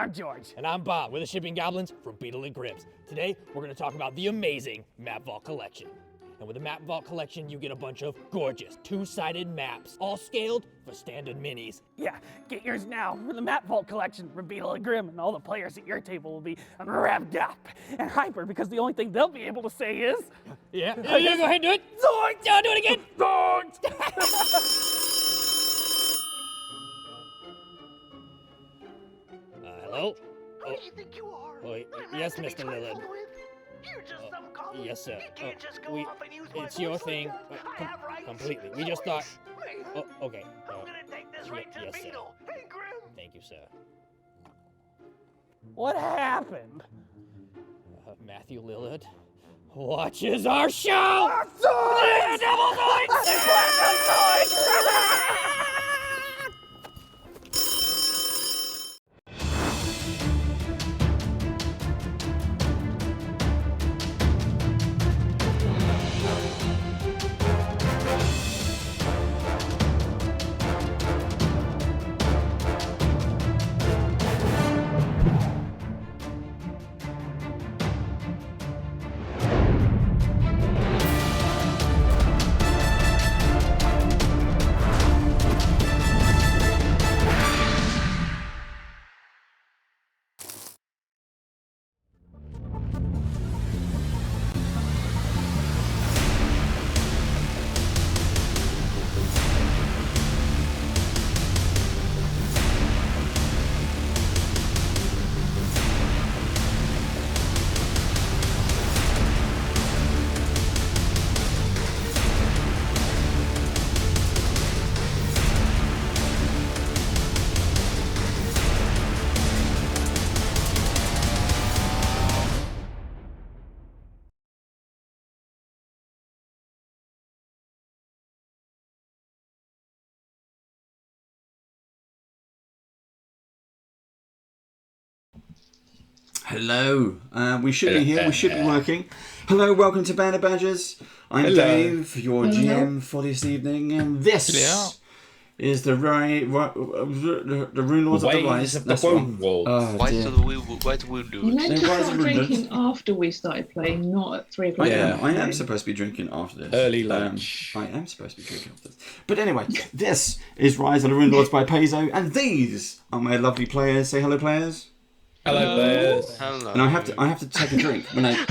I'm George. And I'm Bob. We're the Shipping Goblins from Beetle and Grips. Today, we're going to talk about the amazing Map Vault Collection. And with the Map Vault Collection, you get a bunch of gorgeous two-sided maps, all scaled for standard minis. Yeah, get yours now for the Map Vault Collection from Beetle and Grim, and all the players at your table will be revved up and hyper because the only thing they'll be able to say is... Yeah, go ahead and do it. Zoinks! Yeah, do it again. Zoinks! Hello? Who do you think you are? Yes, Mr. Lillard. You're just some common. Yes, sir. You can't just go off and use my It's your voice thing. like that. I have rights. Completely. We just thought... Wait, Oh, okay. I'm gonna take this right to yes, the sir. Beetle. Hey, Grim. Thank you, sir. What happened? Matthew Lillard watches our show! Zoinks! Double Hello, we should be here, we should be working. Hello, welcome to Band of Badgers. I'm Dave, your GM for this evening, and this is the Runelords of the Rise. That's one. Why do we do You it? meant to start drinking after we started playing, not at 3 o'clock. I am supposed to be drinking after this. Early lunch. I am supposed to be drinking after this. But anyway, this is Rise of the Runelords by Paizo, and these are my lovely players. Say hello, players. Hello, players. Hello. And I have to take a drink when I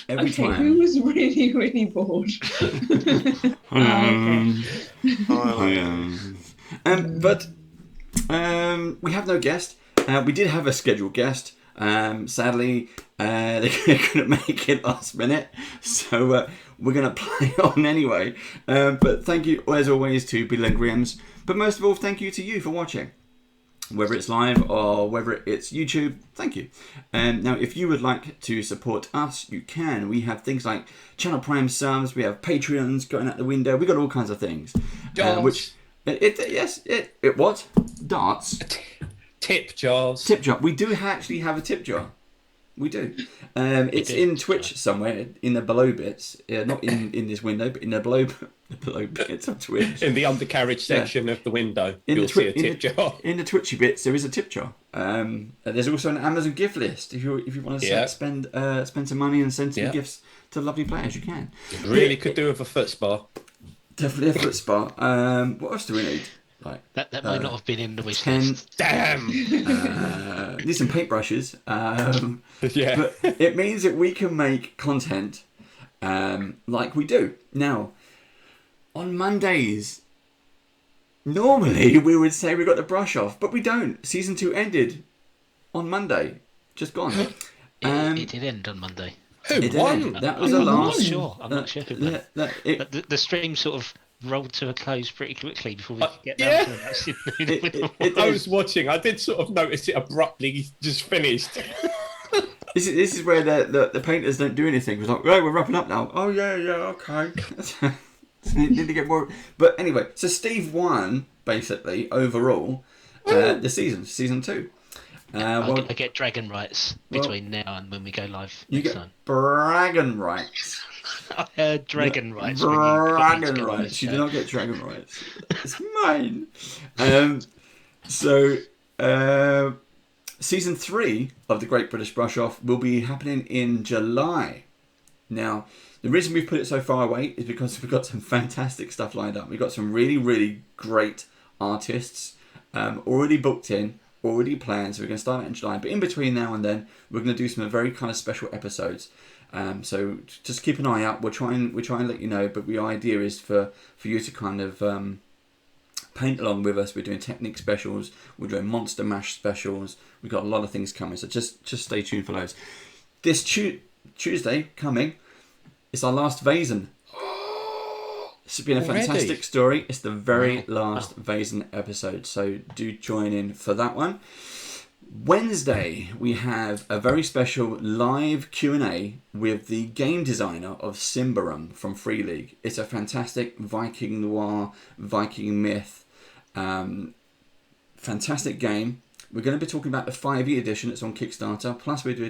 every Okay, time. who was really, really bored? But we have no guest. We did have a scheduled guest. Sadly, they couldn't make it last minute, so we're gonna play on anyway. But thank you as always to Beetle and Grims. But most of all, thank you to you for watching. Whether it's live or whether it's YouTube, thank you. Now, if you would like to support us, you can. We have things like Channel Prime subs, we have Patreons going out the window, we got all kinds of things. Which, what? Darts? Tip jars. Tip jar. We do actually have a tip jar. We do. It's in Twitch somewhere, in the below bits. Not in this window, but in the below bits of Twitch. In the undercarriage section of the window, you'll see a tip jar. In the Twitchy bits, there is a tip jar. There's also an Amazon gift list. If you want to spend some money and send some gifts to lovely players, you can. Really could do with a foot spa. Definitely a foot spa. What else do we need? Like, That might not have been in the wish 10, list. Damn! Need some paintbrushes. But it means that we can make content like we do. Now, on Mondays, normally we would say we got the brush off, but we don't. Season 2 ended on Monday. Just gone. It did end on Monday. Who won? That was the last. I'm not sure who won. But the stream sort of rolled to a close pretty quickly before we could get down to it. I was watching. I did sort of notice it abruptly just finished. This is where the painters don't do anything. It's like, right, we're wrapping up now. Oh yeah, okay. Need to get more. But anyway, so Steve won basically overall the season 2. I get dragon rights between now and when we go live next time. Bragging rights. I heard dragon rights. Dragon rights. You do not get dragon rights. It's mine. So Season 3 of the Great British Brush Off will be happening in July. Now, the reason we've put it so far away is because we've got some fantastic stuff lined up. We've got some really, really great artists already booked in, already planned. So we're going to start it in July. But in between now and then, we're going to do some very kind of special episodes. So just keep an eye out. We'll try and let you know. But the idea is for you to kind of paint along with us. We're doing technique specials. We're doing Monster Mash specials. We've got a lot of things coming. So just stay tuned for those. This Tuesday coming, it's our last Vaesen. It's been a fantastic story. It's the very last Vaesen episode. So do join in for that one. Wednesday, we have a very special live Q&A with the game designer of Symbaroum from Free League. It's a fantastic Viking noir, Viking myth, fantastic game. We're going to be talking about the 5e edition. It's on Kickstarter. Plus, we'll be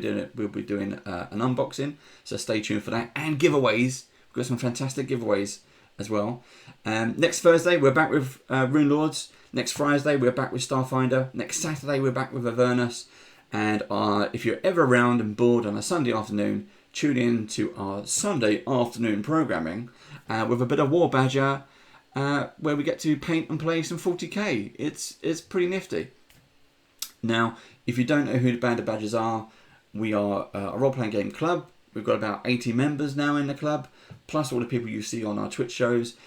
doing an unboxing. So stay tuned for that. And giveaways. We've got some fantastic giveaways as well. Next Thursday, we're back with Runelords. Next Friday, we're back with Starfinder. Next Saturday, we're back with Avernus. And if you're ever around and bored on a Sunday afternoon, tune in to our Sunday afternoon programming with a bit of War Badger, where we get to paint and play some 40k. It's pretty nifty. Now, if you don't know who the Band of Badgers are, we are a role-playing game club. We've got about 80 members now in the club, plus all the people you see on our Twitch shows.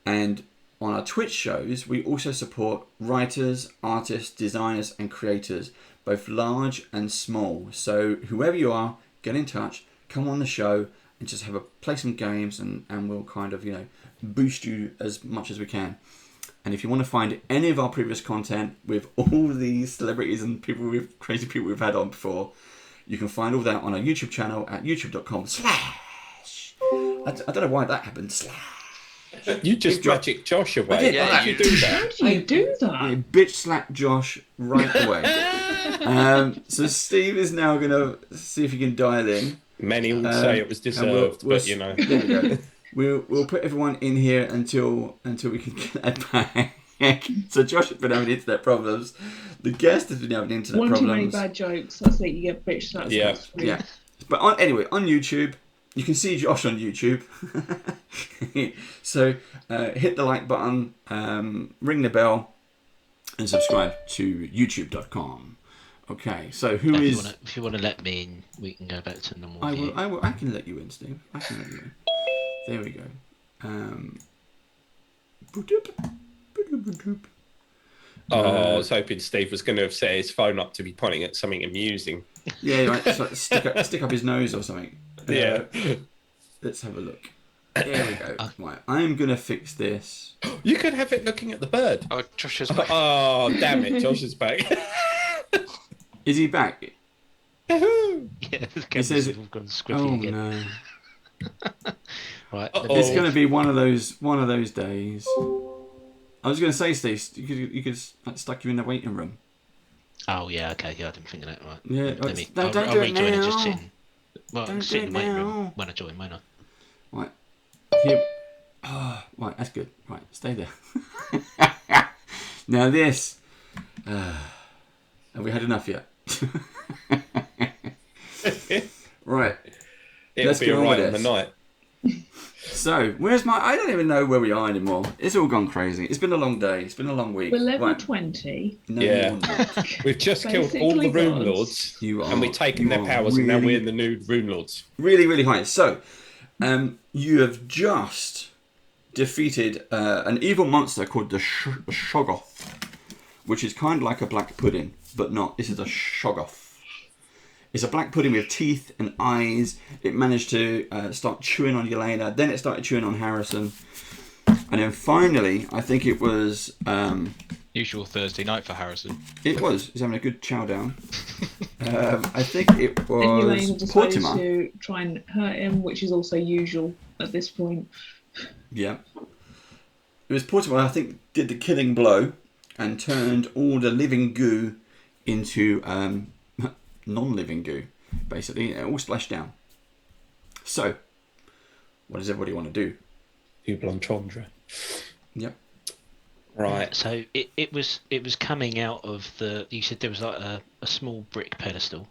And on our Twitch shows, we also support writers, artists, designers, and creators, both large and small. So whoever you are, get in touch, come on the show, and just play some games, and we'll kind of, boost you as much as we can. And if you want to find any of our previous content with all these celebrities and crazy people we've had on before, you can find all that on our YouTube channel at youtube.com/ I don't know why that happened. / You just magic Josh away. Yeah, you do that. How do you do that? You bitch slap Josh right away. So Steve is now going to see if he can dial in. Many would say it was deserved, but you know. There we go. We'll put everyone in here until we can get that back. So Josh has been having internet problems. The guest has been having internet One problems. too many bad jokes. That's it. You get bitch slapped. Yeah. But anyway, on YouTube, you can see Josh on YouTube. So hit the like button, ring the bell, and subscribe to youtube.com. Okay, so if you want to let me in, we can go back to normal view. I can let you in, Steve. I can let you in. There we go. I was hoping Steve was going to have set his phone up to be pointing at something amusing. Yeah, right. Just like stick up his nose or something. Yeah. Let's have a look. There we go. Right, I'm going to fix this. You could have it looking at the bird. Oh, Josh is back. Oh, damn it. Josh is back. Is he back? Yeah, He says, we've gone squiffy again. No. Right. It's going to be one of those days. I was going to say, Steve, you could stuck you in the waiting room. Oh yeah, okay. Yeah, I didn't think of that. Right. Yeah. I'll Don't do it rejoin and just now. sit in. Well, I can sit in the waiting room when I join, won't I? Right. Here. Oh, right. That's good. Right. Stay there. Now this. Have we had enough yet? Right. It'll be alright on the night. So, where's my... I don't even know where we are anymore. It's all gone crazy. It's been a long day. It's been a long week. We're level Right. 20. No, Yeah. you're not. We've just killed all the Basically Rune gods. Lords, You are- and we've taken their you are powers, and now really- we're the new Rune Lords. Really, really high. So, you have just defeated an evil monster called the Ch05, which is kind of like a black pudding, but not. This is a Ch05. It's a black pudding with teeth and eyes. It managed to start chewing on Yelena. Then it started chewing on Harrison. And then finally, I think it was... Usual Thursday night for Harrison. It was. He's having a good chow down. I think it And was Elaine decided Portima. to try and hurt him, which is also usual at this point. Yeah. It was Portima, I think, did the killing blow and turned all the living goo into non-living goo, basically. It all splashed down. So, what does everybody want to do? Double entendre. Yep. Right. So it was coming out of the. You said there was like a small brick pedestal.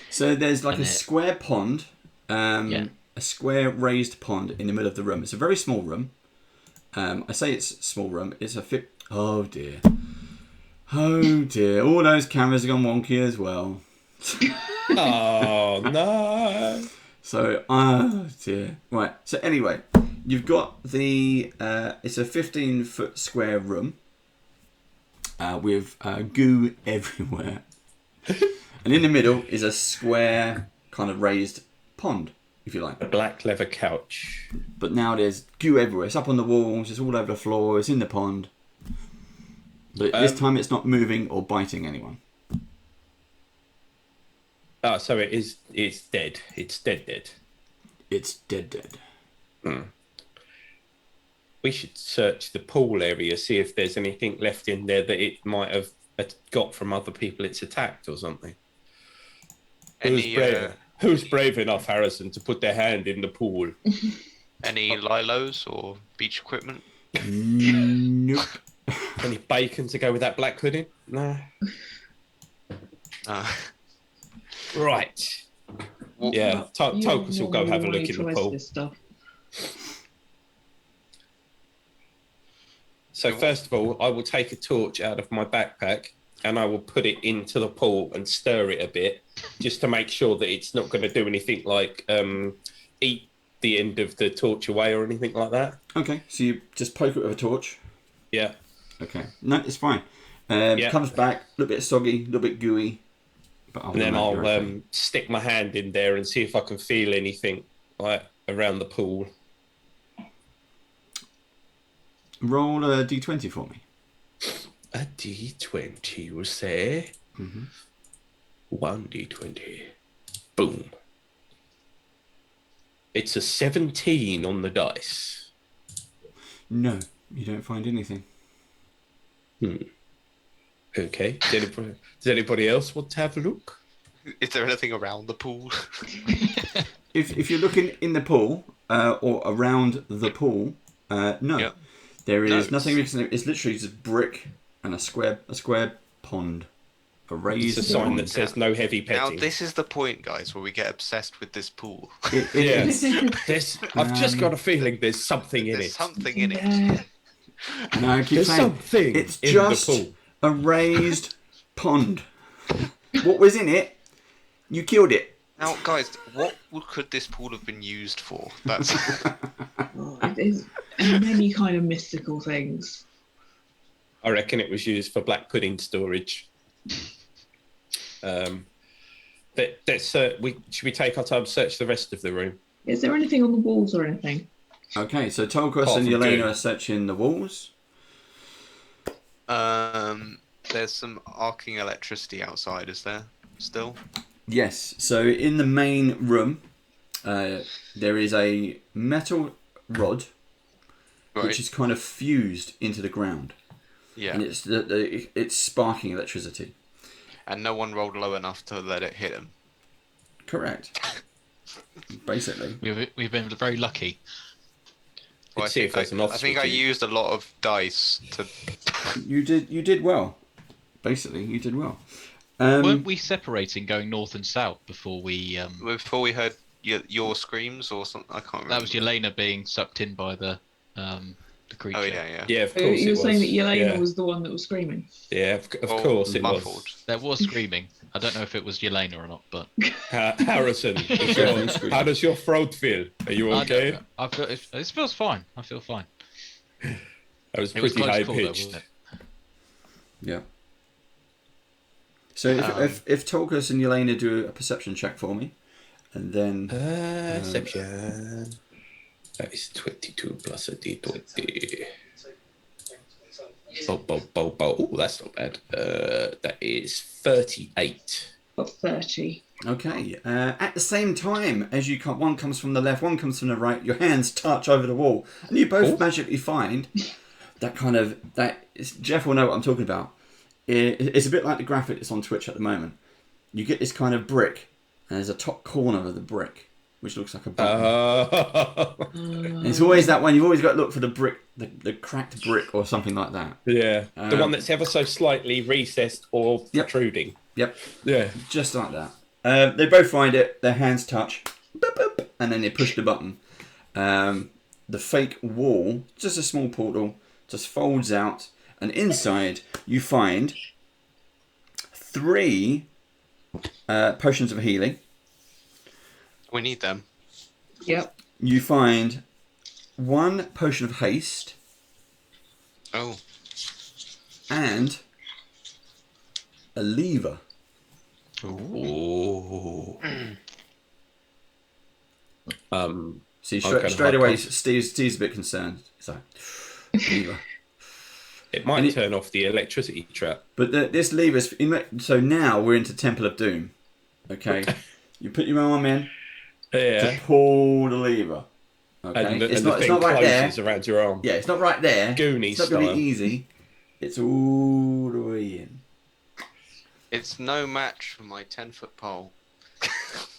So there's like And a square pond, a square raised pond in the middle of the room. It's a very small room. I say it's a small room. It's a Oh dear. Oh dear. All those cameras have gone wonky as well. Oh no. So, oh dear. Right. So anyway, you've got the. It's a 15-foot square room with goo everywhere, and in the middle is a square kind of raised pond, if you like. A black leather couch. But now there's goo everywhere. It's up on the walls. It's all over the floor. It's in the pond. But this time it's not moving or biting anyone. Oh, so it is. It's dead. It's dead. It's dead. We should search the pool area, see if there's anything left in there that it might have got from other people it's attacked or something. Who's brave enough, Harrison, to put their hand in the pool? Any lilos or beach equipment? Nope. Any bacon to go with that black pudding? No. Right. Well, Yeah, Tokus will go have a look in the pool. Stuff. So first of all, I will take a torch out of my backpack and I will put it into the pool and stir it a bit, just to make sure that it's not going to do anything like eat the end of the torch away or anything like that. Okay, so you just poke it with a torch. Yeah. Okay. No, it's fine. Comes back, a little bit soggy, a little bit gooey. But And then I'll stick my hand in there and see if I can feel anything like around the pool. Roll a d20 for me. A d20, you say? Mm-hmm. 1d20. Boom. It's a 17 on the dice. No, you don't find anything. Okay. Does anybody else want to have a look? Is there anything around the pool? If you're looking in the pool or around the pool, no. Yep. There is No, nothing. It's literally just brick and a square pond. A raised It's a sign pond. that says no heavy petting. Now, this is the point, guys, where we get obsessed with this pool. It Yes. I've just got a feeling there's something in There's it. something in it. Yeah. No, I keep There's saying something it's in just the pool. a raised pond. What was in it? You killed it. Now, guys, what could this pool have been used for? That's There's many kind of mystical things. I reckon it was used for black pudding storage. Should we take our time to search the rest of the room? Is there anything on the walls or anything? Okay, so Tolkos Apart and from Yelena goo. are searching the walls. there's some arcing electricity outside, is there? Still? Yes, so in the main room, there is a metal rod Right. which is kind of fused into the ground, Yeah. and it's sparking electricity. And no one rolled low enough to let it hit him. Correct. Basically. We've been very lucky. Well, Let's see if there's an I think I obstacle. used a lot of dice to. You did well. Basically, you did well. Um, Weren't we separating, going north and south before we? Before we heard your screams or something, I can't remember. That was Yelena being sucked in by the creature. Oh yeah. Yeah, of So course you it were saying was. that Yelena Yeah, was the one that was screaming. yeah, of Or course it muffled. was. There was screaming. I don't know if it was Yelena or not, but Harrison, how does your throat feel? Are you okay? I feel it feels fine. I feel fine. That was It was pretty close high call, though, pitched. wasn't it? Yeah. So if Tolkos and Yelena do a perception check for me, and then Perception. That is 22 plus a d20. Oh, that's not bad. That is 38. Got 30. okay, at the same time as you come, one comes from the left, one comes from the right. Your hands touch over the wall, and you both magically find that kind of Jeff will know what I'm talking about. It's a bit like the graphic that's on Twitch at the moment. You get this kind of brick, and there's a top corner of the brick which looks like a button. Oh. It's always that one. You've always got to look for the brick, the cracked brick or something like that. Yeah, the one that's ever so slightly recessed or protruding. Yep. Yeah. Just like that. They both find it. Their hands touch, boop, boop, and then they push the button. The fake wall, just a small portal, just folds out, and inside you find 3 potions of healing. We need them. Yep. You find 1 potion of haste. Oh. And a lever. Ooh. See, straight away, Steve's a bit concerned. He's like, lever. It might turn off the electricity trap. But this lever's... So now we're into Temple of Doom. Okay? You put your arm in to pull the lever. Okay? And it's the not thing right there. closes around your arm. Yeah, it's not right there. Goonie It's not going to style. be easy. It's all the way in. It's no match for my 10-foot pole.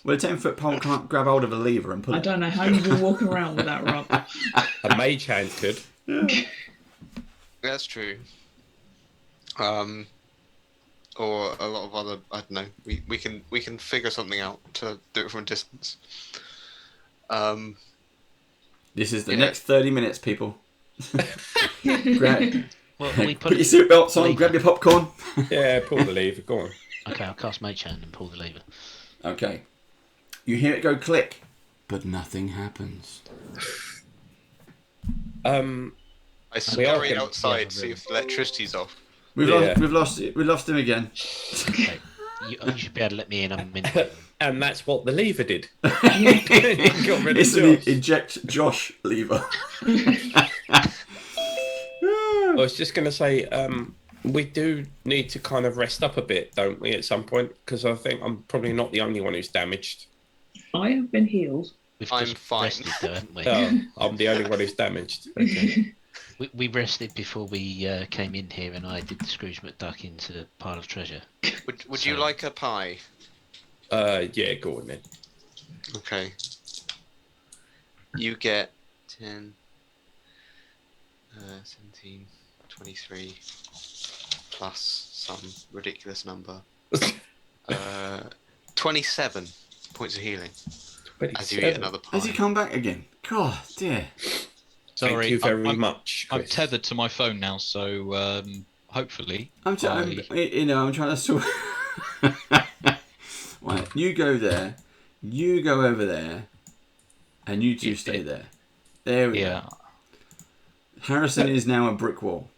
Well, a 10-foot pole can't grab hold of a lever and pull I it. don't know how you've been walking around with that rock. A mage hand could. That's true. Or a lot of other. I don't know. We can figure something out to do it from a distance. This is the next 30 minutes, people. Grab, Well, we put your seatbelts on, grab your popcorn. Yeah, pull the lever. Go on. Okay, I'll cast Mage Hand and pull the lever. Okay. You hear it go click, but nothing happens. I scurry outside, see if the electricity's off. We've lost him again. Okay. You should be able to let me in. I'm in. And that's what the lever did. It's Josh. an eject Josh lever. I was just going to say, we do need to kind of rest up a bit, don't we, at some point? Because I think I'm probably not the only one who's damaged. I have been healed. I'm just fine. rested though, haven't we? I'm the only one who's damaged. Okay. We rested before we came in here, and I did the Scrooge McDuck into the pile of treasure. Would you like a pie? Yeah, go on then. Okay. You get 10, 17, 23, plus some ridiculous number. 27 points of healing. As you eat another pie. Has he come back again? God, dear. Sorry, Thank you very much, I'm Chris. tethered to my phone now, so hopefully. I'm trying to sort. Right, you go there, you go over there, and you two stay there. There we go. Harrison is now a brick wall.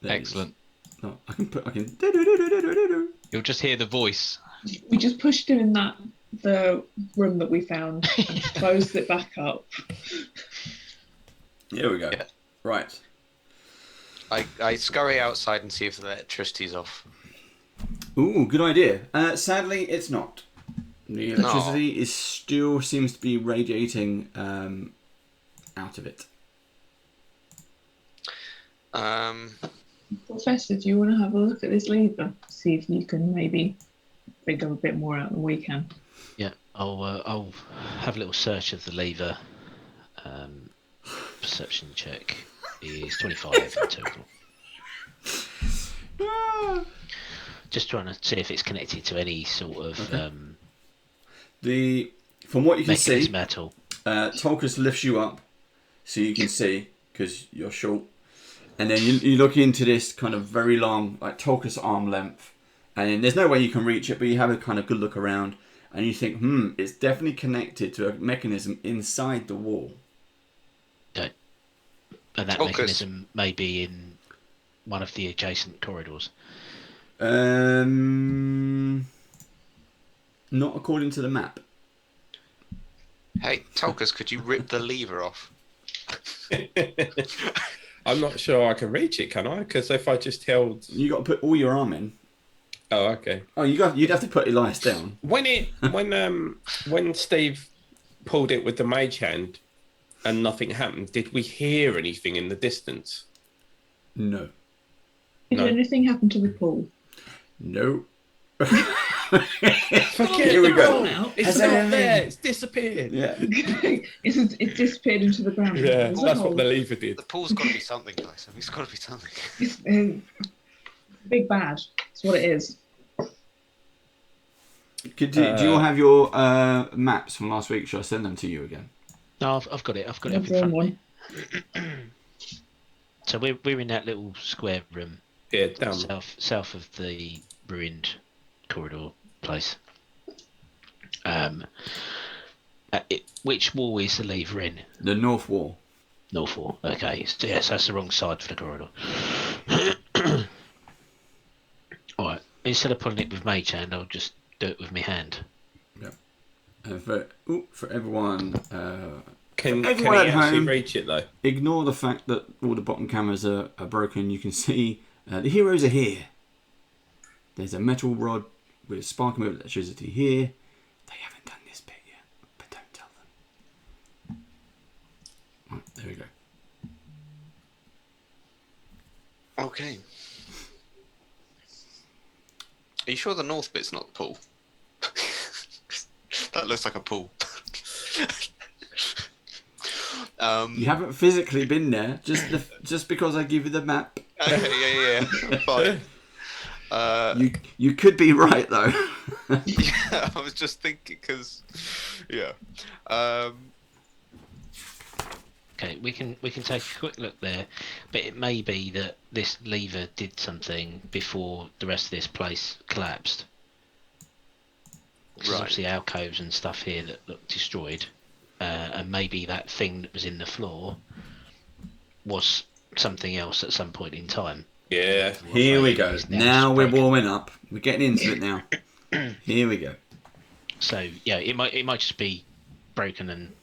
There Excellent. No, I can. You'll just hear the voice. We just pushed him in the room that we found and closed it back up. Here we go. Yeah. Right. I scurry outside and see if the electricity's off. Ooh, good idea. Sadly, it's not. The electricity is still seems to be radiating out of it. Professor, do you want to have a look at this lever? See if you can maybe figure a bit more out than we can. Yeah, I'll have a little search of the lever. Perception check is 25 in total. Just trying to see if it's connected to any sort of from what you can see, metal. Tolkien lifts you up so you can see because you're short, and then you look into this kind of very long, like Tolkien's arm length, and there's no way you can reach it, but you have a kind of good look around, and you think, it's definitely connected to a mechanism inside the wall. Okay. And that mechanism may be in one of the adjacent corridors. Not according to the map. Hey, Tolkien, could you rip the lever off? I'm not sure I can reach it, can I? Because if I just held... You got to put all your arm in. Oh, okay. Oh, you'd have to put Elias down. When Steve pulled it with the mage hand and nothing happened, did we hear anything in the distance? No. Did anything happen to the pool? No. Here we go. Now. It's Has not anything- there. It's disappeared. Yeah. It's disappeared into the ground. Yeah, There's a that's hole. what the lever did. The pool's got to be something, guys. It's got to be something. It's, big bad. That's what it is. Do you all have your maps from last week? Should I send them to you again? No, I've got it. I've got it up I've in front drawn of me. So we're in that little square room Yeah, damn. south of the ruined corridor place. Which wall is the lever in? The north wall. North wall. Okay. So, yes, that's the wrong side for the corridor. Alright. Instead of pulling it with mage hand, I'll just do it with my hand. Yeah. And for everyone, Can everyone he at actually home- reach it though? ignore the fact that all the bottom cameras are broken. You can see the heroes are here. There's a metal rod with sparking with electricity here. They haven't done this bit yet, but don't tell them. Right, there we go. Okay. Are you sure the north bit's not the pool? That looks like a pool. You haven't physically been there, just because I give you the map. Yeah. Fine. You could be right though. Yeah, I was just thinking because, yeah. Okay, we can take a quick look there, but it may be that this lever did something before the rest of this place collapsed. There's Right. obviously alcoves and stuff here that look destroyed, and maybe that thing that was in the floor was something else at some point in time. Yeah. Here we go. It's Now we're broken. warming up. We're getting into it now. Here we go. So yeah, it might just be broken and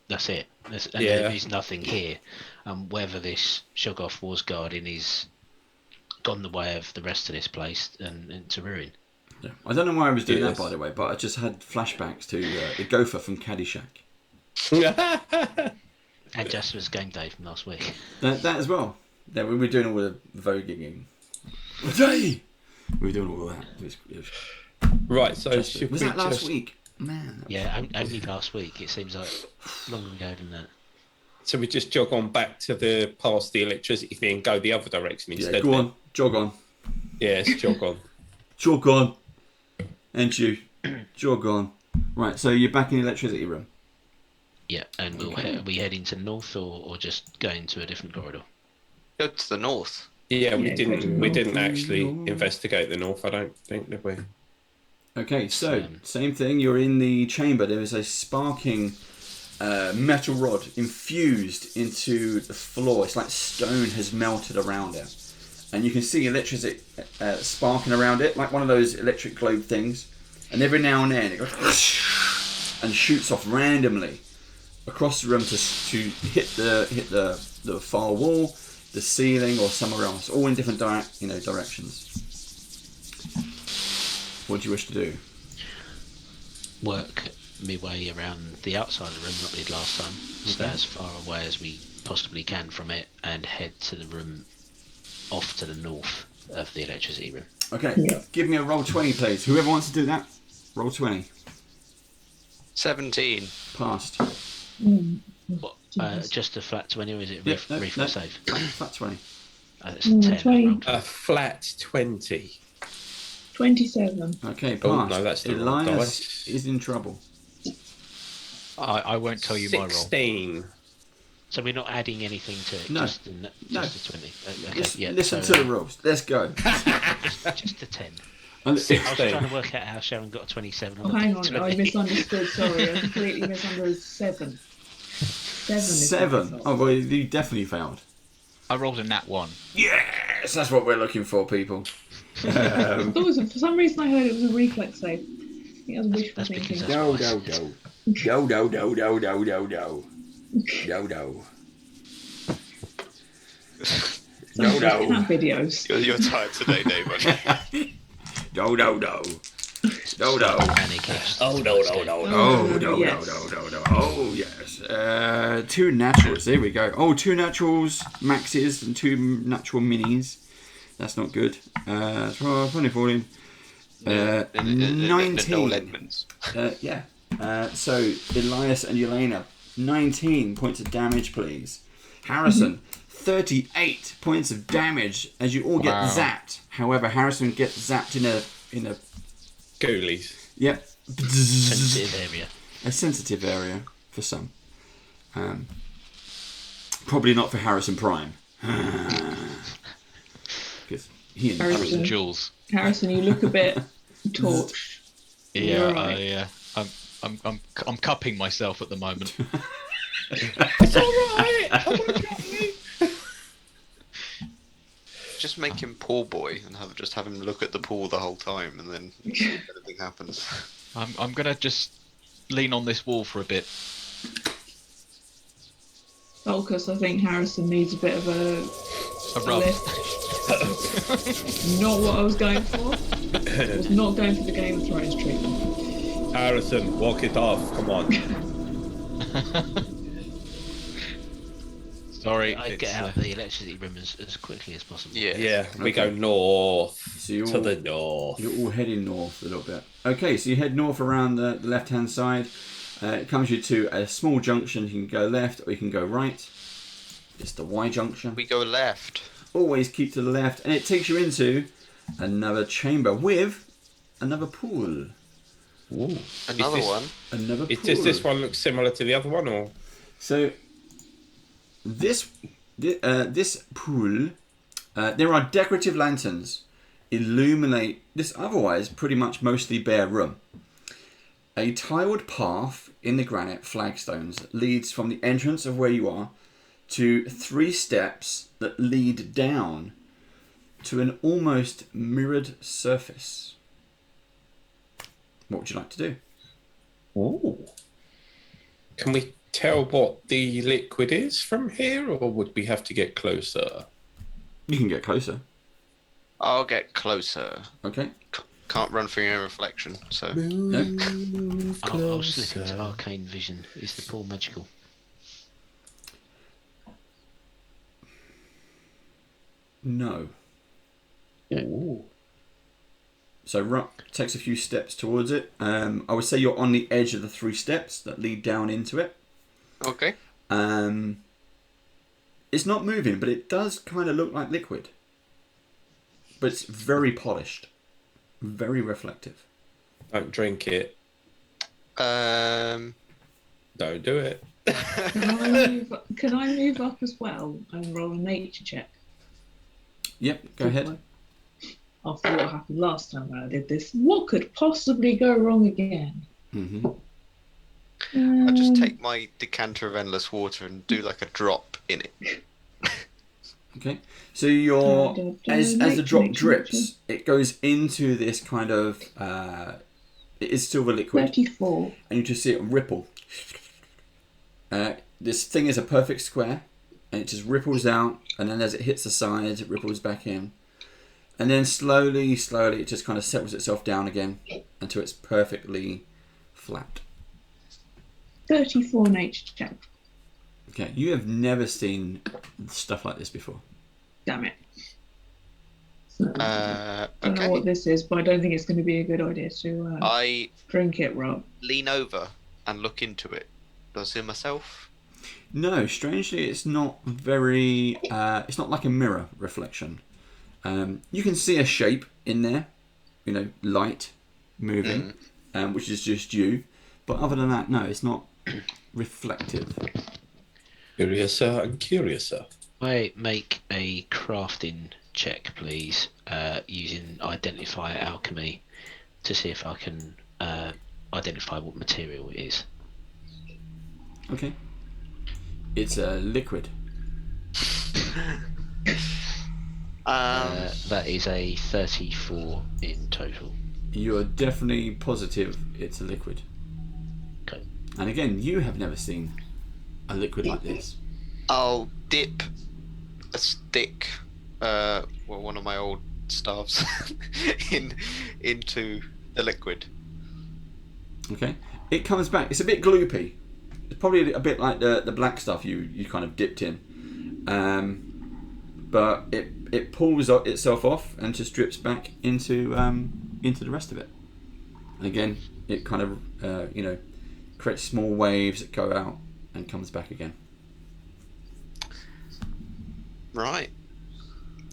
that's it. And Yeah. there's nothing here. Whether this Ch05 was guarding is gone the way of the rest of this place and into ruin. Yeah. I don't know why I was doing Yes. that, by the way, but I just had flashbacks to the gopher from Caddyshack. And Jasper's game day from last week. That as well. Yeah, we were doing all the voguing. We were doing all of that. It was Right, so just- should was we that last just, week? Man. Yeah, only last week. It seems like longer ago than that. so we just jog on back to the past the electricity thing and go the other direction Yeah, instead? go then? on. Jog on. Yes, jog on. Jog on. And you. Jog on. Right, so you're back in the electricity room. Yeah, and are we heading to the north or just going to a different corridor? Go to the north. Yeah, we Yeah, didn't actually investigate the north, I don't think, did we? Okay, so same thing. You're in the chamber. There is a sparking metal rod infused into the floor. It's like stone has melted around it, and you can see electricity sparking around it, like one of those electric globe things. And every now and then it goes and shoots off randomly across the room to hit the far wall, the ceiling, or somewhere else, all in different directions. What do you wish to do? Work my way around the outside of the room that we did last time. Stay as far away as we possibly can from it and head to the room off to the north of the electricity room. Okay, Yeah. give me a roll 20, please. Whoever wants to do that, roll 20. 17. Passed. What, just a flat 20 or is it Yep, no, reflex save? Flat 20. That's a 10. 20. A flat 20. 27. Okay, passed. Oh, no, that's the wrong Elias dice. is in trouble. I won't tell you my roll. 16. So we're not adding anything to it, No. just a 20. Okay, Listen to the rules. Let's go. just a 10. And- I was trying 16. to work out how Sharon got a 27 Oh, on the hang on. 20. I misunderstood. Sorry. I completely misunderstood. 7. 7 is what I 7. thought. Oh, well, you definitely failed. I rolled a nat 1. Yes, that's what we're looking for, people. I thought it was, for some reason I heard it was a reflex save. I think it was wishful That's because thinking. that's No, what I no, said. no. No, no, no, no, no, no, no. No, no. No, no. Cat videos. You're tired today, David. No, no, no. No, no. Panic. Oh, no, no, no, no, no, yes. no, no, no, no. Oh, yes. 2 naturals. There we go. Oh, 2 naturals maxes and 2 natural minis. That's not good. 12, 20, 14. The Noel 19. Edmonds. Yeah. So Elias and Yelena, 19 points of damage, please. Harrison, 38 points of damage as you all get zapped. However, Harrison gets zapped in a Ghoulies. Yep. Sensitive area. A sensitive area for some. Probably not for Harrison Prime. Because he and Harrison. Jules. Harrison, you look a bit torched. Yeah, You're right. I'm cupping myself at the moment. It's alright! Just make him pool boy and have him look at the pool the whole time, and then see if anything happens. I'm gonna just lean on this wall for a bit. Focus, I think Harrison needs a bit of a rub. lift. Not what I was going for. I was not going for the Game of Thrones treatment. Harrison, walk it off. Come on. Sorry. I'd get out of the electricity room as quickly as possible. Yeah. Yeah, we go north. So you're to the north. You're all heading north a little bit. Okay, so you head north around the left-hand side. It comes you to a small junction. You can go left or you can go right. It's the Y junction. We go left. Always keep to the left, and it takes you into another chamber with another pool. Ooh. Another one. Another pool. Does this one look similar to the other one, or? So this pool, there are decorative lanterns illuminate this otherwise pretty much mostly bare room. A tiled path in the granite flagstones leads from the entrance of where you are to 3 steps that lead down to an almost mirrored surface. What would you like to do? Ooh. Can we tell what the liquid is from here, or would we have to get closer? You can get closer. I'll get closer. Okay. Can't run through your reflection, so. I'll slip into arcane vision. Is the pool magical? No. Ooh. So takes a few steps towards it. I would say you're on the edge of the 3 steps that lead down into it. Okay. It's not moving, but it does kind of look like liquid. But it's very polished. Very reflective. Don't drink it. Um. Don't do it. Can I move up as well and roll a nature check? Yep, go ahead. After what happened last time when I did this, what could possibly go wrong again? Mm-hmm. I'll just take my decanter of endless water and do like a drop in it. Okay, so you're as the drop drips, it goes into this kind of it is silver liquid. 34. And you just see it ripple. This thing is a perfect square, and it just ripples out, and then as it hits the sides, it ripples back in, and then slowly, it just kind of settles itself down again until it's perfectly flat. 34 nature check. Okay, you have never seen stuff like this before. Damn it. So, I don't Okay. know what this is, but I don't think it's going to be a good idea to I drink it, Rob. lean over and look into it. Do I see myself? No, strangely, it's not very. It's not like a mirror reflection. You can see a shape in there, light moving, which is just you. But other than that, no, it's not reflective. Curiouser and curiouser. I make a crafting check, please, using Identify Alchemy to see if I can identify what material it is. Okay. It's a liquid. That is a 34 in total. You are definitely positive it's a liquid. Okay. And again, you have never seen a liquid like this. I'll dip a stick, one of my old staves, into the liquid. Okay. It comes back. It's a bit gloopy. It's probably a bit like the black stuff you kind of dipped in. But it pulls itself off and just drips back into into the rest of it. And again, it kind of creates small waves that go out and comes back again. Right.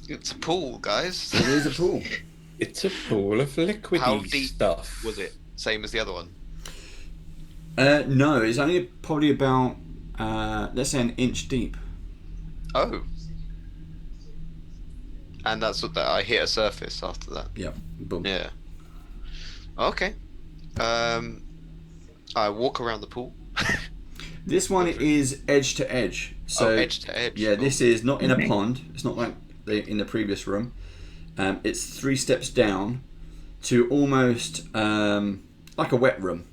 It's a pool, guys. It is a pool. It's a pool of liquidy How deep stuff. was it? Same as the other one? No, it's only probably about let's say an inch deep. Oh. And that's what I hit a surface after that. Yeah. Boom. Yeah. Okay. I walk around the pool. This one is edge to edge. So edge to edge. Yeah, this is not in a Okay. pond. It's not like in the previous room. It's 3 steps down to almost like a wet room.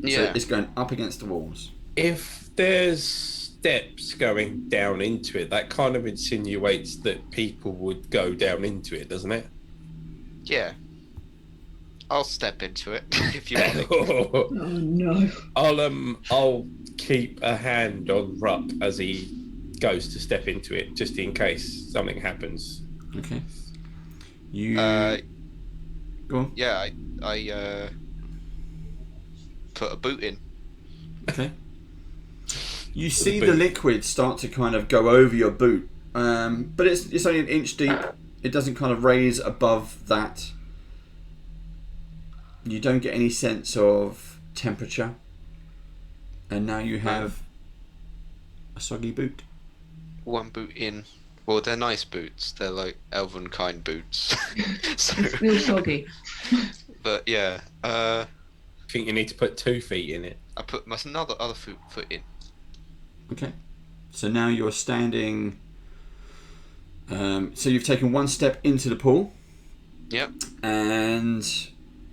Yeah. So it's going up against the walls. If there's steps going down into it, that kind of insinuates that people would go down into it, doesn't it? Yeah. I'll step into it if you want. Oh no. I'll keep a hand on Rupp as he goes to step into it, just in case something happens. Okay. You go on. Yeah, I put a boot in. Okay. You see the liquid start to kind of go over your boot, but it's only an inch deep. It doesn't kind of raise above that. You don't get any sense of temperature, and now you have a soggy boot. One boot in. Well, they're nice boots. They're like elven kind boots. So, It's real soggy. but yeah, I think you need to put 2 feet in it. I put my other foot in. Okay. So now you're standing. So you've taken 1 step into the pool, Yep. and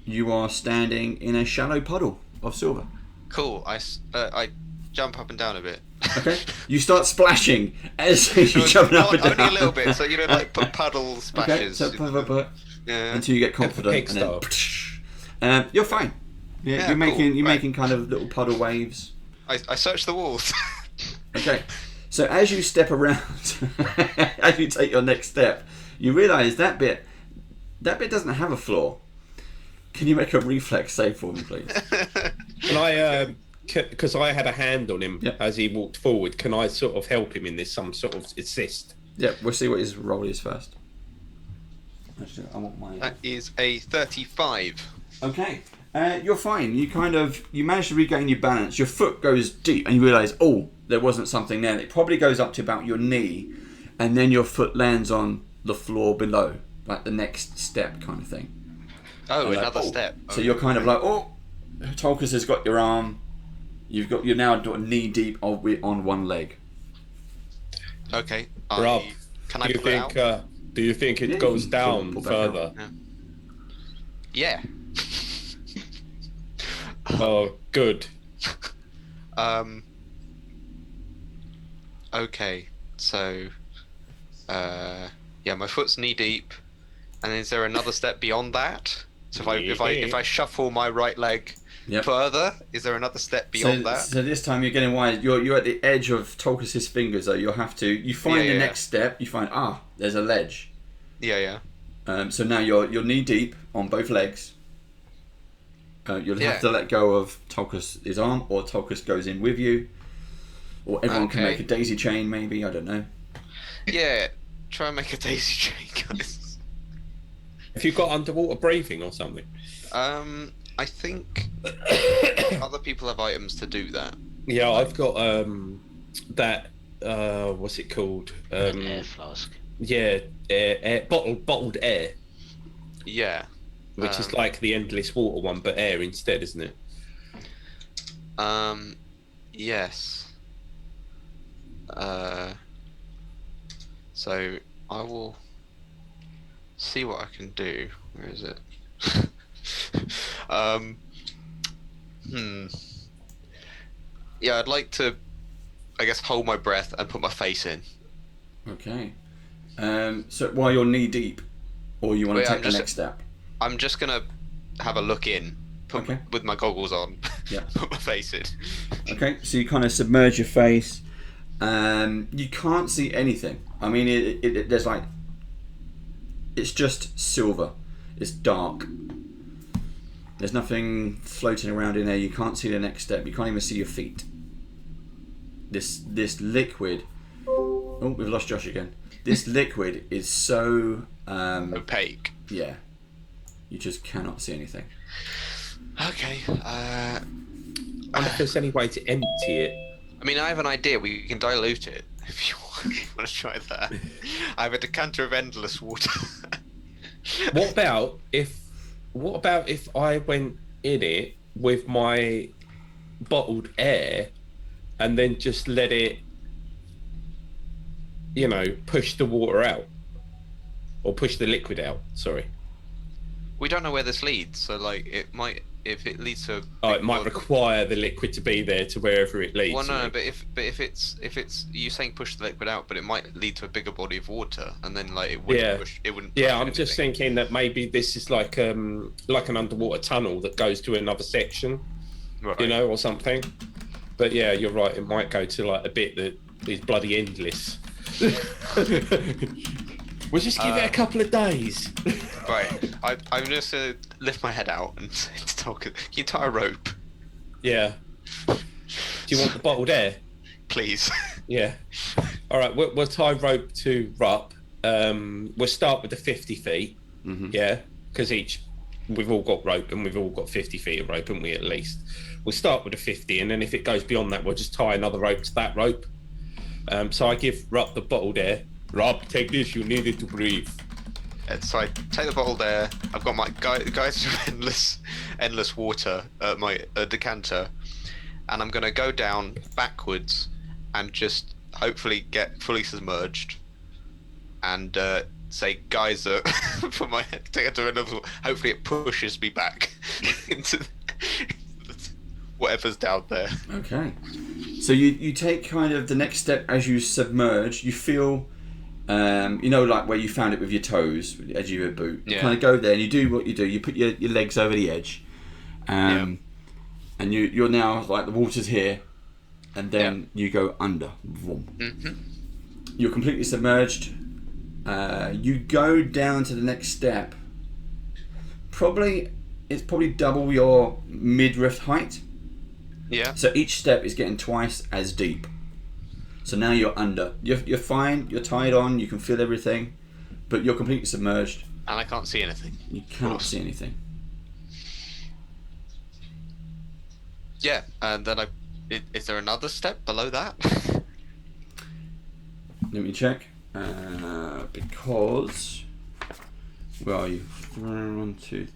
you are standing in a shallow puddle of silver. Cool. I jump up and down a bit. Okay. You start splashing as you're jumping up and down. Only a little bit. So like puddle Okay. splashes. So Yeah. until you get confident, and then you're fine. Yeah, Yeah, you're making cool. you're Right. making kind of little puddle waves. I search the walls. Okay. So as you step around, as you take your next step, you realise that bit doesn't have a floor. Can you make a reflex save for me, please? Can I, because I had a hand on him Yep. as he walked forward, can I sort of help him in this, some sort of assist? Yeah, we'll see what his roll is first. Actually, I want my. That is a 35. Okay. You're fine. You manage to regain your balance. Your foot goes deep, and you realise, oh, there wasn't something there. It probably goes up to about your knee, and then your foot lands on the floor below, like the next step kind of thing. Oh, Like, another step. So you're kind of like, oh, Tolkus has got your arm. You're now knee deep on one leg. Okay. Rob, Can I do you pull it think? out? Do you think it Yeah, you goes can down pull back out. further? Yeah. Oh, good. Okay. So, yeah, my foot's knee deep, and is there another step beyond that? So if I shuffle my right leg Yep. further, is there another step beyond that? So this time you're getting wise. You're at the edge of Tolkus's fingers, though. You find the Yeah. next step. You find there's a ledge. Yeah. So now you're knee deep on both legs. You'll Yeah. have to let go of Tolkus's arm, or Tolkus goes in with you, or everyone can Okay. make a daisy chain. Maybe, I don't know. Yeah. Try and make a daisy chain, guys. Have you got underwater breathing or something? I think other people have items to do that. Yeah, I've got that. What's it called? An air flask. Yeah, air, bottled air, Yeah. which is like the endless water one, but air instead, isn't it? Yes. So I will see what I can do. Where is it? Yeah, I'd like to, I guess, hold my breath and put my face in. Okay. So while you're knee deep, or you want Wait, to I'm take the just- next step? I'm just gonna have a look in, Okay. with my goggles on, Yeah. put my face in. Okay, so you kind of submerge your face. You can't see anything. I mean, there's like, it's just silver. It's dark. There's nothing floating around in there. You can't see the next step. You can't even see your feet. This liquid. Oh, we've lost Josh again. This liquid is so Opaque. yeah. You just cannot see anything. Okay. I wonder if there's any way to empty it. I mean, I have an idea. We can dilute it if you want to try that. I have a decanter of endless water. What about if I went in it with my bottled air and then just let it, push the water out, or push the liquid out? Sorry. We don't know where this leads, so like it might. If it leads to It might require the liquid to be there to wherever it leads. Well, no, but if it's you saying push the liquid out, but it might lead to a bigger body of water, and then like it wouldn't push. It wouldn't. Yeah, push I'm anything. just thinking that maybe this is like an underwater tunnel that goes to another section, Right. or something. But yeah, you're right. It might go to like a bit that is bloody endless. We'll just give it a couple of days. Right. I'm just gonna lift my head out and say to Talk. Can you tie a rope, Yeah. Do you want the bottled air? please? Yeah. All right. We'll tie rope to Rup. We'll start with the 50 feet. Mm-hmm. Yeah. Because we've all got rope and we've all got 50 feet of rope, haven't we? At least. We'll start with the 50, and then if it goes beyond that, we'll just tie another rope to that rope. So I give Rup the bottled air. Rup, take this. You need it to breathe. So I take the bottle there. I've got my guys of endless water, my decanter, and I'm gonna go down backwards and just hopefully get fully submerged, and say geyser for my decanter, and hopefully it pushes me back into whatever's down there. Okay. So you take kind of the next step as you submerge. You feel, like where you found it with your toes, with the edge of your boot. You kind of go there and you do what you do. You put your legs over the edge, and you're now like the water's here, and then you go under. Mm-hmm. You're completely submerged. You go down to the next step. It's probably double your midriff height. Yeah. So each step is getting twice as deep. So now you're under. You're fine. You're tied on. You can feel everything, but you're completely submerged. And I can't see anything. You cannot see anything. Yeah, and then is there another step below that? Let me check. Because where are you? 1, 2,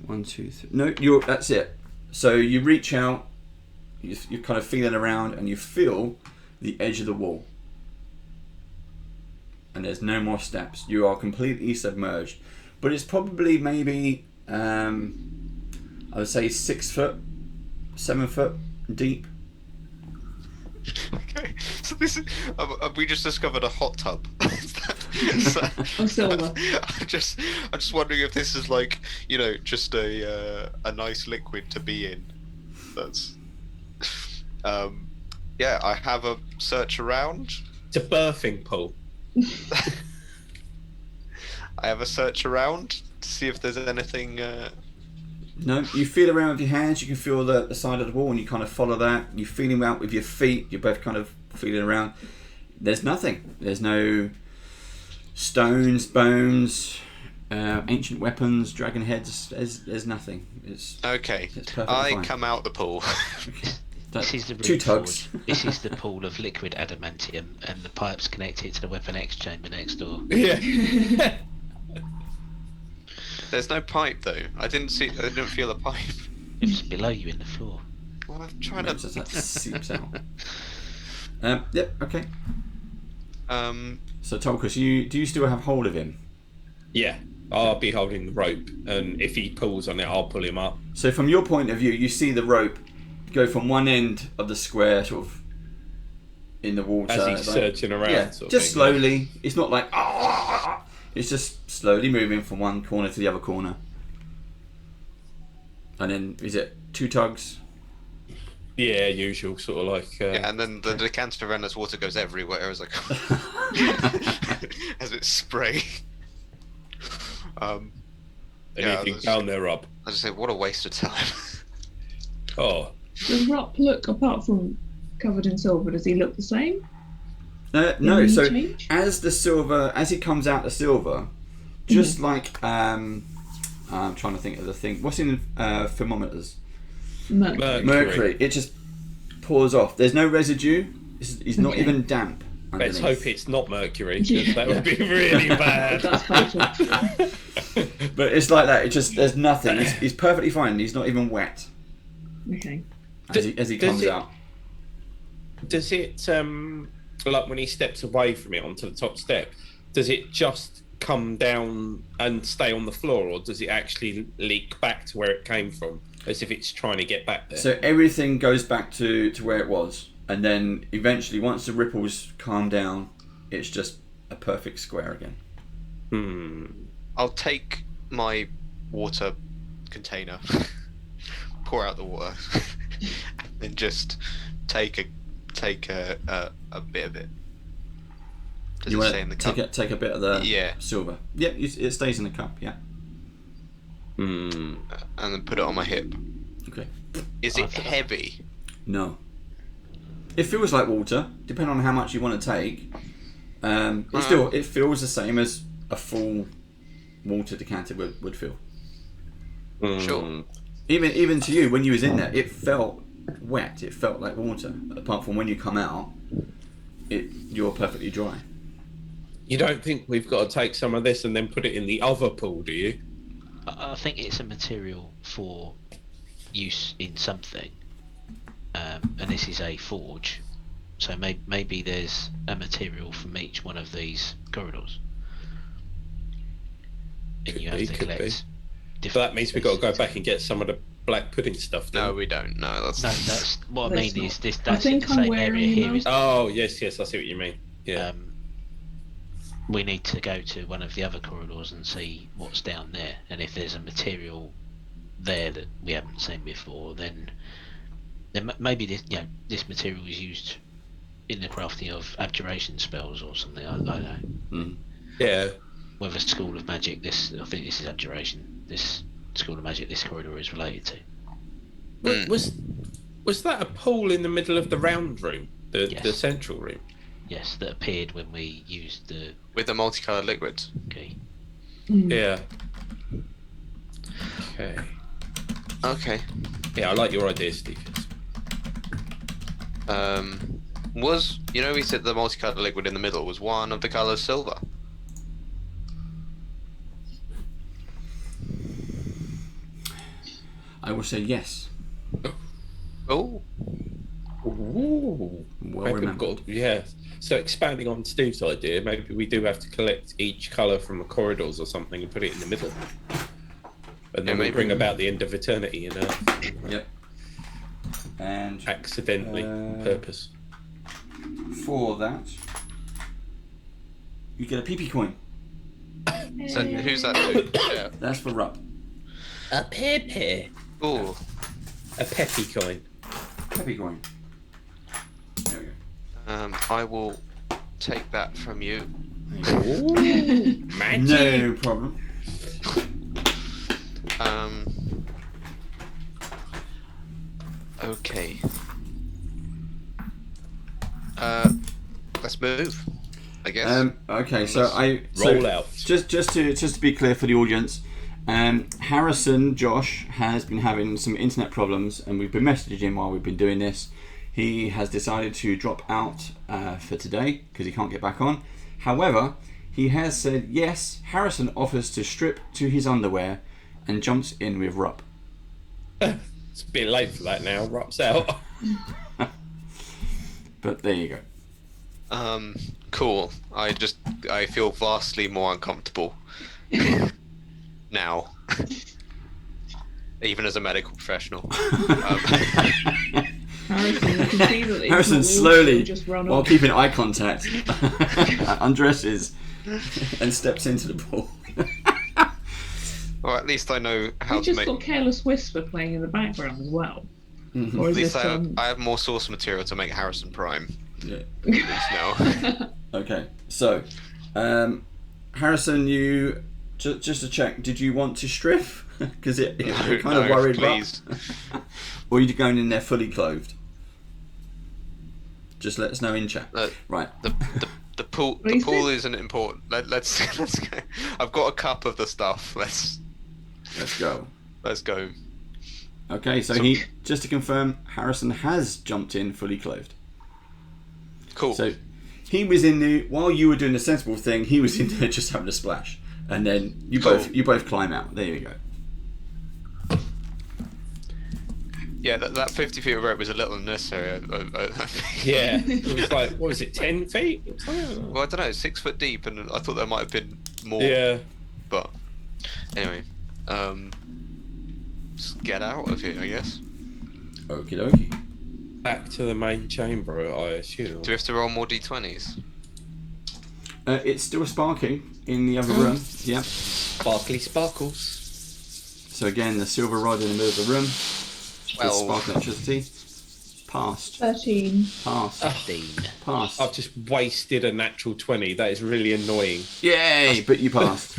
1, 2, 3. No, that's it. So you reach out. You're kind of feeling around, and you feel the edge of the wall. And there's no more steps. You are completely submerged. But it's probably maybe, I would say 6 foot, 7 foot deep. Okay, so this is, we just discovered a hot tub. Of silver. I'm just wondering if this is like, just a nice liquid to be in. That's, yeah. I have a search around. It's a birthing pool. I have a search around to see if there's anything. No, you feel around with your hands. You can feel the side of the wall, and you kind of follow that. You feeling out with your feet. You're both kind of feeling around. There's nothing. There's no stones, bones, ancient weapons, dragon heads. There's nothing. It's Okay. It's perfectly I fine. come out the pool. This is the two room tugs. forward. This is the pool of liquid adamantium, and the pipes connected to the Weapon X chamber next door. Yeah. There's no pipe though. I didn't feel a pipe. It's below you in the floor. Well, I'm trying Maybe to. that seeps out. Yep. Okay. So Tolkus, do you still have hold of him? Yeah. I'll be holding the rope, and if he pulls on it, I'll pull him up. So from your point of view, you see the rope go from one end of the square, sort of in the water, As he's searching around. Yeah, sort of just thing. slowly. It's not like it's just slowly moving from one corner to the other corner. And then is it 2 tugs? Yeah, usual sort of like. Yeah, and then the decanter of endless water goes everywhere as I as it spray. Anything down there, Rob? I just say, what a waste of time. Oh. Does Rock look, apart from covered in silver, does he look the same? No. Any So change? as he comes out the silver, just like I'm trying to think of the thing. What's in thermometers? Mercury. It just pours off. There's no residue. He's not even damp. Let's underneath. hope it's not mercury, because that would be really bad. That's fatal. But it's like that. It just there's nothing. He's perfectly fine. He's not even wet Okay. as he comes out. Does it, like when he steps away from it onto the top step, does it just come down and stay on the floor, or does it actually leak back to where it came from, as if it's trying to get back there? So everything goes back to where it was, and then eventually, once the ripples calm down, it's just a perfect square again. I'll take my water container, pour out the water, and then just take a bit of it. Does it stay in the cup? Take a bit of the Yeah. silver. Yep, it stays in the cup. Yeah. And then put it on my hip. Okay. Is it heavy? No. It feels like water, depending on how much you want to take. It feels the same as a full water decanter would feel. Sure. Even to you, when you was in there, it felt wet. It felt like water. Apart from when you come out, you're perfectly dry. You don't think we've got to take some of this and then put it in the other pool, do you? I think it's a material for use in something, and this is a forge, so maybe there's a material from each one of these corridors, and you have to collect. But that means we've got to go back and get some of the black pudding stuff. No, we don't. No, that's what I That's mean. not- Is this? I That's in think the I'm same area wearing here. those. Oh yes, I see what you mean. Yeah. We need to go to one of the other corridors and see what's down there, and if there's a material there that we haven't seen before, then maybe this material is used in the crafting of abjuration spells or something. I don't know. Yeah. Whether School of Magic, I think this is abjuration. This School of Magic, this corridor is related to. Was that a pool in the middle of the round room, the central room? Yes, that appeared when we used the. With the multicolored liquids. Okay. Yeah. Okay. Yeah, I like your idea, Steve. We said the multicolored liquid in the middle was one of the colors silver. I will say yes. Oh. Ooh. Well remembered. Yeah. So expanding on Steve's idea, maybe we do have to collect each colour from the corridors or something and put it in the middle. And then we bring about the end of eternity in Earth. Yep. And accidentally purpose. For that, you get a PP coin. So who's that to? Yeah. That's for Rup. A pepe. Ooh. A peppy coin. Peppy coin. There we go. I will take that from you. Ooh, magic. No problem. Okay. Let's move, I guess. Okay, so roll out. Just to be clear for the audience, Harrison Josh has been having some internet problems, and we've been messaging him while we've been doing this. He has decided to drop out for today because he can't get back on. However, he has said yes. Harrison offers to strip to his underwear and jumps in with Rup. It's a bit late for that now. Rup's out. But there you go. Cool. I feel vastly more uncomfortable now, even as a medical professional. Harrison slowly, while keeping eye contact, undresses and steps into the pool. Well, at least I know how You to just make. got Careless Whisper playing in the background as well. Mhm. Or At is least this, I have more source material to make Harrison Prime. Yeah. At least now. Okay, so Harrison, you just to check, did you want to strip? Because No, you're kind of worried please. about. Or are you going in there fully clothed? Just let us know in chat. Right. The pool isn't important. Let's go. I've got a cup of the stuff. Let's go. Let's go. Okay, so just to confirm, Harrison has jumped in fully clothed. Cool. So he was in the while you were doing the sensible thing, he was in there just having a splash, and then you both climb out. There you go. Yeah, that 50 feet of rope was a little unnecessary. Yeah, it was like, what was it, 10 feet? Well, I don't know, 6 foot deep, and I thought there might have been more. Yeah. But anyway, just get out of here, I guess. Okie dokie. Back to the main chamber, I assume. Do we have to roll more d20s? It's still sparking in the other room. Yep. Sparkly sparkles. So again, the silver rod in the middle of the room. Well, sparkling electricity. Passed. 13. Passed. 15. Passed. I've just wasted a natural 20. That is really annoying. Yay! But you passed.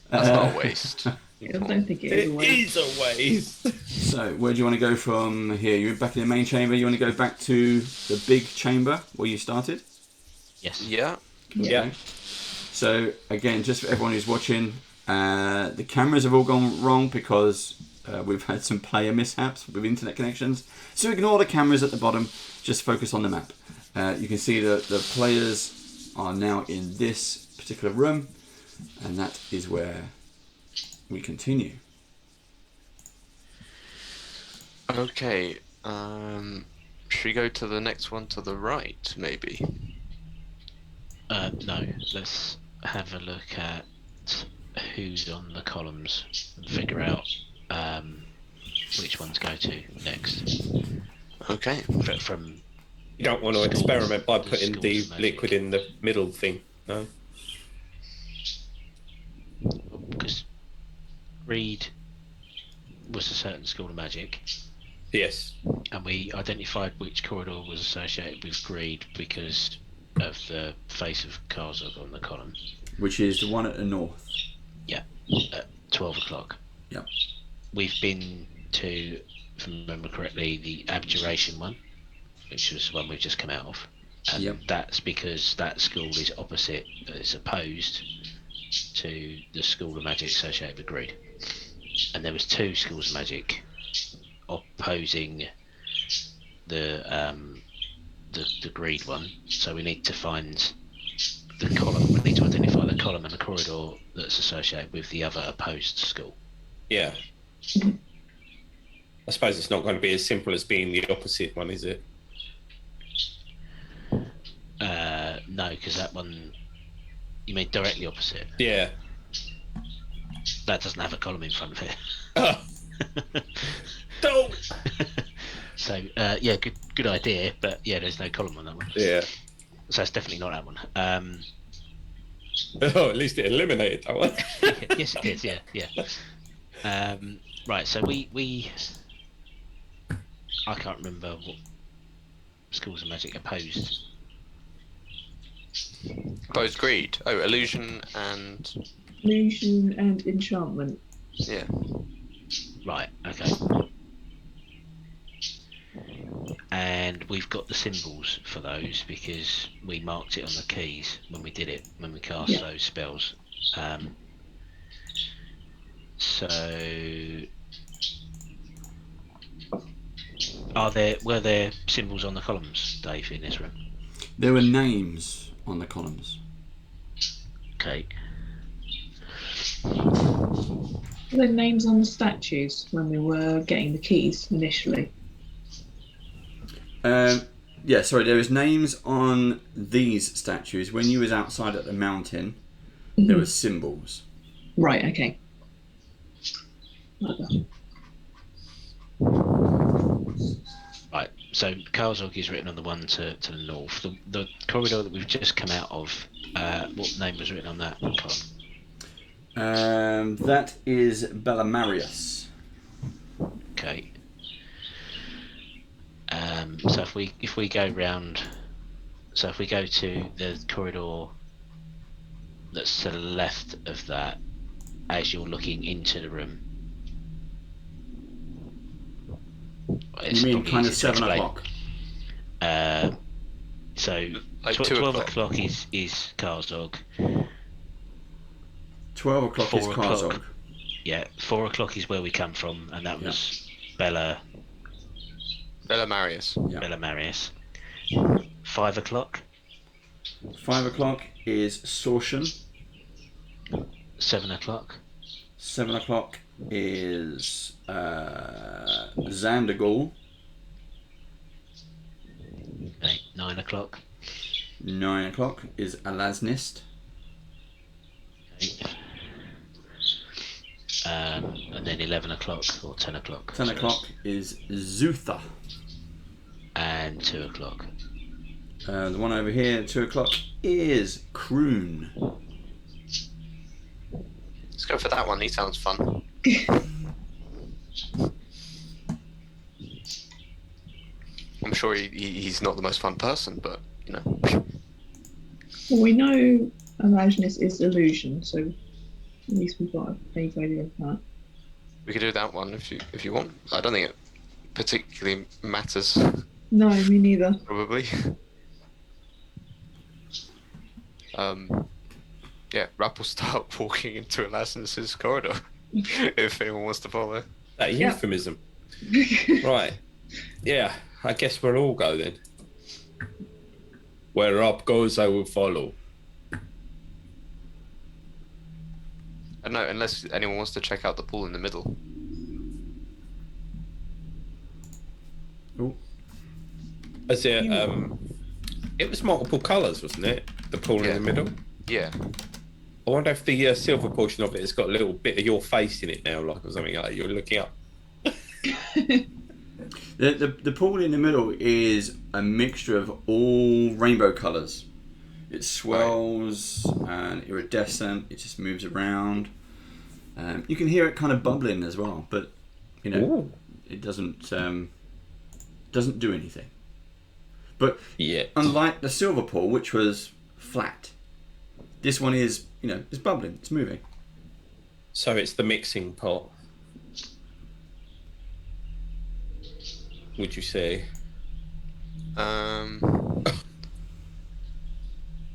That's not a waste. I don't think it is a waste. It is a waste. So, where do you want to go from here? You're back in the main chamber. You want to go back to the big chamber where you started? Yes. Yeah. Yeah. So, again, just for everyone who's watching, the cameras have all gone wrong because we've had some player mishaps with internet connections. So ignore the cameras at the bottom, just focus on the map. You can see that the players are now in this particular room, and that is where we continue. Okay. Should we go to the next one to the right, maybe? No, let's have a look at who's on the columns and figure out which one to go to next. Okay. From You don't want to schools- experiment by putting the schools magic. liquid in the middle thing, no? Because Reed was a certain school of magic, Yes. and we identified which corridor was associated with greed because of the face of Karzog on the column. Which is the one at the north. Yeah, at 12 o'clock. Yep. We've been to, if I remember correctly, the abjuration one, which was the one we've just come out of. And Yep. that's because that school is opposite, it's opposed to the school of magic associated with greed. And there was 2 schools of magic opposing the greed one. So we need to find the column. We need to identify the column and the corridor that's associated with the other opposed school. Yeah. I suppose it's not going to be as simple as being the opposite one, is it? No, because that one, you mean directly opposite. Yeah. That doesn't have a column in front of it. Oh. Don't. So yeah, good idea, but yeah, there's no column on that one. Yeah. So it's definitely not that one. Oh, at least it eliminated that one. Yes, it is. Yeah. Right. So we I can't remember what schools of magic opposed. Opposed greed. Oh, illusion and Illusion and enchantment. yeah. Right. Okay. And we've got the symbols for those because we marked it on the keys when we did it, when we cast those spells. So were there symbols on the columns, Dave, in this room? There were names on the columns. Okay. Were there names on the statues when we were getting the keys initially? Yeah, sorry, there was names on these statues. When you was outside at the mountain, there were symbols. Right, okay. Right, so Karzog is written on the one to the north. The corridor that we've just come out of, what name was written on that column? That is Bellamarius. Okay. So if we go round, so if we go to the corridor that's to the left of that, as you're looking into the room. You mean kind of 7 o'clock? So Like 12 2 o'clock. o'clock is Karzog. 12 o'clock 4 is o'clock. Karzog. Yeah, 4 o'clock is where we come from, and that was Bella Marius. Yeah. Bella Marius. 5 o'clock. 5 o'clock is Sortion. 7 o'clock. 7 o'clock is Zandergul. Okay, 9 o'clock. 9 o'clock is Alasnist. Okay. And then 11 o'clock or 10 o'clock. 10 sorry. o'clock is Zutha. And 2 o'clock. The one over here, 2 o'clock, is Kroon. Let's go for that one. He sounds fun. I'm sure he's not the most fun person, but you know. Well, we know Avernus is illusion, so at least we've got a vague idea of that. We could do that one if you want. I don't think it particularly matters. No, me neither. Probably. Yeah, Rap will start walking into Alasnus' corridor if anyone wants to follow. That Yeah. euphemism. Right. Yeah, I guess we'll all go then. Where Rob goes, I will follow. I don't know, unless anyone wants to check out the pool in the middle. Oh, As it was multiple colours, wasn't it? The pool Yeah. in the middle. Yeah. I wonder if the silver portion of it has got a little bit of your face in it now, like or something like that. You're looking up. the pool in the middle is a mixture of all rainbow colours. It swells and iridescent. It just moves around. You can hear it kind of bubbling as well, but you know Ooh. it doesn't do anything. But Yeah. unlike the silver pool, which was flat, this one is, you know, it's bubbling, it's moving. So it's the mixing pot. Would you say?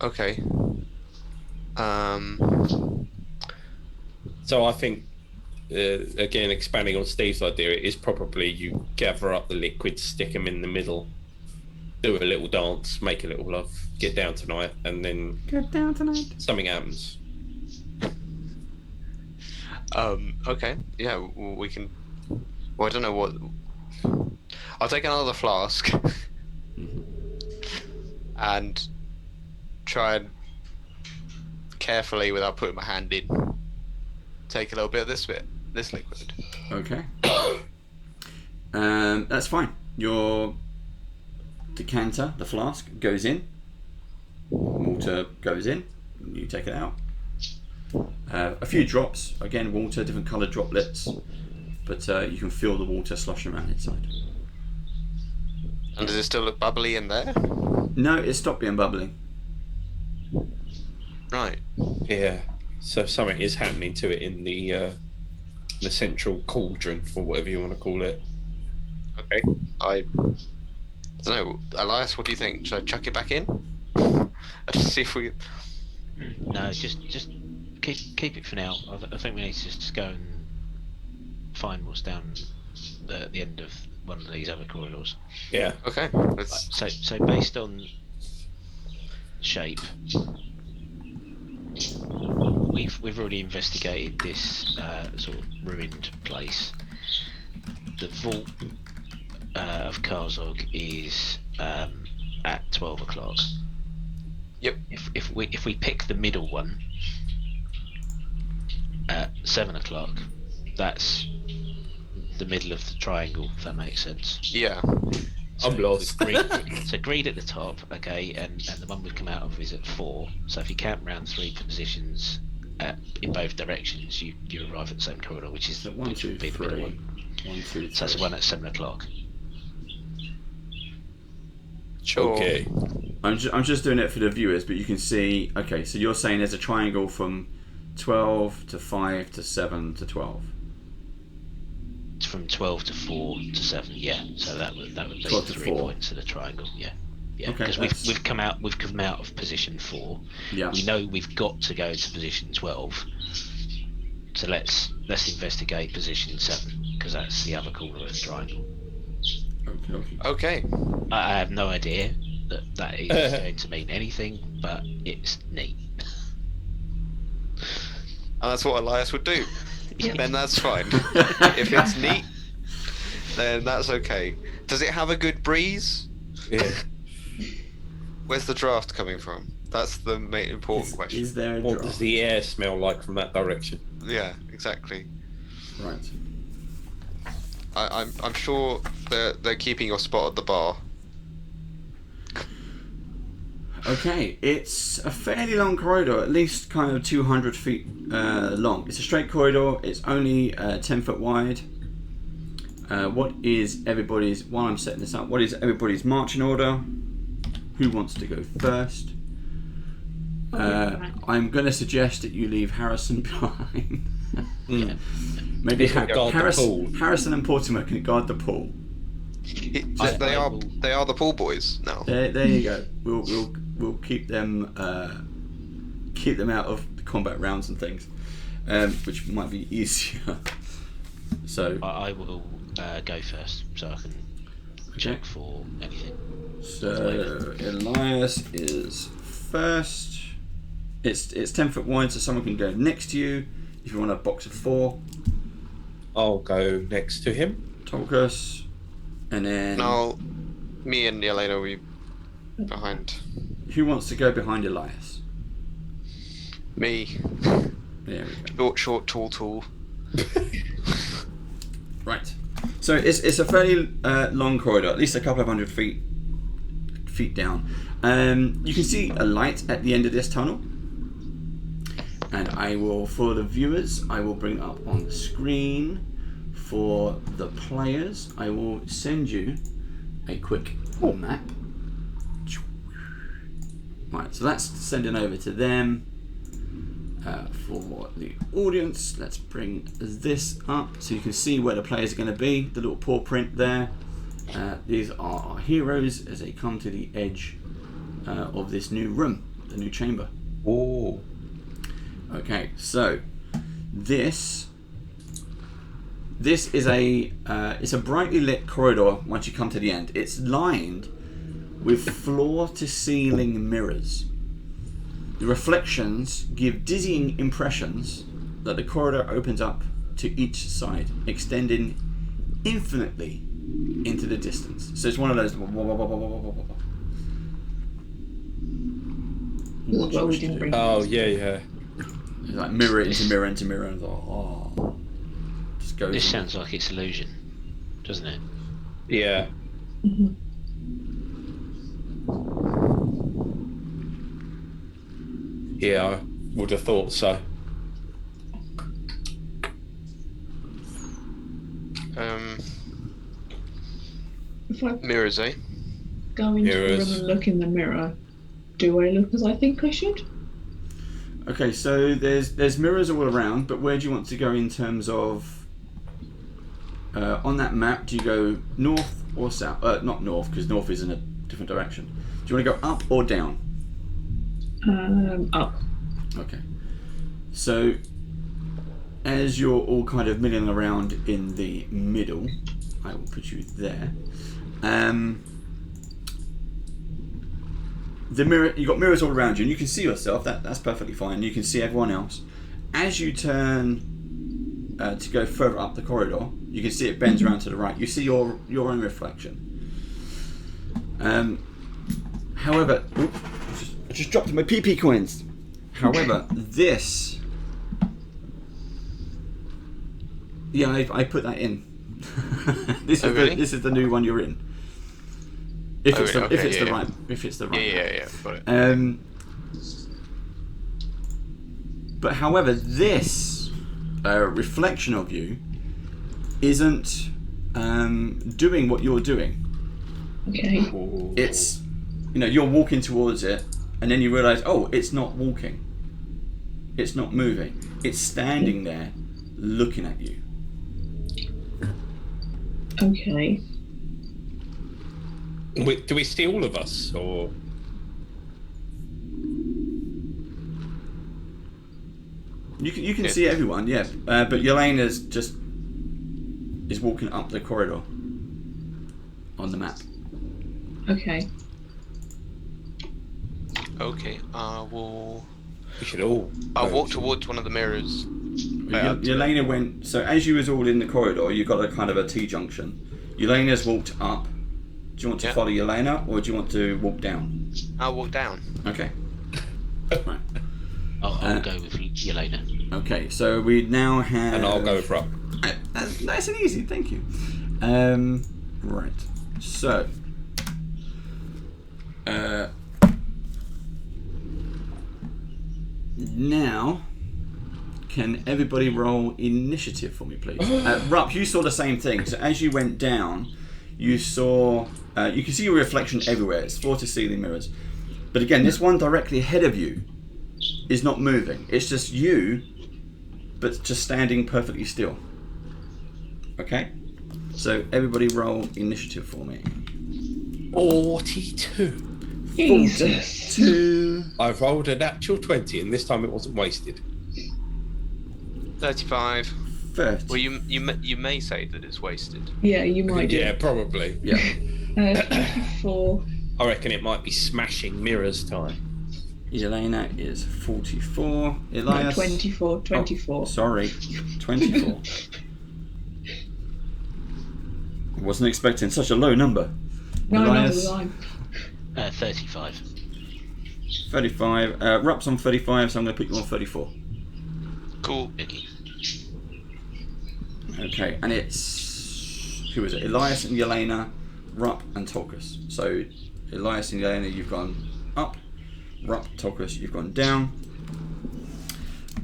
Okay. So I think, again, expanding on Steve's idea, it is probably you gather up the liquids, stick them in the middle, do a little dance, make a little love, get down tonight, and then Get down tonight. something happens. Okay. Yeah, we can. Well, I don't know what. I'll take another flask and try and carefully, without putting my hand in, take a little bit of this liquid. Okay. That's fine. Your decanter, the flask, goes in. Water goes in. You take it out. A few drops. Again, water, different coloured droplets. But you can feel the water sloshing around inside. And does it still look bubbly in there? No, it stopped being bubbling. Right. Yeah. So something is happening to it in the central cauldron, or whatever you want to call it. Okay. I don't know. Elias, what do you think? Should I chuck it back in? Let's see if we. No, just keep it for now. I think we need to just go and find what's down the end of one of these other corridors. Yeah. Okay. Let's. So based on shape, we've already investigated this sort of ruined place. The vault of Karzog is at 12 o'clock. Yep. If we pick the middle one at 7 o'clock, that's the middle of the triangle, if that makes sense. Yeah. I'm lost. So greed at the top, okay, and the one we've come out of is at 4. So if you count round 3 positions in both directions, you arrive at the same corridor, which is So 1, 2, would be the 3. middle 1, one. 2, 3. So that's the one at 7 o'clock. Sure. Okay. I'm just doing it for the viewers, but you can see. Okay, so you're saying there's a triangle from 12 to 5 to 7 to 12. It's from 12 to 4 to 7. Yeah. So that would be 12 to 3 4. points of the triangle. Yeah. Yeah. Okay, Because that's- we've come out of position 4. Yeah. We know we've got to go to position 12. So let's investigate position 7 because that's the other corner of the triangle. Okay. Okay. I have no idea that is going to mean anything, but it's neat. And that's what Elias would do. Yeah. Then that's fine. If it's neat, then that's okay. Does it have a good breeze? Yeah. Where's the draft coming from? That's the main important question. Is there a What draft? does the air smell like from that direction? Yeah, exactly. Right. I'm sure they're keeping your spot at the bar. Okay, it's a fairly long corridor, at least kind of 200 feet long. It's a straight corridor. It's only 10 foot wide. What is everybody's? While I'm setting this up, what is everybody's marching order? Who wants to go first? I'm going to suggest that you leave Harrison behind. Maybe He can guard the pool. Harrison and Portimer can guard the pool. They are the pool boys now. There you go. We'll keep them out of combat rounds and things, which might be easier. So I will go first, so I can check for anything. So Elias is first. It's 10 foot wide, so someone can go next to you. If you want a box of 4, I'll go next to him. Tolkus, and then No, me and Yelena will be behind. who wants to go behind Elias? Me. There we go. Short, tall. Right. So it's a fairly long corridor, at least a couple of hundred feet down. You can see a light at the end of this tunnel, and for the viewers, I will bring it up on the screen. For the players, I will send you a quick map. Right, so that's sending over to them. For the audience, let's bring this up so you can see where the players are going to be. The little paw print there. These are our heroes as they come to the edge of this new room, the new chamber. Oh. Okay, so this is it's a brightly lit corridor. Once you come to the end, it's lined with floor-to-ceiling mirrors. The reflections give dizzying impressions that the corridor opens up to each side, extending infinitely into the distance. So it's one of those. Well, we didn't bring Oh, yeah. It's like mirror into mirror into mirror, and just goes. This sounds like it's illusion, doesn't it? Yeah. Yeah, I would have thought so. If I Mirrors, eh? go into the Mirrors. room and look in the mirror, do I look as I think I should? Okay, so there's mirrors all around, but where do you want to go in terms of on that map? Do you go north or south? Not north, because north is in a different direction. Do you want to go up or down? Up. Okay. So as you're all kind of milling around in the middle, I will put you there. The mirror, you've got mirrors all around you, and you can see yourself. That's perfectly fine. You can see everyone else. As you turn to go further up the corridor, you can see it bends around to the right. You see your own reflection. However, I just dropped my PP coins. However, this, yeah, I put that in. This is the new one you're in. If it's the right. Yeah, got it. But however, this reflection of you isn't doing what you're doing. Okay. It's, you're walking towards it, and then you realise, oh, it's not walking. It's not moving. It's standing there, looking at you. Okay. Do we see all of us, or? You can see everyone, yeah. But Yelena's just is walking up the corridor on the map. Okay. Okay, we should all. I'll walk towards one of the mirrors. Yelena went. So as you was all in the corridor, you got a kind of a T-junction. Yelena's walked up. Do you want to follow Yelena, or do you want to walk down? I'll walk down. Okay. Right. I'll go with Yelena. Okay, so we now have. And I'll go with Rob. That's nice and easy, thank you. Right. So. Now, can everybody roll initiative for me, please? Rupp, you saw the same thing. So as you went down, you saw. You can see your reflection everywhere. It's floor-to-ceiling mirrors. But again, this one directly ahead of you is not moving. It's just you, but just standing perfectly still. Okay? So everybody roll initiative for me. 42. Jesus. 42. I've rolled a natural 20, and this time it wasn't wasted. 35. 30. Well, you may say that it's wasted. Yeah, you might do. Yeah, probably. Yeah. 24. I reckon it might be smashing mirrors time. Yelena is 44. Elias. No, 24. 24. Oh, sorry. 24. I wasn't expecting such a low number. No, Elias. no, I'm 35. 35. Rupp's on 35, so I'm going to put you on 34. Cool. Biggie. Okay, and it's... Who is it? Elias and Yelena, Rupp and Tolkus. So, Elias and Yelena, you've gone up. Rupp, Tolkus, you've gone down.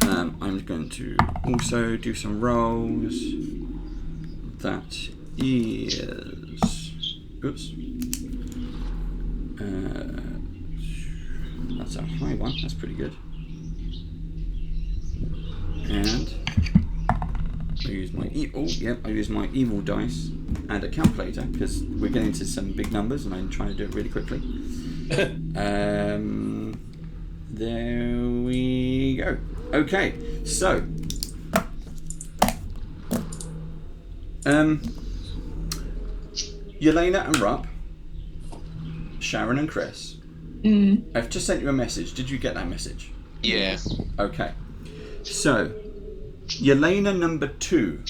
I'm going to also do some rolls. That is... Oops. That's a high one. That's pretty good. And I use my I use my evil dice and a calculator because we're getting to some big numbers and I'm trying to do it really quickly. There we go. Okay, so Yelena and Rupp, Sharon and Chris. I've just sent you a message. Did you get that message? Yeah. Okay. So, Yelena number 2.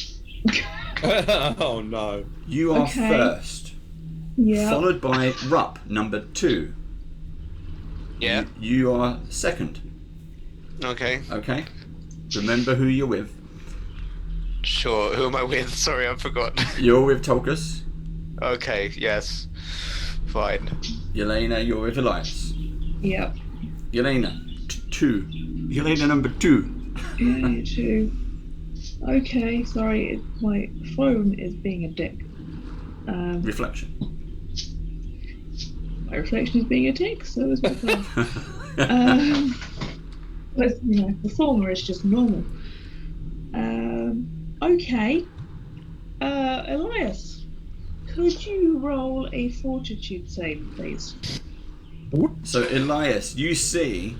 Oh no. You are Okay. first. Yeah. Followed by Rupp number 2. Yeah. You are second. Okay. Okay. Remember who you're with. Sure. Who am I with? Sorry, I forgot. You're with Tolkus. Okay. Yes. Fine. Yelena, you're with Elias. Yep. Yelena, 2. Yelena number 2. Yeah, you too. Okay, sorry, my phone is being a dick. Reflection. My reflection is being a dick, so is my phone. But, the former is just normal. Okay. Elias, could you roll a fortitude save, please? So, Elias, you see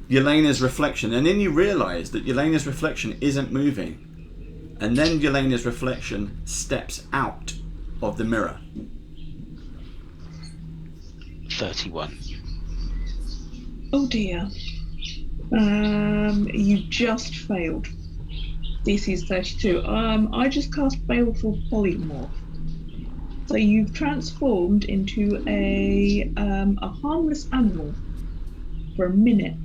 Yelena's reflection, and then you realise that Yelena's reflection isn't moving. And then Yelena's reflection steps out of the mirror. 31. Oh dear. You just failed. DC is 32. I just cast Baleful Polymorph. So you've transformed into a harmless animal for a minute.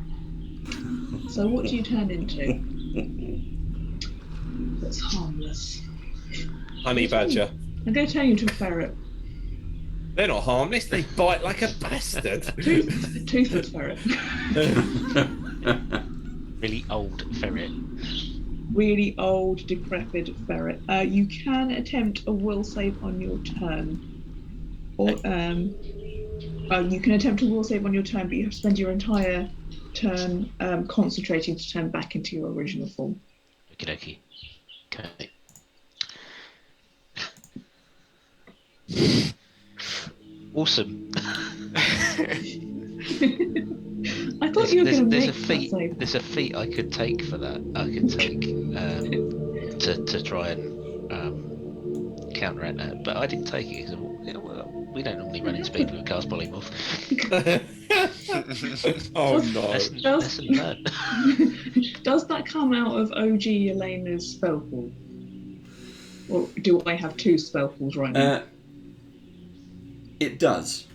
So what do you turn into? That's harmless. Honey badger. I'm going to turn you into a ferret. They're not harmless. They bite like a bastard. Toothless ferret. Really old ferret. Really old, decrepit ferret. You can attempt a will save on your turn. Or you can attempt a will save on your turn, but you have to spend your entire turn, concentrating to turn back into your original form. Okie dokie. Okay. Awesome. I thought you were going to there's make a feat. that save. There's a feat I could take for that. I could take to try and counteract that, but I didn't take it because we don't normally run into people who cast polymorph. Oh no. Lesson learned. Does that come out of OG Elena's spell pool? Or do I have two spell pools right now? It does.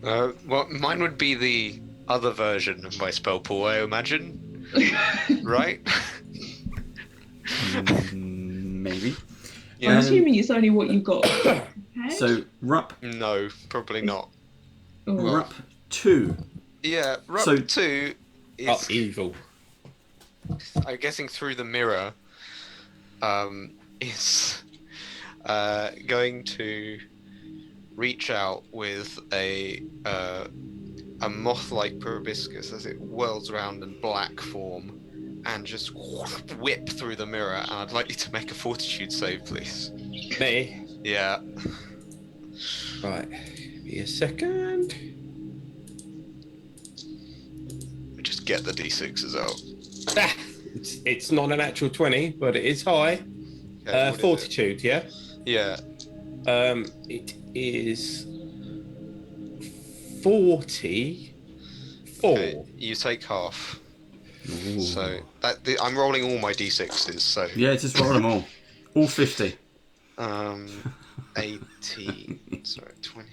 Well, mine would be the other version of my spell pool, I imagine. Right? Maybe. I'm assuming it's only what you got prepared? So, Rup No, probably not. Rup 2. Yeah, Rup So- 2 is, evil. I'm guessing through the mirror, is going to reach out with a moth-like proboscis as it whirls around in black form and just whip through the mirror. And I'd like you to make a fortitude save, please. Me? Yeah. Right. Give me a second. Just get the d6s out. Ah, it's not an actual 20, but it is high. Okay, what is it? Fortitude, yeah? Yeah. It is 44. Okay, you take half. So I'm rolling all my d6s. So Yeah, just roll them all. All 50. 18. Sorry, 20.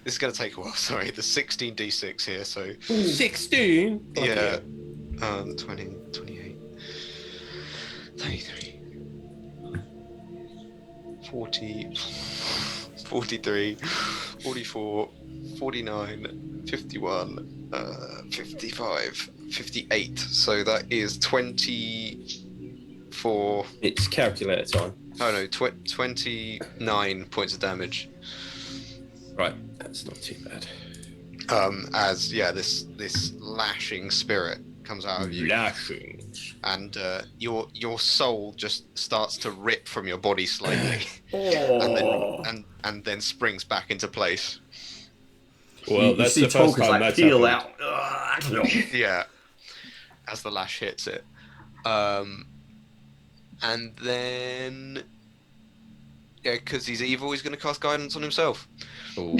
This is gonna take a while. Sorry, the 16 d6 here. So 16? yeah. 20, 28, 33, 40, 43, 44, 49, 51, 55, 58. So that is 24. It's calculator time. Oh no, 29 points of damage. Right, that's not too bad. As this lashing spirit comes out of you, Lashing. and your soul just starts to rip from your body slightly, and then springs back into place. Well, you that's see the first Tolka's time like that's peel happened. out. Yeah, as the lash hits it, and then because he's evil, he's going to cast guidance on himself. Ooh.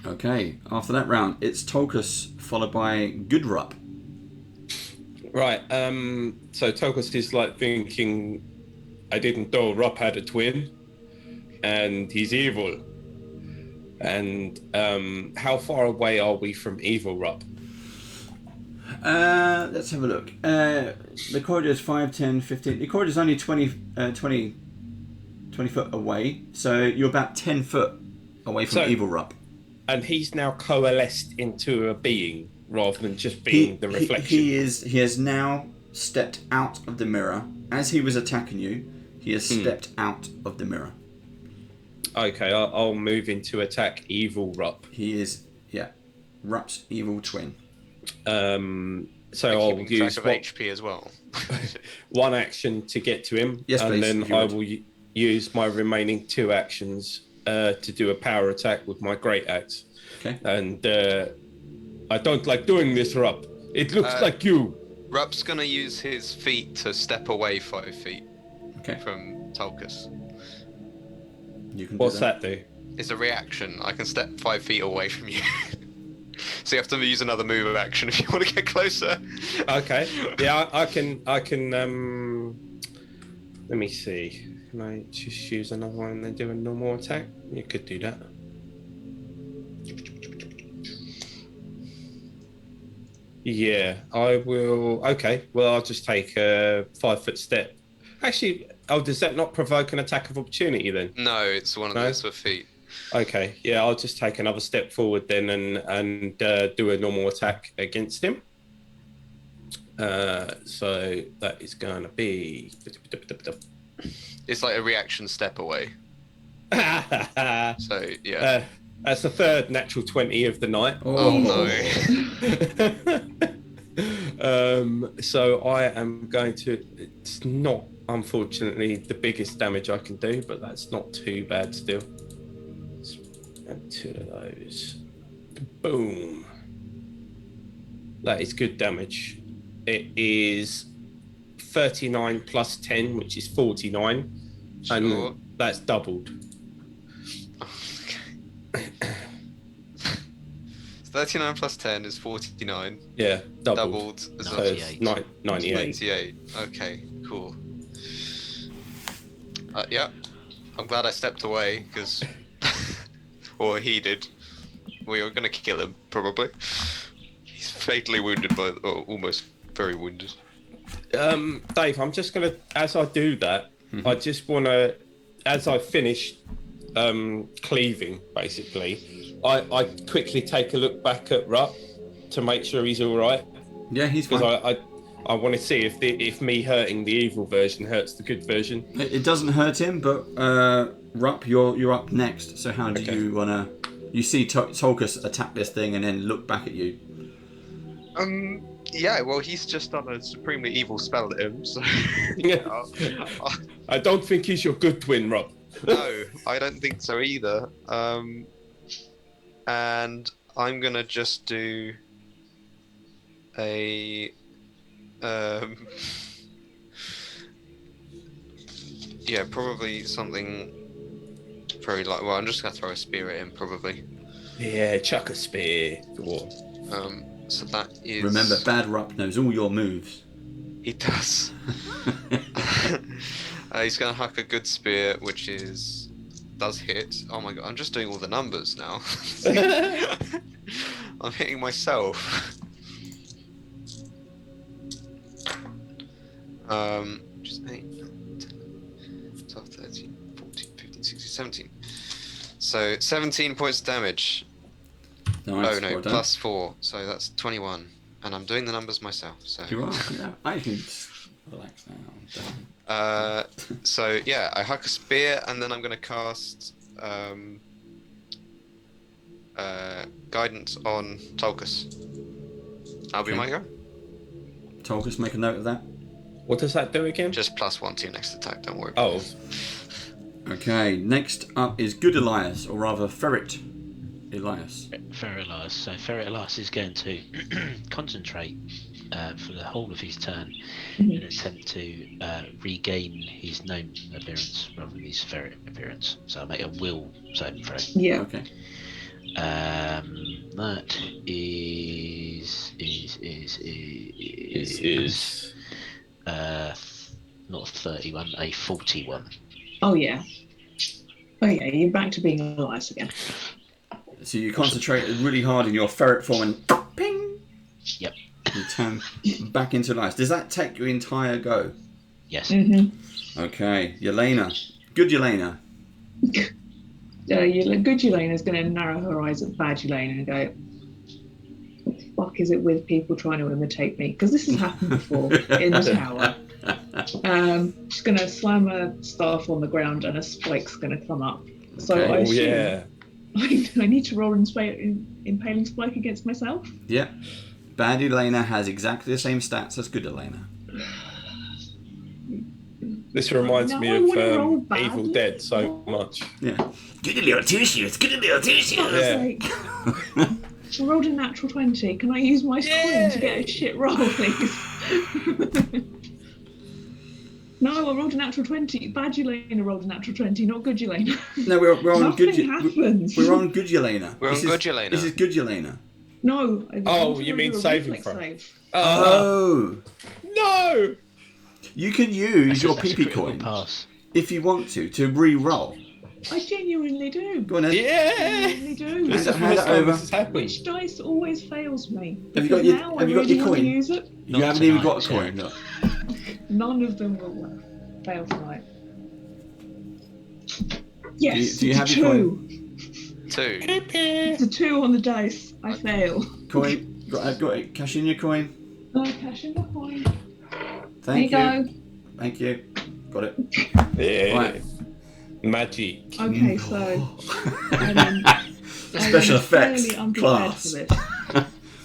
Okay, after that round, it's Tolkus followed by Goodrup. Right, so Tokus is like thinking, I didn't know Rupp had a twin, and he's evil. And how far away are we from evil Rupp? Let's have a look. The corridor is 5, 10, 15. The corridor is only 20 foot away, so you're about 10 foot away from So- evil Rupp. And he's now coalesced into a being rather than just being the reflection. He has now stepped out of the mirror. As he was attacking you, he has stepped out of the mirror. Okay, I'll move in to attack evil Rupp. He is, Rupp's evil twin. So I'll Keeping use track of HP as well. one action to get to him, Yes, and please, then if you I would. will use my remaining 2 actions to do a power attack with my great axe. Okay. And I don't like doing this, Rupp. It looks like you. Rupp's gonna use his feet to step away 5 feet Okay. from Tolkus. You can What's do that do? It's a reaction. I can step 5 feet away from you. So you have to use another move of action if you want to get closer. Okay. Yeah, I can. Let me see. Can I just use another one and then do a normal attack? You could do that. Yeah, I will. Okay, well, I'll just take a 5-foot step. Actually, does that not provoke an attack of opportunity then? No, it's one of No? those with feet. Okay, yeah, I'll just take another step forward then and do a normal attack against him. So that is going to be. It's like a reaction step away. So yeah. That's the third natural 20 of the night. Oh no. So I am going to. It's not, unfortunately, the biggest damage I can do, but that's not too bad still. And 2 of those. Boom. That is good damage. It is 39 plus 10, which is 49. Sure. And that's doubled. 39 plus 10 is 49. Yeah, doubled. Doubled is So it's 98. 98. Okay, cool. Yeah, I'm glad I stepped away because, or he did. We were gonna kill him probably. He's fatally wounded or almost very wounded. Dave, I'm just gonna, as I do that, I just wanna, as I finish cleaving, basically, I quickly take a look back at Rupp to make sure he's all right. Yeah, he's fine. Because I want to see if me hurting the evil version hurts the good version. It doesn't hurt him, but Rupp, you're up next. So how do you wanna? You see Tolkus attack this thing and then look back at you. Yeah, well, he's just done a supremely evil spell at him, so... I don't think he's your good twin, Rob. No, I don't think so either. And I'm gonna just do a... yeah, probably something very like... Well, I'm just gonna throw a spear at him, probably. Yeah, chuck a spear. Go on. So that is... Remember, Bad Rupp knows all your moves. He does. He's going to huck a good spear, which does hit. Oh my god, I'm just doing all the numbers now. I'm hitting myself. Just 8, 10, 12, 13, 14, 15, 16, 17. So 17 points of damage. Nice, oh no, well done. plus 4, so that's 21. And I'm doing the numbers myself, so... You are? Yeah, I can just relax now. So yeah, I huck a spear, and then I'm going to cast guidance on Tolkus. That'll be my go. Tolkus, make a note of that. What does that do again? Just +1 to your next attack, don't worry about it. Okay, next up is Good Elias, or rather Ferret Elias. Ferret Elias. So Ferret Elias is going to concentrate for the whole of his turn in an attempt to regain his gnome appearance rather than his ferret appearance. So I'll make a will saving throw. Yeah. Okay. That is not 31, a 41. Oh yeah. Oh yeah, you're back to being Elias again. So you concentrate really hard in your ferret form and ping! Yep. You turn back into Elias. Does that take your entire go? Yes. Okay, Yelena. Good Yelena. Good Yelena is going to narrow her eyes at bad Yelena and go, what the fuck is it with people trying to imitate me? Because this has happened before in the tower. She's going to slam a staff on the ground and a spike's going to come up. So I assume I need to roll impaling spike against myself? Yeah. Bad Elena has exactly the same stats as Good Elena. This reminds me of Evil Dead so much. Yeah. Good little tissues, good little tissues. I rolled a natural 20. Can I use my coin to get a shit roll, please? No, I rolled a natural 20. Bad Yelena rolled a natural 20, not good Yelena. No, we're on good. Happens. We're on good Yelena. We're on good Yelena. This is good Yelena. No. Oh, you mean saving throw? Oh. No. You can use your PP coin if you want to re-roll. I genuinely do. Go on then. Yeah. I genuinely do. Hand it over. Which dice always fails me. Have you got your coin? Use it. You haven't even got a coin. No. None of them will fail tonight. Yes. Do you have your coin? 2. It's a 2 on the dice. I fail. Coin. Got it. Cash in your coin. Cash in the coin. Thank you. Go. Thank you. Got it. Yeah. Right. Magic. Okay, so Special effects fairly unprepared class. for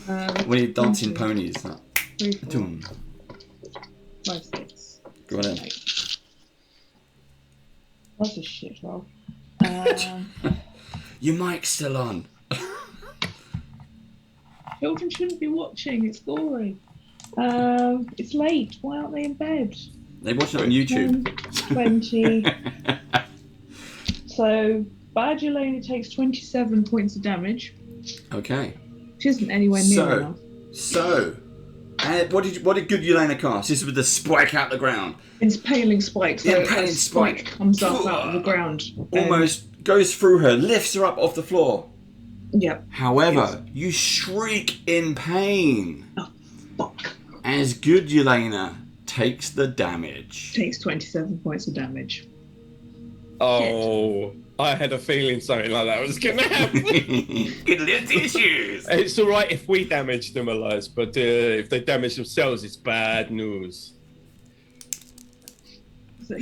this. We need dancing ponies. 3, 4, Doom. 5, 6. Go on then. 8. That's a shit roll. Your mic's still on. Children shouldn't be watching. It's gory. It's late. Why aren't they in bed? They watch it on YouTube. 20. So Badger Lane takes 27 points of damage, Okay. which isn't anywhere near enough. So, what did good Yelena cast? This is with the spike out the ground. Impaling spike. So Impaling a spike comes up out of the ground. Almost goes through her, lifts her up off the floor. Yep. However, you shriek in pain Oh, fuck. as good Yelena takes the damage. Takes 27 points of damage. Oh, I had a feeling something like that was going to happen. Good little tissues. It's all right if we damage them, Elias, but if they damage themselves, it's bad news. So,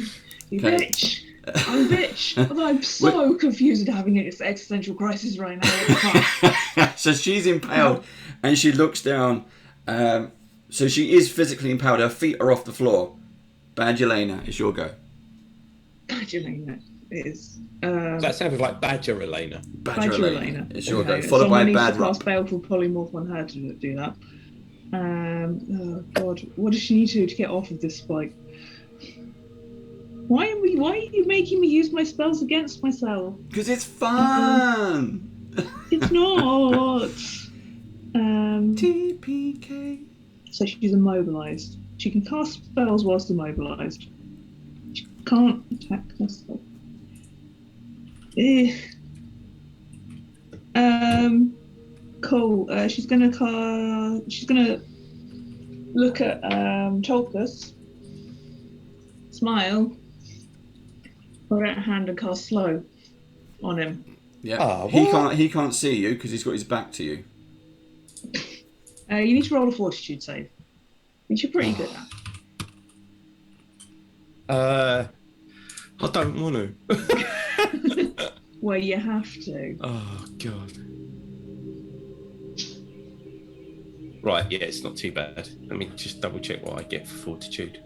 you Okay. bitch. I'm a bitch. Although I'm so confused at having an existential crisis right now. So she's impaled and she looks down. So she is physically impaled. Her feet are off the floor. Bad Yelena, it's your go. Badger Lane is. That sounded like Badger Elena. Badger Elena, it's your Okay, go. Followed by someone needs Bad to Rup. cast Baleful Polymorph on her to do that. Oh god, what does she need to do to get off of this spike? Why are you making me use my spells against myself? Because it's fun. It's not. TPK. So she's immobilized. She can cast spells whilst immobilized. She can't attack herself. Cool. She's gonna look at Tolkus, smile, put out a hand and cast slow on him. Yeah. He can't see you because he's got his back to you. You need to roll a fortitude save, which you're pretty good at. I don't want to. Well, you have to. Oh, God. Right, yeah, it's not too bad. Let me just double check what I get for fortitude.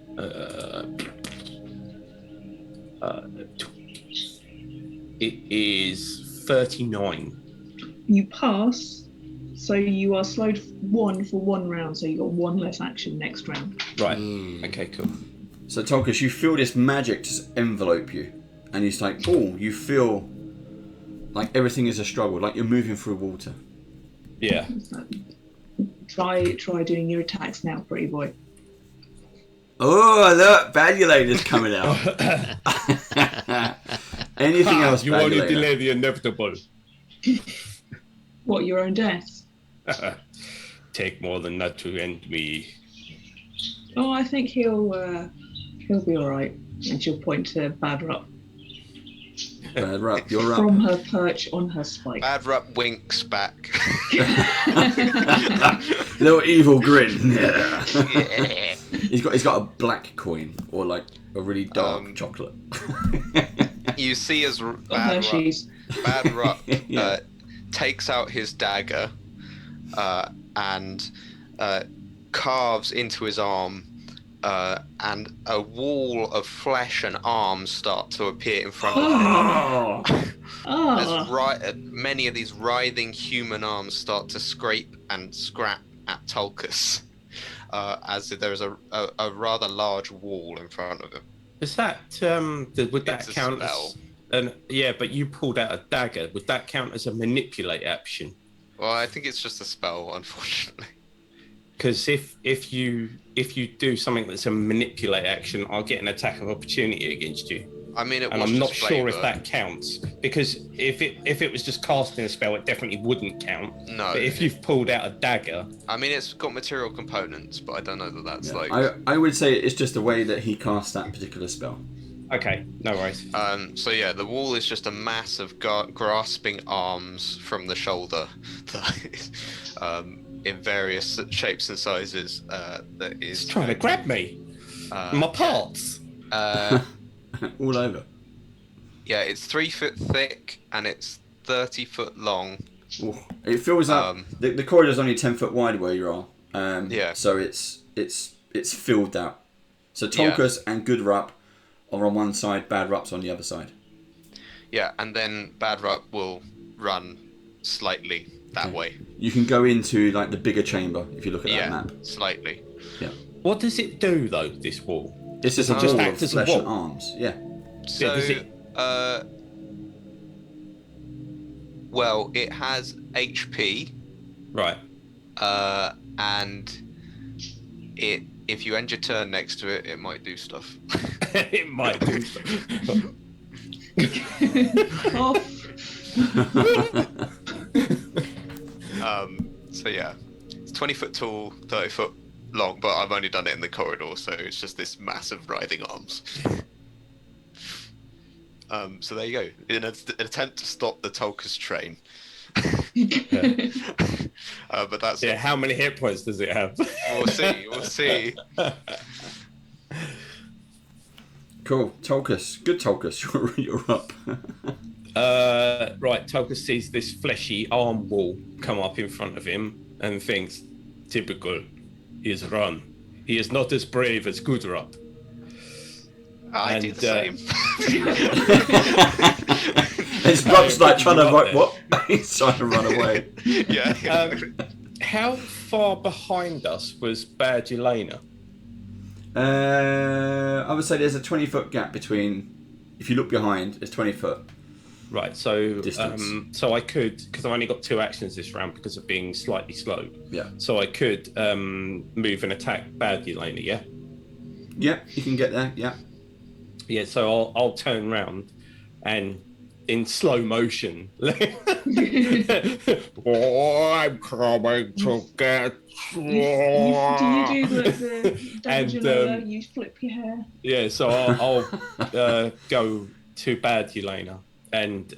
It is 39. You pass, so you are slowed 1 for 1 round, so you got 1 less action next round. Right, okay, cool. So Tolkus, you feel this magic just envelope you, and it's like, oh, you feel like everything is a struggle, like you're moving through water. Yeah. Try doing your attacks now, pretty boy. Oh, look, Badulator's coming out. Anything else, You only Badulator? delay the inevitable. What, your own death? Take more than that to end me. Oh, I think he'll be all right. And she'll point to Bad Rup Bad Rup, you're up. from her perch on her spike. Bad Rup winks back. Little evil grin. He's got a black coin or like a really dark chocolate. You see as On Bad Rup, Hershey's. Bad Rup Yeah. takes out his dagger and carves into his arm, and a wall of flesh and arms start to appear in front of him. Oh, As many of these writhing human arms start to scrape and scrap at Tulkus, as if there is a rather large wall in front of him. Is that would that It's a count spell. as? Yeah, but you pulled out a dagger. Would that count as a manipulate action? Well, I think it's just a spell, unfortunately. Because if you do something that's a manipulate action, I'll get an attack of opportunity against you. I mean, it And was I'm not just sure if flavor. that counts, because if it was just casting a spell, it definitely wouldn't count. No. But if you've pulled out a dagger, I mean, it's got material components, but I don't know that that's like. I would say it's just the way that he casts that particular spell. okay, no worries. So yeah, the wall is just a mass of grasping arms from the shoulder, in various shapes and sizes. That is It's trying to grab me. My parts. All over. Yeah, it's 3 foot thick and it's 30-foot long. Ooh, it fills up. The corridor's only 10 foot wide where you are. Yeah. So it's filled out. So Tolkus and Good Rup are on one side, Bad Rup's on the other side. Yeah, and then Bad Rup will run slightly that way. You can go into like the bigger chamber if you look at that map. Slightly. Yeah. What does it do though? This wall? It's just a just wall act of as a flesh wall? and arms. Yeah. So, does it- well, it has HP, Right. and if you end your turn next to it, it might do stuff. It might do. So yeah, it's 20 foot tall, 30 foot long, but I've only done it in the corridor, so it's just this massive writhing arms. So there you go. In an attempt to stop the Tolkus train. But that's Yeah. How many hit points does it have? We'll see. We'll see. Cool. Tolkus. Good Tolkus. You're up. Right. Tolkus sees this fleshy arm wall come up in front of him and thinks, "Typical. He is run. He is not as brave as Gudrup." I do the same. It's Rup's like trying to what? He's trying to run away. Yeah. How far behind us was Bad Elena? I would say there's a 20-foot gap between. If you look behind, it's 20 foot. Right, so Distance. so I could, because I've only got 2 actions this round because of being slightly slow. Yeah. So I could move and attack Bad Elena, yeah? Yeah, you can get there. Yeah. Yeah, so I'll turn round and in slow motion. Oh, I'm coming to get you. Do you do the damage And, you flip your hair? Yeah, so I'll go to Bad Elena and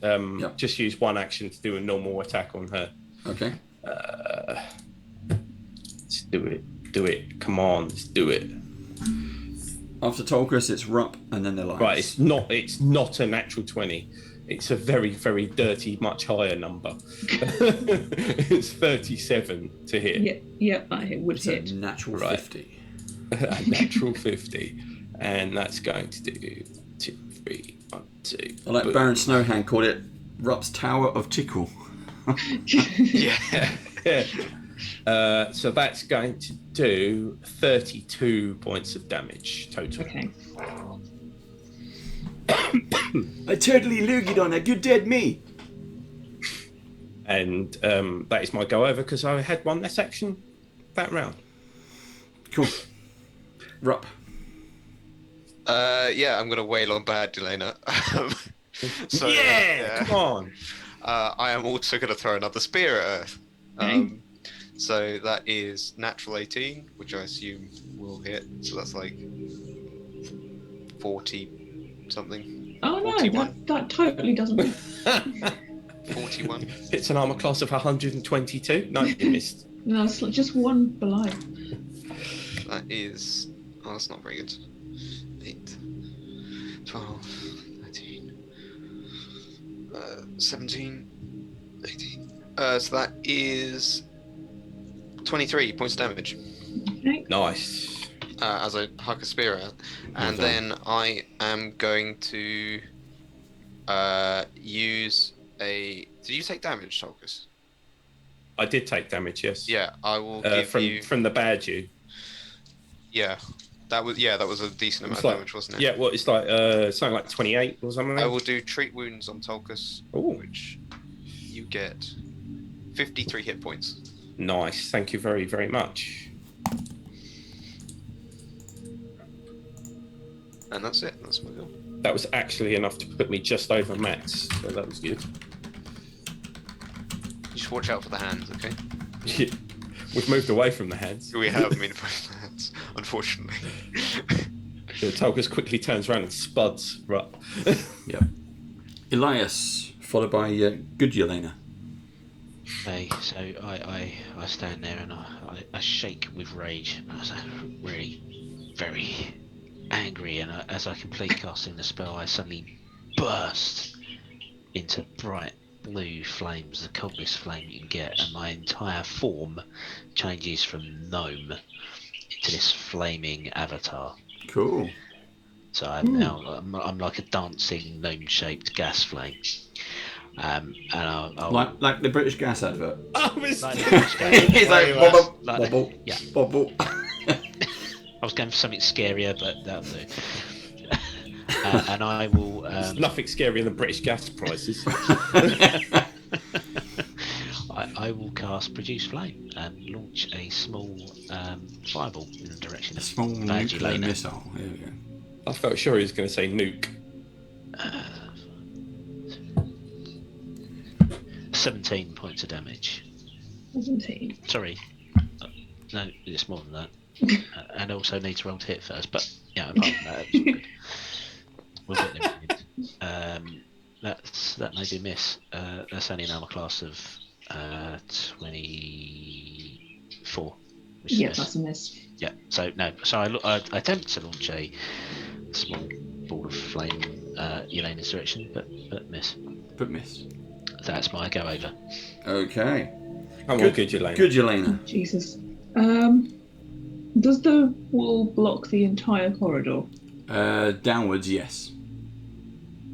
just use one action to do a normal attack on her. Okay. Let's do it. Come on, let's do it. After Tolkus, it's Rup, and then they're like. Right, it's not a natural 20. It's a very, very dirty, much higher number. It's 37 to hit. Yeah, that would It's hit. a natural Right. 50. A natural 50. And that's going to do 2, 3, 1, 2. I like boom. Baron Snowhand called it Rup's Tower of Tickle. Yeah. Yeah. So that's going to do 32 points of damage total. Okay. I totally loogied on that. You dead me. And that is my go over because I had one less action that round. Cool. Rup. Yeah, I'm gonna wail on Bad Elena. So, Come on. I am also gonna throw another spear at her. So that is natural 18, which I assume will hit. So that's like 40 something. Oh no, 41. that totally doesn't. 41. It's an armor class of 122. No, you missed. No, it's just one below. That is. Oh, that's not very good. 8, 12, 13, 17, 18. So that is 23 points of damage Okay. Nice. as I huck a spear out. And then I am going to use a. Did you take damage, Tolkus? I did take damage, yes. Yeah, I will give from you. from the bad you. Yeah, that was a decent amount It's of like, damage, wasn't it? yeah, well, it's like something like 28 or something. I will do treat wounds on Tolkus, Ooh. which you get 53 hit points. Nice. Thank you very, very much. And that's it. That's my go. That was actually enough to put me just over max, so that was good. Just watch out for the hands, okay? We've moved away from the hands. We have moved away from the hands, unfortunately. Tolkus quickly turns around and spuds Rup. Yeah. Elias, followed by Good Yelena. Okay, so I stand there and I shake with rage. I was really very angry, and as I complete casting the spell, I suddenly burst into bright blue flames, the coldest flame you can get, and my entire form changes from gnome into this flaming avatar. Cool. So I'm like a dancing gnome-shaped gas flame. And I'll Like the British gas advert. I was like the British gas- He's like bubble, like- bubble, yeah. bubble. I was going for something scarier, but that'll do. And I will. There's nothing scarier than British gas prices. I will cast Produce Flame and launch a small fireball in the direction A of small nuclear Badulina. missile. Here we go. I felt sure he was going to say nuke. 17 points of damage. 17. Sorry. No, it's more than that. And also need to roll to hit first, but yeah, apart from that, it's good. We'll get there in a minute. That may be a miss. That's only an armor class of 24. Which is a Yeah, miss. that's a miss. Yeah, so no. So I attempt to launch a small ball of flame Elena's direction, but miss. But miss. That's my go over. Okay. Come on, good, Elaine. Good, Yelena. Jesus. Does the wall block the entire corridor? Downwards, yes.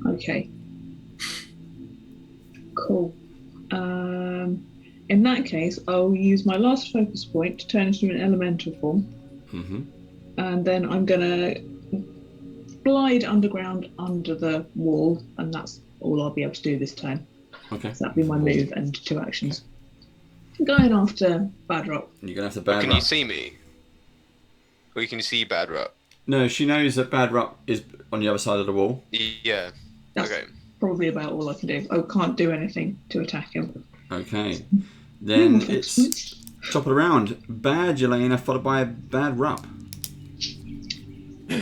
Okay. Cool. In that case, I'll use my last focus point to turn into an elemental form, Mm-hmm. and then I'm gonna glide underground under the wall, and that's all I'll be able to do this turn. Okay. So that'll be my move and 2 actions. Going after Bad Rock. You're gonna have to bad Can rap. you see me? Or you can see Bad Rap? No, she knows that bad rap is on the other side of the wall. Yeah. That's Okay. probably about all I can do. I can't do anything to attack him. Okay. Then it's top of the round. Bad Yelena followed by bad rap.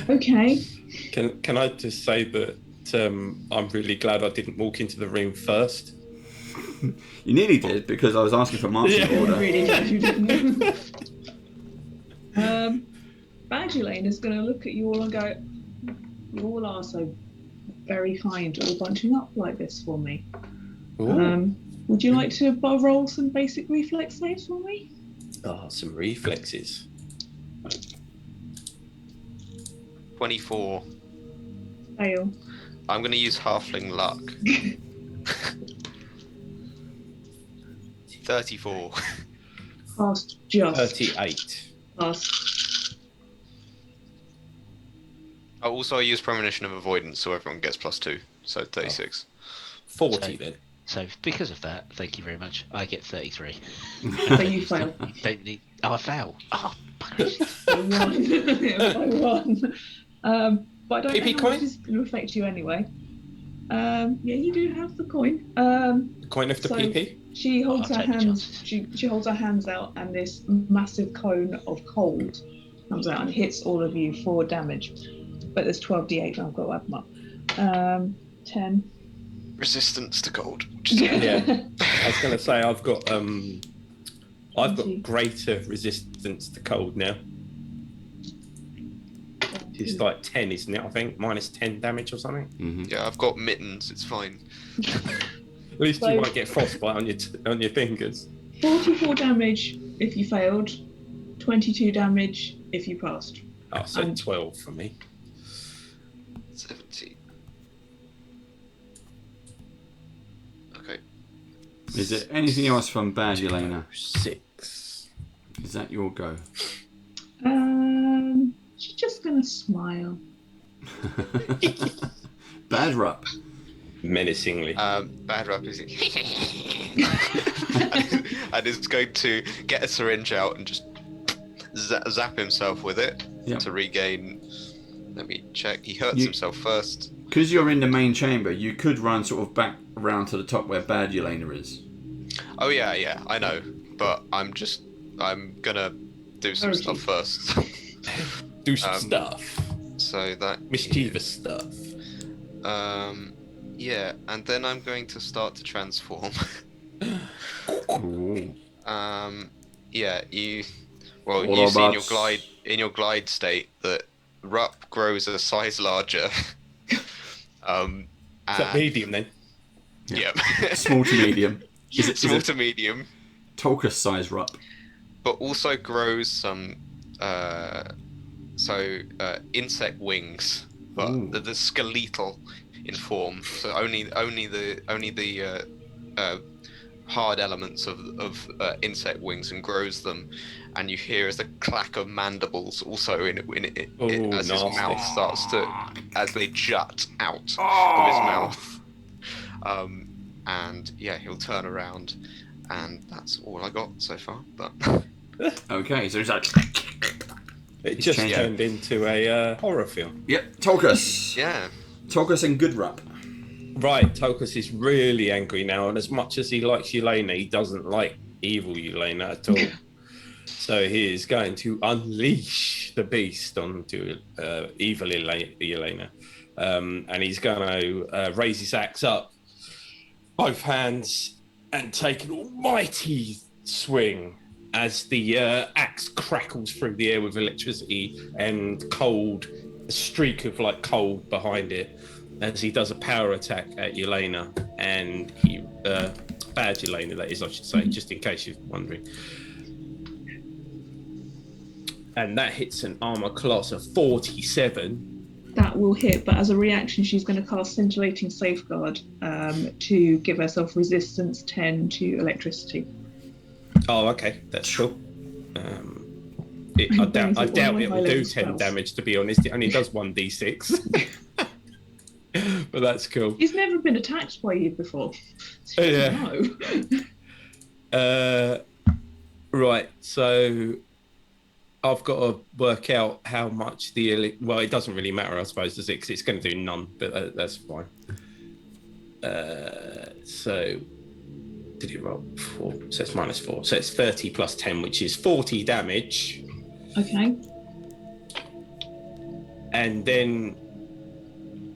Okay. Can I just say that I'm really glad I didn't walk into the room first. You nearly did because I was asking for marching Yeah. order. Really glad you didn't. Badulane is going to look at you all and go, you all are so very kind, all bunching up like this for me. Would you like to roll some basic reflex saves for me? Oh, some reflexes. 24. Fail. I'm going to use Halfling Luck. 34. Past just. 38. Past. I also use Premonition of Avoidance, so everyone gets +2. So 36. 40 then. So because of that, thank you very much. I get 33. So you fail. You don't need. Oh, I fail. Oh, bugger. By one. But I don't PP know how coin? much is going to affect you anyway. Yeah, you do have the coin. Coin of the So- PP? She holds I'll her take the hands. chances. She holds her hands out, and this massive cone of cold comes out and hits all of you for damage. But there's 12d8, and I've got to add them up. 10. Resistance to cold. Yeah. I was going to say I've got 20. greater resistance to cold now. It's like 10, isn't it? I think minus 10 damage or something. Mm-hmm. Yeah, I've got mittens. It's fine. At least So- you won't get frostbite on your fingers. 44 damage if you failed. 22 damage if you passed. Oh, so 12 for me. 17. Okay. Is there anything else from bad Yelena? 6. Is that your go? She's just gonna smile. Bad rap. Menacingly. Bad Rap is. And is going to get a syringe out and just zap himself with it Yep. to regain. Let me check. He hurts You- himself first. Because you're in the main chamber, you could run sort of back around to the top where bad Yelena is. Oh yeah, I know. But I'm gonna do some Okay. stuff first. Do some stuff. So that Mischievous stuff. yeah, and then I'm going to start to transform. Ooh. Yeah, you've Autobots. seen in your glide state that Rup grows a size larger. Is that medium then? Yep. Small to medium. Is it Small to medium, Tolkien size rup? but also grows some insect wings, but Ooh. the skeletal in form. So only the hard elements of insect wings, and grows them, and you hear as the clack of mandibles also as his nasty. mouth starts to, as they jut out of his mouth. And yeah, he'll turn around, and that's all I got so far. But Okay, so it's like. It just changed. turned into a horror film. Yep, Tolkien. yeah, Tolkien and good rup. Right, Tokus is really angry now, and as much as he likes Yelena, he doesn't like evil Yelena at all. So he is going to unleash the beast onto evil Yelena. And he's going to raise his axe up, both hands, and take an almighty swing as the axe crackles through the air with electricity and cold, a streak of like cold behind it, as he does a power attack at Yelena, and he bad Yelena, that is, I should say, just in case you're wondering. And that hits an armor class of 47. That will hit, but as a reaction, she's going to cast Scintillating Safeguard to give herself resistance 10 to electricity. Oh, okay, that's cool. I doubt it will do 10 spells. damage, to be honest. It only does 1d6. But that's cool. He's never been attacked by you before. So Yeah. No. Right, so I've got to work out how much well, it doesn't really matter, I suppose, does it? 'Cause it's going to do none, but that's fine. So did it roll 4? So it's -4. So it's 30 plus 10, which is 40 damage. Okay. And then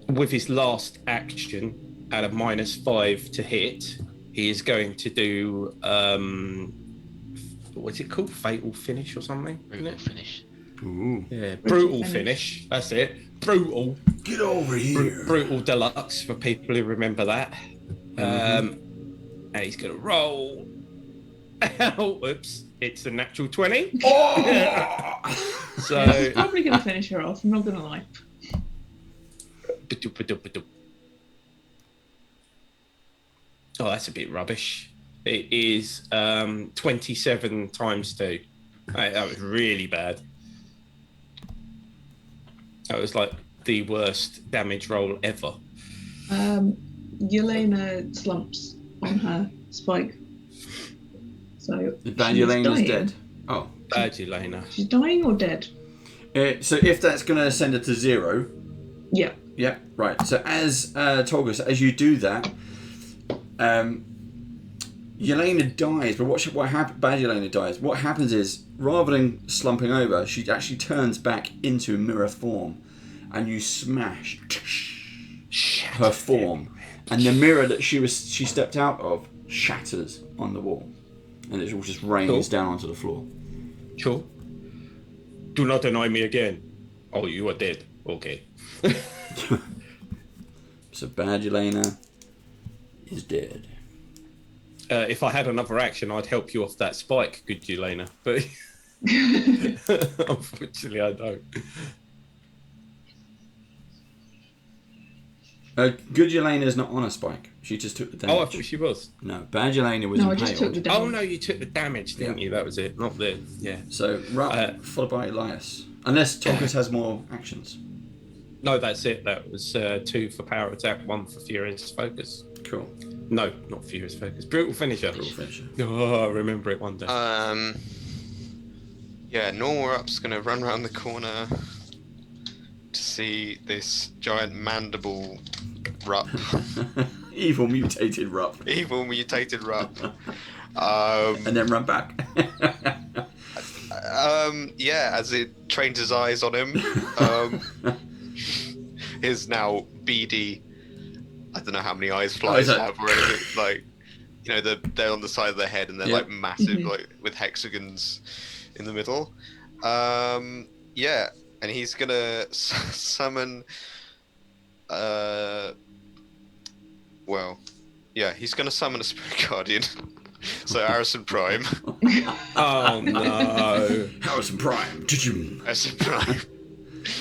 with his last action at a -5 to hit, he is going to do what's it called? Fatal finish or something? Brutal finish. Ooh. Yeah, Brutal brutal finish. That's it. Brutal. Get over here. Brutal deluxe for people who remember that. And he's gonna roll. Oops! It's a natural 20. So He's probably going to finish her off, I'm not going to lie. Oh, that's a bit rubbish. It is 27 times 2. That was really bad. That was like the worst damage roll ever. Yelena slumps on her spike. So Bad she's Yelena's dying. dead. Oh. Bad Yelena. She's dying or dead? So if that's going to send her to 0. Yeah. Yeah, right. So as Tolgus, as you do that, Yelena dies. But what happened? Bad Yelena dies. What happens is, rather than slumping over, she actually turns back into mirror form, and you smash her form, and the mirror that she stepped out of shatters on the wall, and it all just rains down onto the floor. Sure. Do not annoy me again. Oh, you are dead. Okay. So Bad Yelena is dead. If I had another action, I'd help you off that spike, good Yelena. But unfortunately, I don't. Good Yelena's not on a spike. She just took the damage. Oh, I thought she was. No, Bad Yelena was No, I impaled. just took the damage. Oh no, you took the damage, didn't you? That was it. Not the So Rup followed by Elias. Unless Tolkus has more actions. No, that's it. That was 2 for power attack, 1 for furious focus. Cool. No, not furious focus. Brutal finisher. Brutal finisher. Oh, I'll remember it one day. Yeah, Normal Up's gonna run around the corner to see this giant mandible Rup. Evil mutated Rup. Evil mutated Rup. And then run back. Yeah, as it trains his eyes on him. His now beady, I don't know how many eyes flies have or anything. Like, you know, they're on the side of their head and they're like massive, like with hexagons in the middle. Yeah, and he's gonna summon. Well, Yeah, he's going to summon a Spirit Guardian. So Harrison Prime. Oh no. Harrison Prime. Harrison Prime.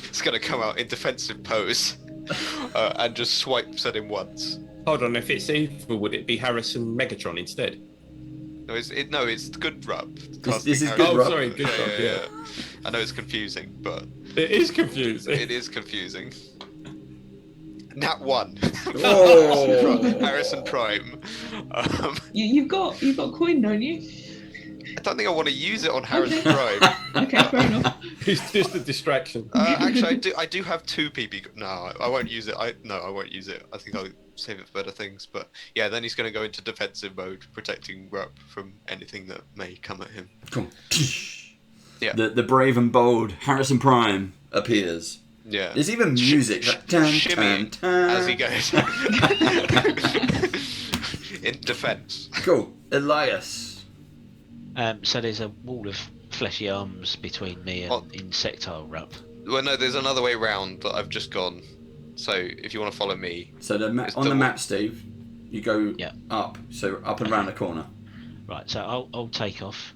It's going to come out in defensive pose and just swipes at him once. Hold on, if it's evil, would it be Harrison Megatron instead? No, it's good rub. This is Casting good Oh, rub. sorry, good rub, yeah. I know it's confusing, but It is confusing. it is confusing. Nat 1. Oh. Harrison Prime. You've got coin, don't you? I don't think I want to use it on Harrison Prime. Okay, fair enough. It's just a distraction. Actually, I do have 2 PP. No, I won't use it. I won't use it. I think I'll save it for better things. But yeah, then he's going to go into defensive mode, protecting Rupp from anything that may come at him. Come on. Yeah. The brave and bold Harrison Prime appears. Yeah. There's even music. Like, dun, Shimmy dun, dun. as he goes. In defense. Cool. Elias. So there's a wall of fleshy arms between me and insectile Rup. Well, no, there's another way round that I've just gone. So if you want to follow me, So It's on the double. map, Steve, you go Yeah. up. So up and around the corner. Right, so I'll take off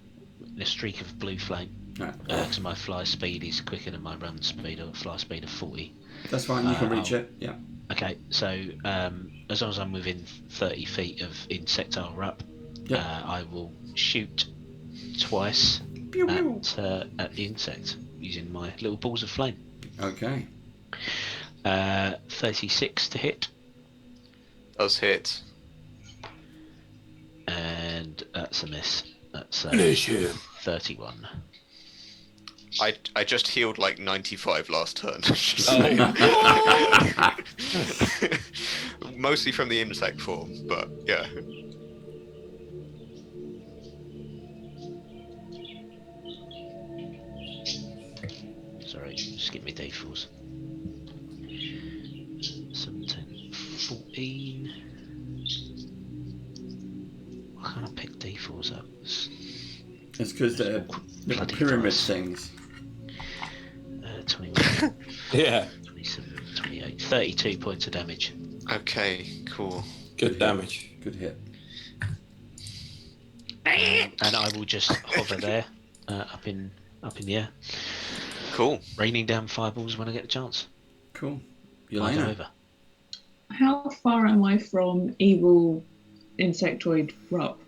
in a streak of blue flame. Right. Because my fly speed is quicker than my run speed, or fly speed of 40. That's fine. You can reach it. Yeah. Okay, so as long as I'm within 30 feet of insectile Rup, Yep. I will shoot twice Pew, pew. at the insect using my little balls of flame. Okay. 36 to hit, does hit. and that's a miss. That's 31. I just healed like 95 last turn. Mostly from the insect form, but yeah. Sorry, skip me d4s. 17, 14. Why can't I pick d4s up? It's because they're little Bloody pyramid dice. things. 21, Yeah. 27, 28, 32 points of damage. Okay, cool. Good damage. Good hit. And I will just hover there, up in the air, Cool. raining down fireballs when I get the chance. Cool. I go Yelena. over. How far am I from evil insectoid Rup?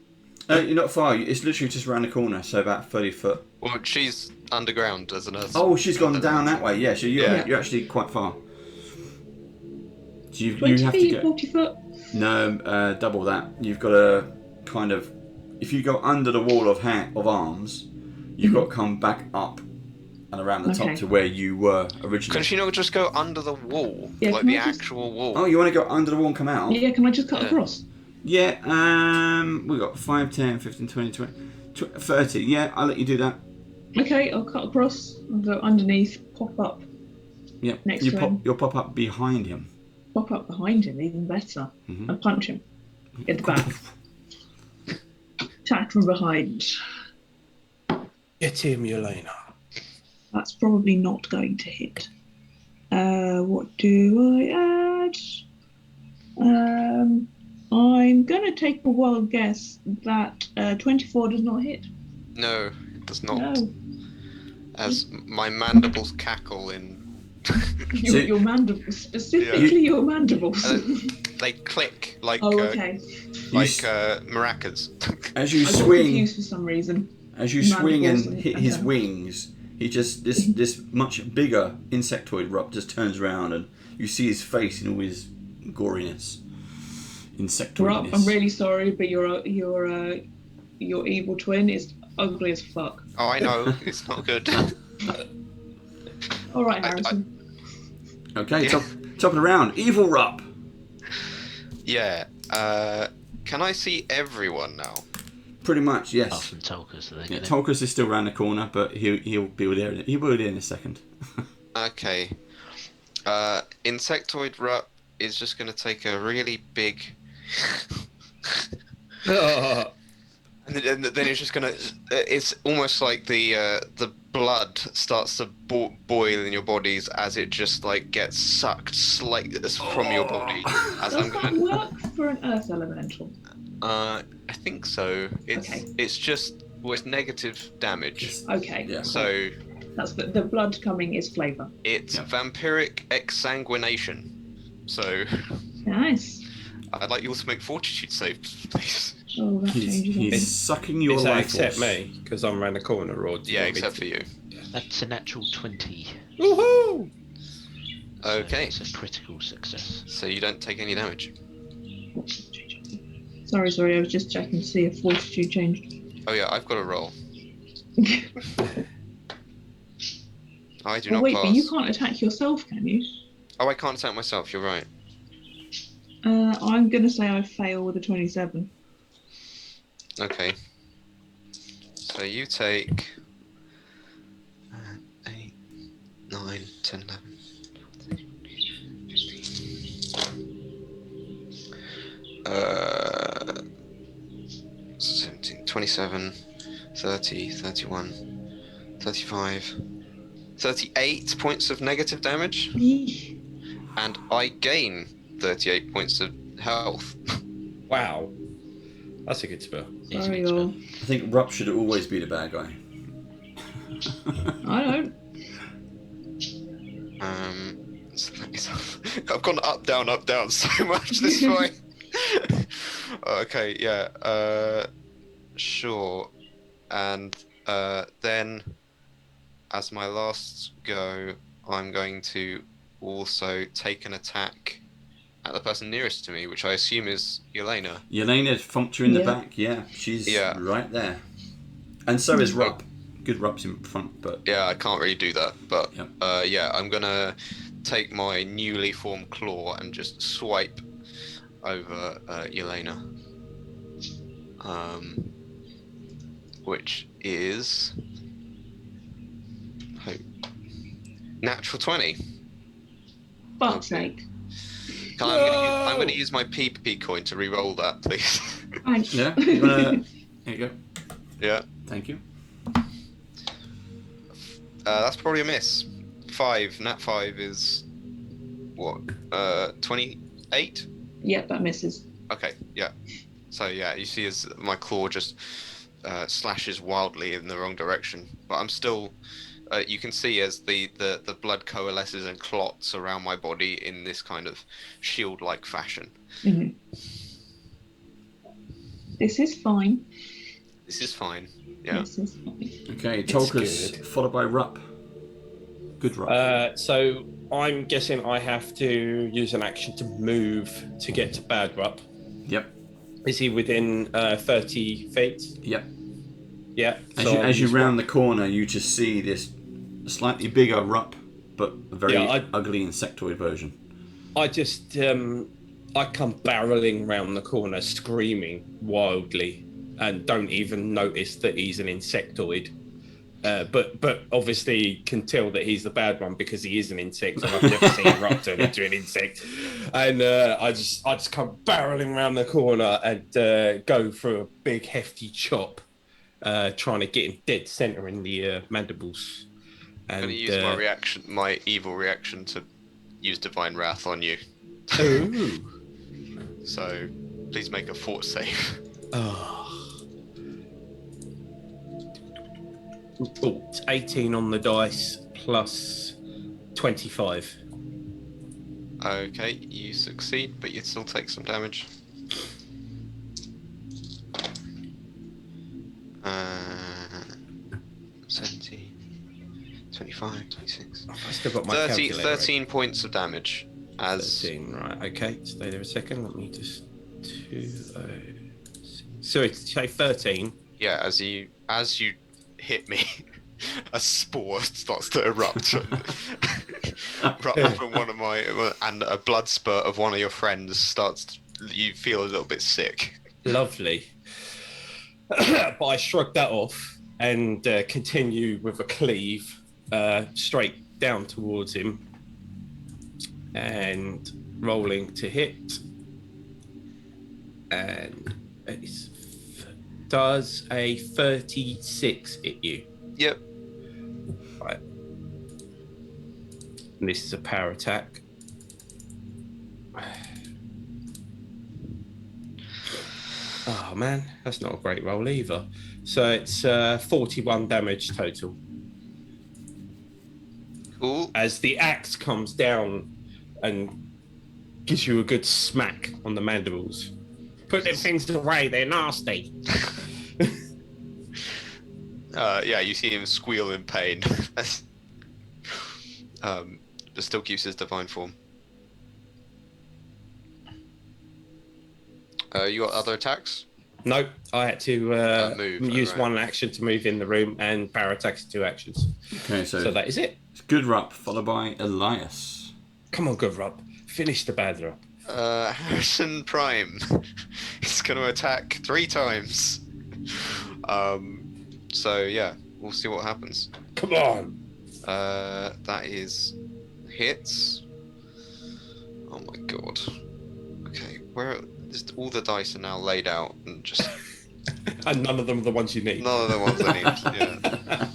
You're not far. It's literally just around the corner, so about 30 foot. Well, she's underground as an earth. Oh, she's gone down that way. Yeah, so Yeah. you're actually quite far. So you 20 have to feet, get 40 foot? no double that. You've got to kind of, if you go under the wall of arms, you've got to come back up and around the top Okay. to where you were originally. Can she not just go under the wall? Yeah, like can the I just- actual wall? Oh, you want to go under the wall and come out? Yeah, can I just cut Yeah. across? Yeah, we've got 5, 10, 15, 20, 30. Yeah, I'll let you do that. Okay, I'll cut across, I'll go underneath, pop up, Yeah, Next you to pop, him. you'll pop up behind him. pop up behind him, even better, Mhm. and punch him in the back. Attack from behind. Get him, Yelena. That's probably not going to hit. What do I add? I'm going to take a wild guess that 24 does not hit. No, it does not. No. As my mandibles cackle in. Your mandibles, specifically your mandibles. They click like Oh, okay. maracas. As you I got swing, confused for some reason. as you swing and Mandibles, hit his okay. wings, he just this much bigger insectoid Rup just turns around and you see his face in all his goriness, insectoidness. Rup, I'm really sorry, but your evil twin is ugly as fuck. Oh, I know. It's not good. All right, I- Harrison. Okay, Yeah. top of the round, evil Rup. Yeah. Can I see everyone now? Pretty much, Apart yes. from Tolkers, do they Yeah, get it? Tolkis is still around the corner, but he'll be there. He'll be there in a second. Okay. Insectoid Rup is just going to take a really big. And then it's just gonna. It's almost like the blood starts to boil in your bodies as it just like gets sucked slightly from your body. As Does I'm that gonna. work for an earth elemental? I think so. It's Okay. it's just it's negative damage. Okay. Yeah. So That's the blood coming is flavour. it's Yeah. vampiric exsanguination. So Nice. I'd like you all to make fortitude saves, please. Oh, that changes He's everything. sucking your Does that life accept force. me? Because I'm around the corner, or do you Yeah, want me except to- for you. That's a natural 20. Woohoo! So Okay. it's a critical success. So you don't take any damage. Sorry, I was just checking to see if fortitude changed. Oh yeah, I've got a roll. I do Oh, not wait, pass. but you can't attack yourself, can you? Oh, I can't attack myself. You're right. I'm going to say I fail with a 27. Okay. So you take 8, 9, 10, 11, 15. 17, 27, 30, 31, 35, 38 points of negative damage, Yeesh. and I gain 38 points of health. Wow. That's a good spell. It's Sorry, a good y'all. I think Rupp should always be the bad guy. I don't. So I've gone up, down so much this fight. Okay, yeah, sure. And then, as my last go, I'm going to also take an attack at the person nearest to me, which I assume is Yelena. Yelena funked you in the Yeah. back. Yeah, she's Yeah. right there. And so is Rupp. Good Rupp's in front, but Yeah, I can't really do that, but Yep. yeah, I'm gonna take my newly formed claw and just swipe over Yelena. Which is natural 20. Fuck's Okay. sake. I'm gonna use my PP coin to re-roll that, please. Thanks. yeah. You wanna... There you go. Yeah, Thank you. that's probably a miss. 5. Nat 5 is what? 28. Yep, that misses. Okay, yeah. So yeah, you see as my claw just slashes wildly in the wrong direction, but I'm still. You can see as the blood coalesces and clots around my body in this kind of shield-like fashion. hmm This is fine. This is fine. Yeah. This is fine. Okay, Tolkus, good. followed by Rupp. Good Rupp. So I'm guessing I have to use an action to move to get to Bad Rupp. Yep. Is he within 30 feet? Yep. Yeah. As you round the corner, you just see this slightly bigger Rupp, but a very ugly insectoid version. I just I come barreling round the corner, screaming wildly, and don't even notice that he's an insectoid. But obviously can tell that he's the bad one because he is an insect, and I've never seen a Rupp turn into an insect. And I just come barreling around the corner and go for a big hefty chop, trying to get him dead center in the mandibles. I'm And gonna use my evil reaction, to use Divine Wrath on you. Ooh. So please make a fort save. Oh, it's 18 on the dice plus 25. Okay, you succeed, but you still take some damage. 17, 25, 26. I've still got my 13 points of damage. As 13, right, okay, stay there a second, let me just... Sorry, say 13. yeah, as you hit me, a spore starts to erupt from one of my, and a blood spurt of one of your friends starts. You feel a little bit sick. Lovely. But I shrug that off and continue with a cleave straight down towards him and rolling to hit. And it's Does a 36 hit you? Yep. Right. And this is a power attack. Oh man, that's not a great roll either. So it's 41 damage total. Cool. As the axe comes down and gives you a good smack on the mandibles. Put them things away, they're nasty. Yeah, you see him squeal in pain. But still keeps his divine form. You got other attacks? Nope, I had to move, use right. one action to move in the room, and power attacks 2 actions. Okay, so that is it. it's Goodrup followed by Elias. Come on, good Rob. Finish the bad Rob. Harrison Prime. He's going to attack 3 times. So yeah, we'll see what happens. Come on. That is hits. Oh my god. Okay, where just all the dice are now laid out and just And none of them are the ones you need. none of the ones I need. Yeah.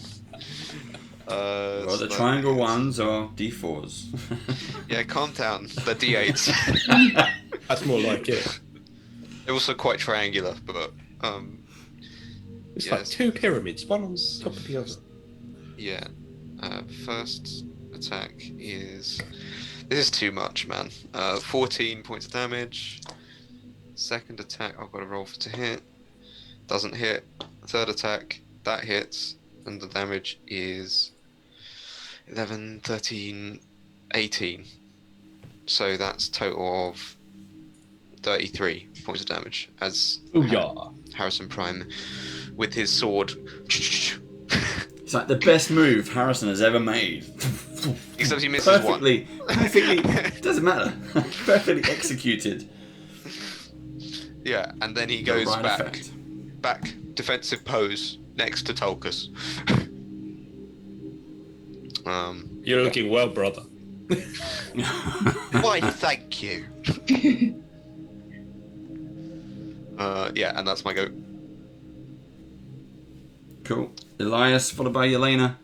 Well, so the triangle ones are D4s. Yeah, calm down. They're D8s. That's more like it. They're also quite triangular, but It's like 2 pyramids, one on top of the other. yeah. First attack is... This is too much, man. 14 points of damage. Second attack, I've got to roll to hit. Doesn't hit. Third attack, that hits. And the damage is 11, 13, 18. So that's total of 33 points of damage as Ooh, yeah. Harrison Prime with his sword. It's like the best move Harrison has ever made. Except he misses one. Perfectly, doesn't matter. Perfectly executed. Yeah, and then he The goes right back, effect. defensive pose next to Tulkas. You're looking well, brother. Why, thank you. Yeah, and that's my go. Cool. Elias followed by Yelena.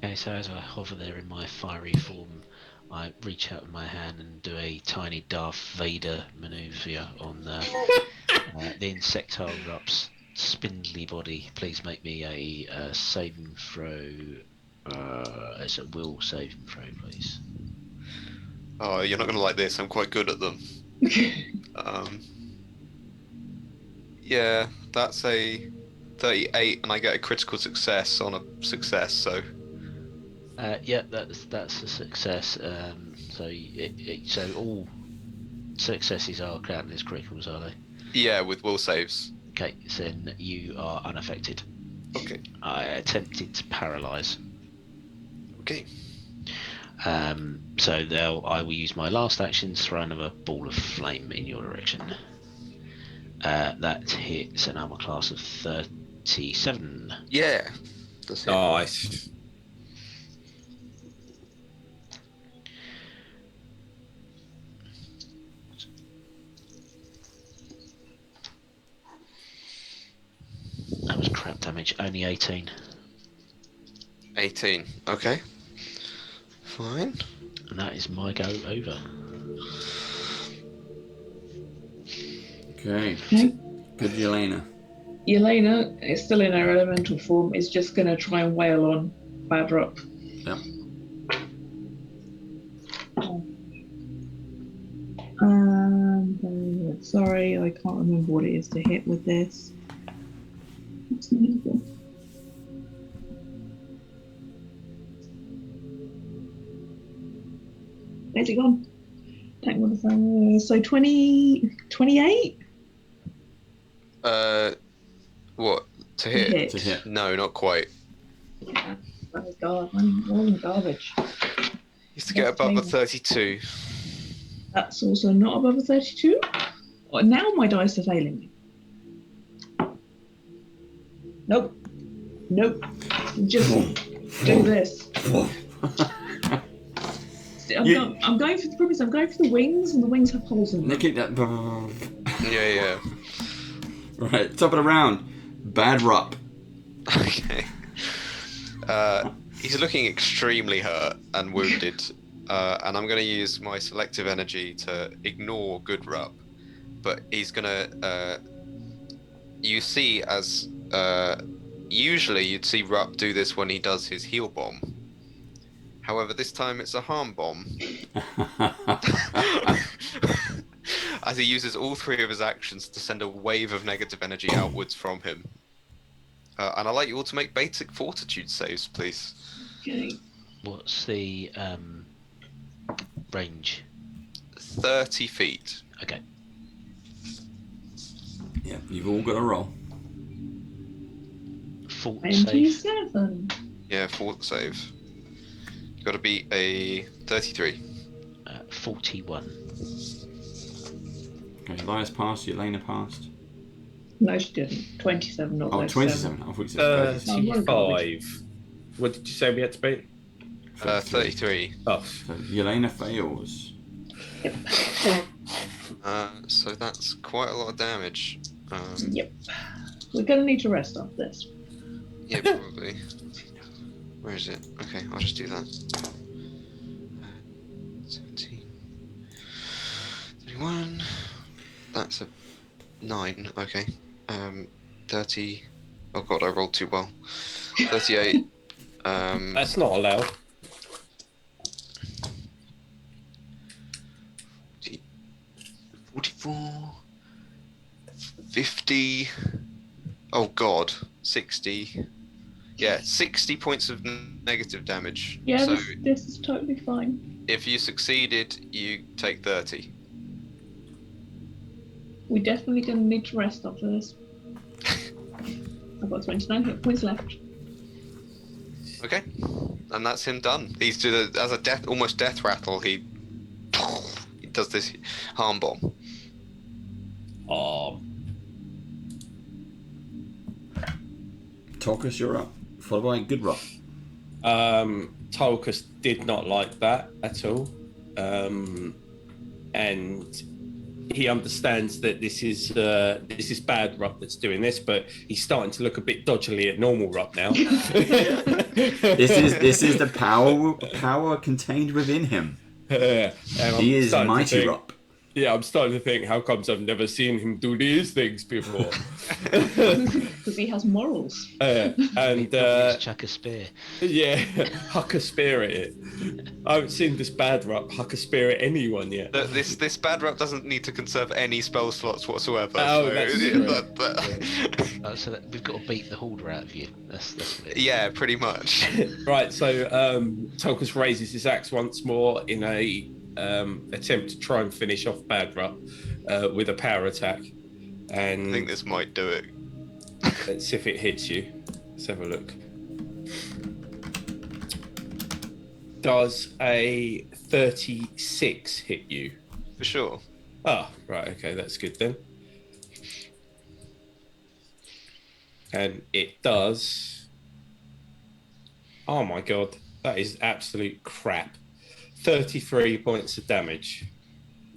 Okay, so as I hover there in my fiery form, I reach out with my hand and do a tiny Darth Vader maneuver on the insectile Rup's spindly body. Please make me a saving throw. It's a will saving throw, please. Oh, you're not gonna like this. I'm quite good at them. Yeah, that's a 38, and I get a critical success on a success. So Yeah, that's a success. So all successes are counted as criticals, are they? yeah, with will saves. Okay, so then you are unaffected. Okay. I attempted to paralyze. Okay. So I will use my last action to throw another ball of flame in your direction. That hits an armor class of 37. Yeah. That's it. Nice. That was crap damage. Only 18. 18. Okay. Fine. And that is my go over. Okay. Okay. Good Yelena. Yelena is still in her elemental form, is just going to try and wail on Badrup. Yep. Sorry, I can't remember what it is to hit with this. What's the name of it? Where's it gone? Attack modifier. So 28? What? To hit? To hit. No, not quite. Yeah. Oh god, I'm rolling garbage. Used to get above a 32. That's also not above a 32. Oh, now my dice are failing me. Nope. Nope. Just do this. I'm going for the premise. I'm going for the wings, and the wings have holes in them. Look at that. Yeah, yeah. Right, top of the round. Bad Rup. Okay. He's looking extremely hurt and wounded, and I'm going to use my selective energy to ignore good Rup. But he's going to. You see, as usually you'd see Rup do this when he does his heal bomb. However, this time it's a harm bomb. As he uses all 3 of his actions to send a wave of negative energy outwards from him. And I'd like you all to make basic fortitude saves, please. Okay. What's the range? 30 feet. Okay. Yeah, you've all got a roll. Fort save. 27. Yeah, fort save. Got to be a 33. 41. Okay, Elias passed, Yelena passed. No, she didn't. 27, not Oh, 37. 27. I thought you said 30. 35. What did you say we had to beat? 33. Oh, So Yelena fails. So that's quite a lot of damage. Yep. We're going to need to rest off this. Yeah, probably. Where is it? Okay, I'll just do that. 17. 31. That's a 9. Okay. 30. Oh god, I rolled too well. 38. that's not allowed. 44. 50. Oh god. 60. Yeah, 60 points of negative damage. Yeah, So this is totally fine. if you succeeded, you take 30. We're definitely going to need to rest after this. I've got 29 hit points left. Okay, and that's him done. He's as a almost death rattle. He does this harm bomb. Oh, Tolkus, you're up. Followed by Good Rup. Tolkus did not like that at all, and he understands that this is bad Rup that's doing this, but he's starting to look a bit dodgily at normal Rup now. This is the power contained within him. And He I'm is starting to mighty think- Rup. Yeah, I'm starting to think, how comes I've never seen him do these things before? Because he has morals. And Let's chuck a spear. yeah, huck a spear at it. I haven't seen this bad Rup huck a spear at anyone yet. This bad Rup doesn't need to conserve any spell slots whatsoever. Oh, so, that's true. So that we've got to beat the Halder out of you. That's what it is. yeah, pretty much. Right, so Tolkus raises his axe once more in a attempt to try and finish off bad Rup with a power attack. And I think this might do it. let's see if it hits you. Let's have a look. Does a 36 hit you? For sure. Ah, right, okay, that's good then. And it does. Oh my god, that is absolute crap. 33 points of damage.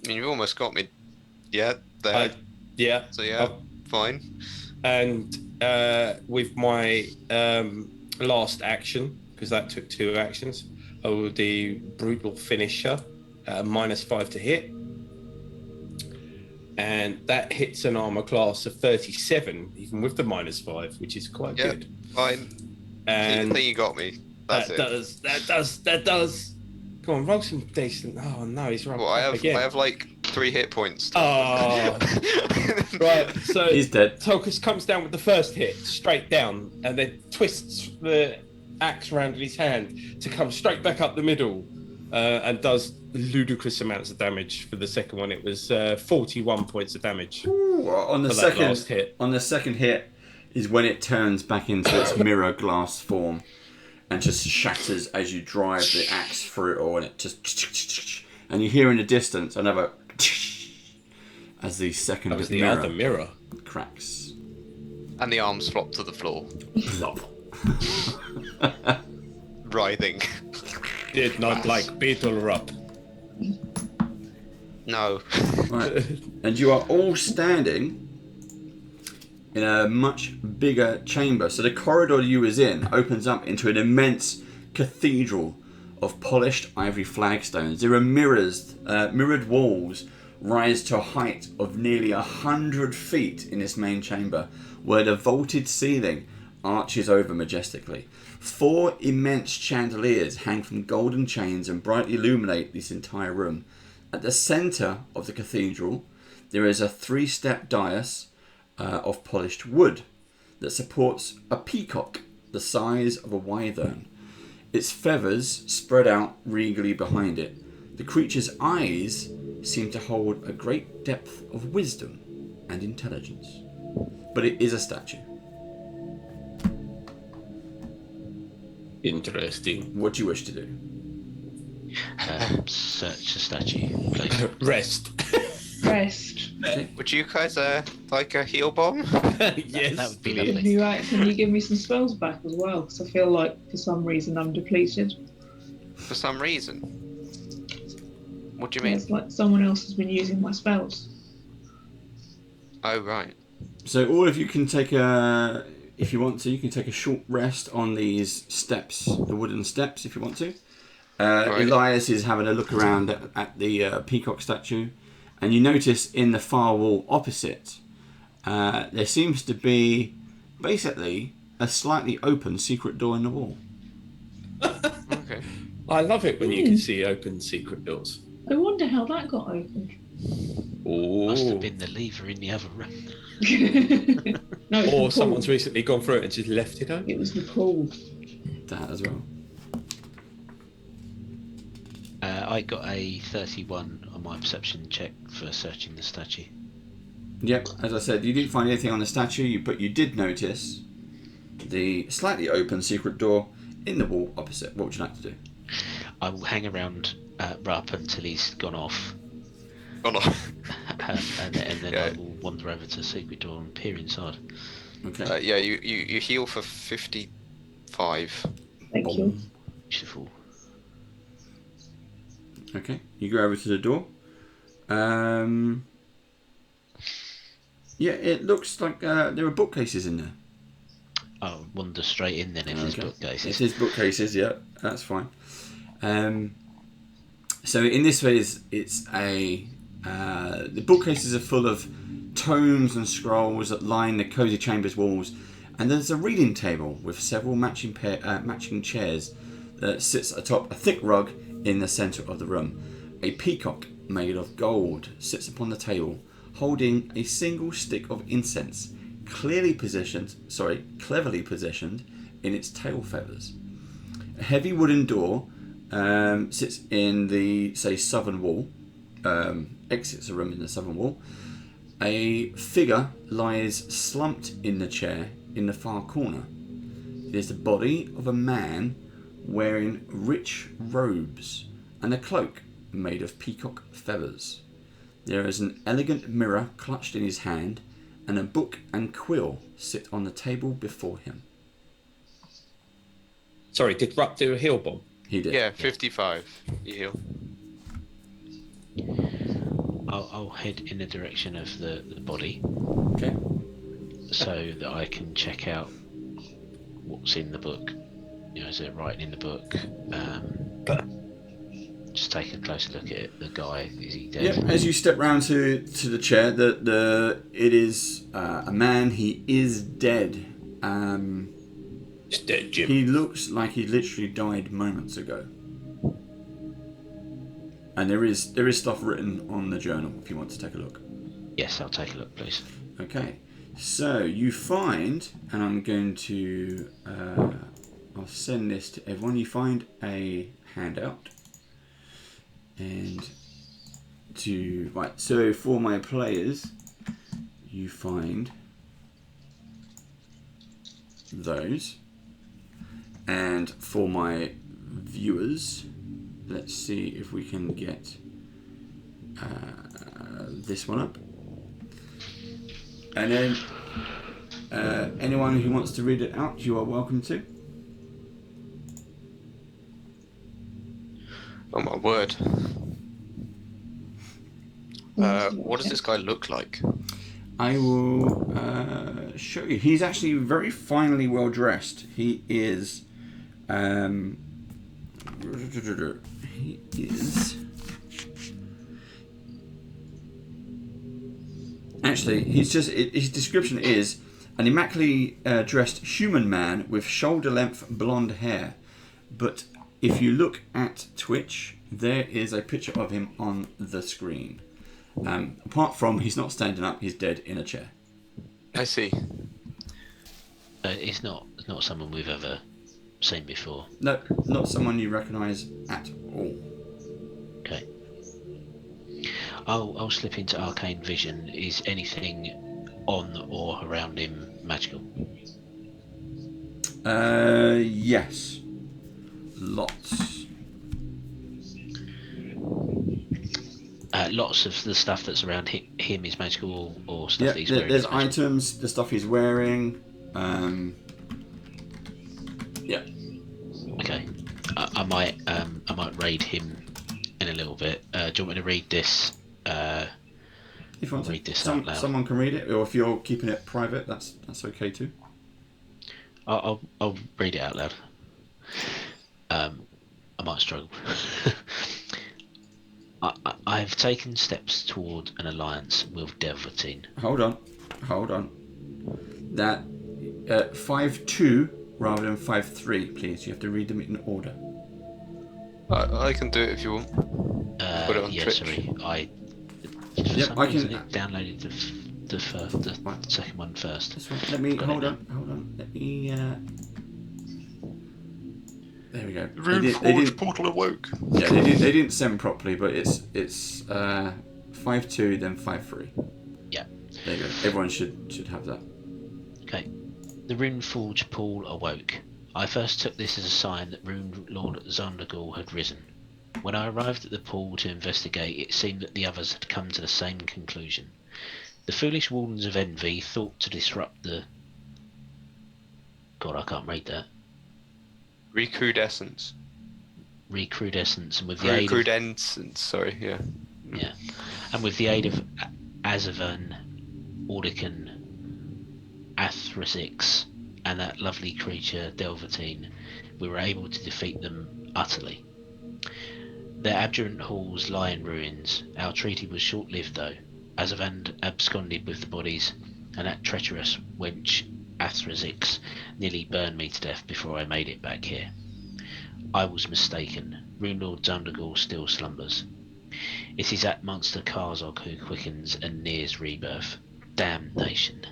I mean, you've almost got me. Yeah, there. Yeah. So yeah, Oh, fine. and with my last action, because that took 2 actions, I will do Brutal Finisher, -5 to hit. And that hits an armor class of 37, even with the -5, which is quite Yeah, good. fine. And I think you got me. That's that does. Come on, roll some decent. Oh no, he's right. Well, I again. have like 3 hit points. Oh, right. So He's dead. Tolkus comes down with the first hit, straight down, and then twists the axe around in his hand to come straight back up the middle, and does ludicrous amounts of damage. For the second one, it was 41 points of damage. Ooh, on the For that last second hit. on the second hit is when it turns back into its mirror glass form and just shatters as you drive the axe through it all, and it just and you hear in the distance another as the second That was the other mirror. cracks. And the arms flop to the floor, writhing. Did not like Beetle Rup. No. Right. And you are all standing in a much bigger chamber. So the corridor you was in opens up into an immense cathedral of polished ivory flagstones. There are mirrored walls rise to a height of nearly 100 feet in this main chamber, where the vaulted ceiling arches over majestically. 4 immense chandeliers hang from golden chains and brightly illuminate this entire room. At the centre of the cathedral, there is a 3-step dais of polished wood that supports a peacock the size of a wyvern. Its feathers spread out regally behind it. The creature's eyes seem to hold a great depth of wisdom and intelligence. But it is a statue. Interesting. What do you wish to do? Search the statue, please. Rest. Rest. Would you guys like a heal bomb? Yes. That would be If lovely. you right, can you give me some spells back as well? Because I feel like for some reason I'm depleted. For some reason. What do you mean? It's like someone else has been using my spells. Oh, right. So all of you can take a, if you want to, you can take a short rest on these steps, the wooden steps, if you want to. Right. Elias is having a look around at the peacock statue, and you notice in the far wall opposite, there seems to be basically a slightly open secret door in the wall. Okay. I love it when you can see open secret doors. I wonder how that got opened. Must have Ooh. been the lever in the other room. No, it's Or the someone's pool. recently gone through it and just left it open. It was the pool. That as well. I got a 31 on my perception check for searching the statue. Yep, as I said, you didn't find anything on the statue, but you did notice the slightly open secret door in the wall opposite. What would you like to do? I will hang around Rupp until he's gone off, Oh, no. and then Yeah. I will wander over to the secret door and peer inside. Okay. Yeah, you heal for 55. Thank you. Beautiful. Okay, you go over to the door. Yeah, it looks like there are bookcases in there. I'll wander straight in then if there's Okay. bookcases. It is bookcases, yeah, that's fine. So in this phase, it's the bookcases are full of tomes and scrolls that line the cozy chamber's walls, and there's a reading table with several matching chairs that sits atop a thick rug in the centre of the room. A peacock made of gold sits upon the table, holding a single stick of incense, cleverly positioned in its tail feathers. A heavy wooden door sits in the, southern wall, exits the room in the southern wall. A figure lies slumped in the chair in the far corner. It is the body of a man wearing rich robes and a cloak made of peacock feathers. There is an elegant mirror clutched in his hand, and a book and quill sit on the table before him. Sorry, did Rupp do a heal bomb? He did. Yeah, 55. You heal. I'll head in the direction of the body Okay. so that I can check out what's in the book. You know, is there writing in the book? Just take a closer look at it. The guy, is he dead? Yep. As you step round to the chair, it is a man. He is dead. It's dead, Jim. He looks like he literally died moments ago. And there is stuff written on the journal if you want to take a look. Yes, I'll take a look, please. Okay. So you find, and I'm going to, I'll send this to everyone. You find a handout. And so for my players, you find those. And for my viewers, let's see if we can get this one up. And then anyone who wants to read it out, you are welcome to. Oh my word. What does this guy look like? I will show you. He's actually very finely well dressed. He is. He is. Actually, he's just. His description is an immaculately dressed human man with shoulder-length blonde hair. But if you look at Twitch, there is a picture of him on the screen. Apart from he's not standing up, he's dead in a chair. I see. It's not someone we've ever seen before. No, not someone you recognise at all. Okay. I'll slip into arcane vision. Is anything on or around him magical? Yes. Lots. Lots of the stuff that's around him is magical, or stuff Yeah, that he's wearing. there's is magical? items, the stuff he's wearing. Yeah. Okay. I might raid him in a little bit. Do you want me to read this? If you want read to, this out loud. someone can read it, or if you're keeping it private, that's okay too. I'll read it out loud. I might struggle. I've taken steps toward an alliance with Delvertine. Hold on. That 5-2 rather than 5-3, please. You have to read them in order. I can do it if you want. Put it on yeah, Twitch. sorry. I Yep, I can. downloaded the second one first. This one. Let me Got hold it on. Let me. There we go. Runeforge portal awoke. Yeah, they didn't send properly, but it's 5-2 then 5-3. Yeah. There you go. Everyone should have that. Okay. The Runeforge pool awoke. I first took this as a sign that Runelord Zondergal had risen. When I arrived at the pool to investigate, it seemed that the others had come to the same conclusion. The foolish Wardens of Envy thought to disrupt the... God, I can't read that. Recrudescence. Recrudescence, and with the aid of... Recrudescence, sorry, yeah. Yeah. And with the aid of Azavan, Ordican, Athrasix, and that lovely creature Delvertine, we were able to defeat them utterly. Their abjurant halls lie in ruins. Our treaty was short-lived though. Azavan absconded with the bodies, and that treacherous wench Athrasix nearly burned me to death before I made it back here. I was mistaken. Runelord Zondergal still slumbers. It is that monster Karzog who quickens and nears rebirth. Damnation.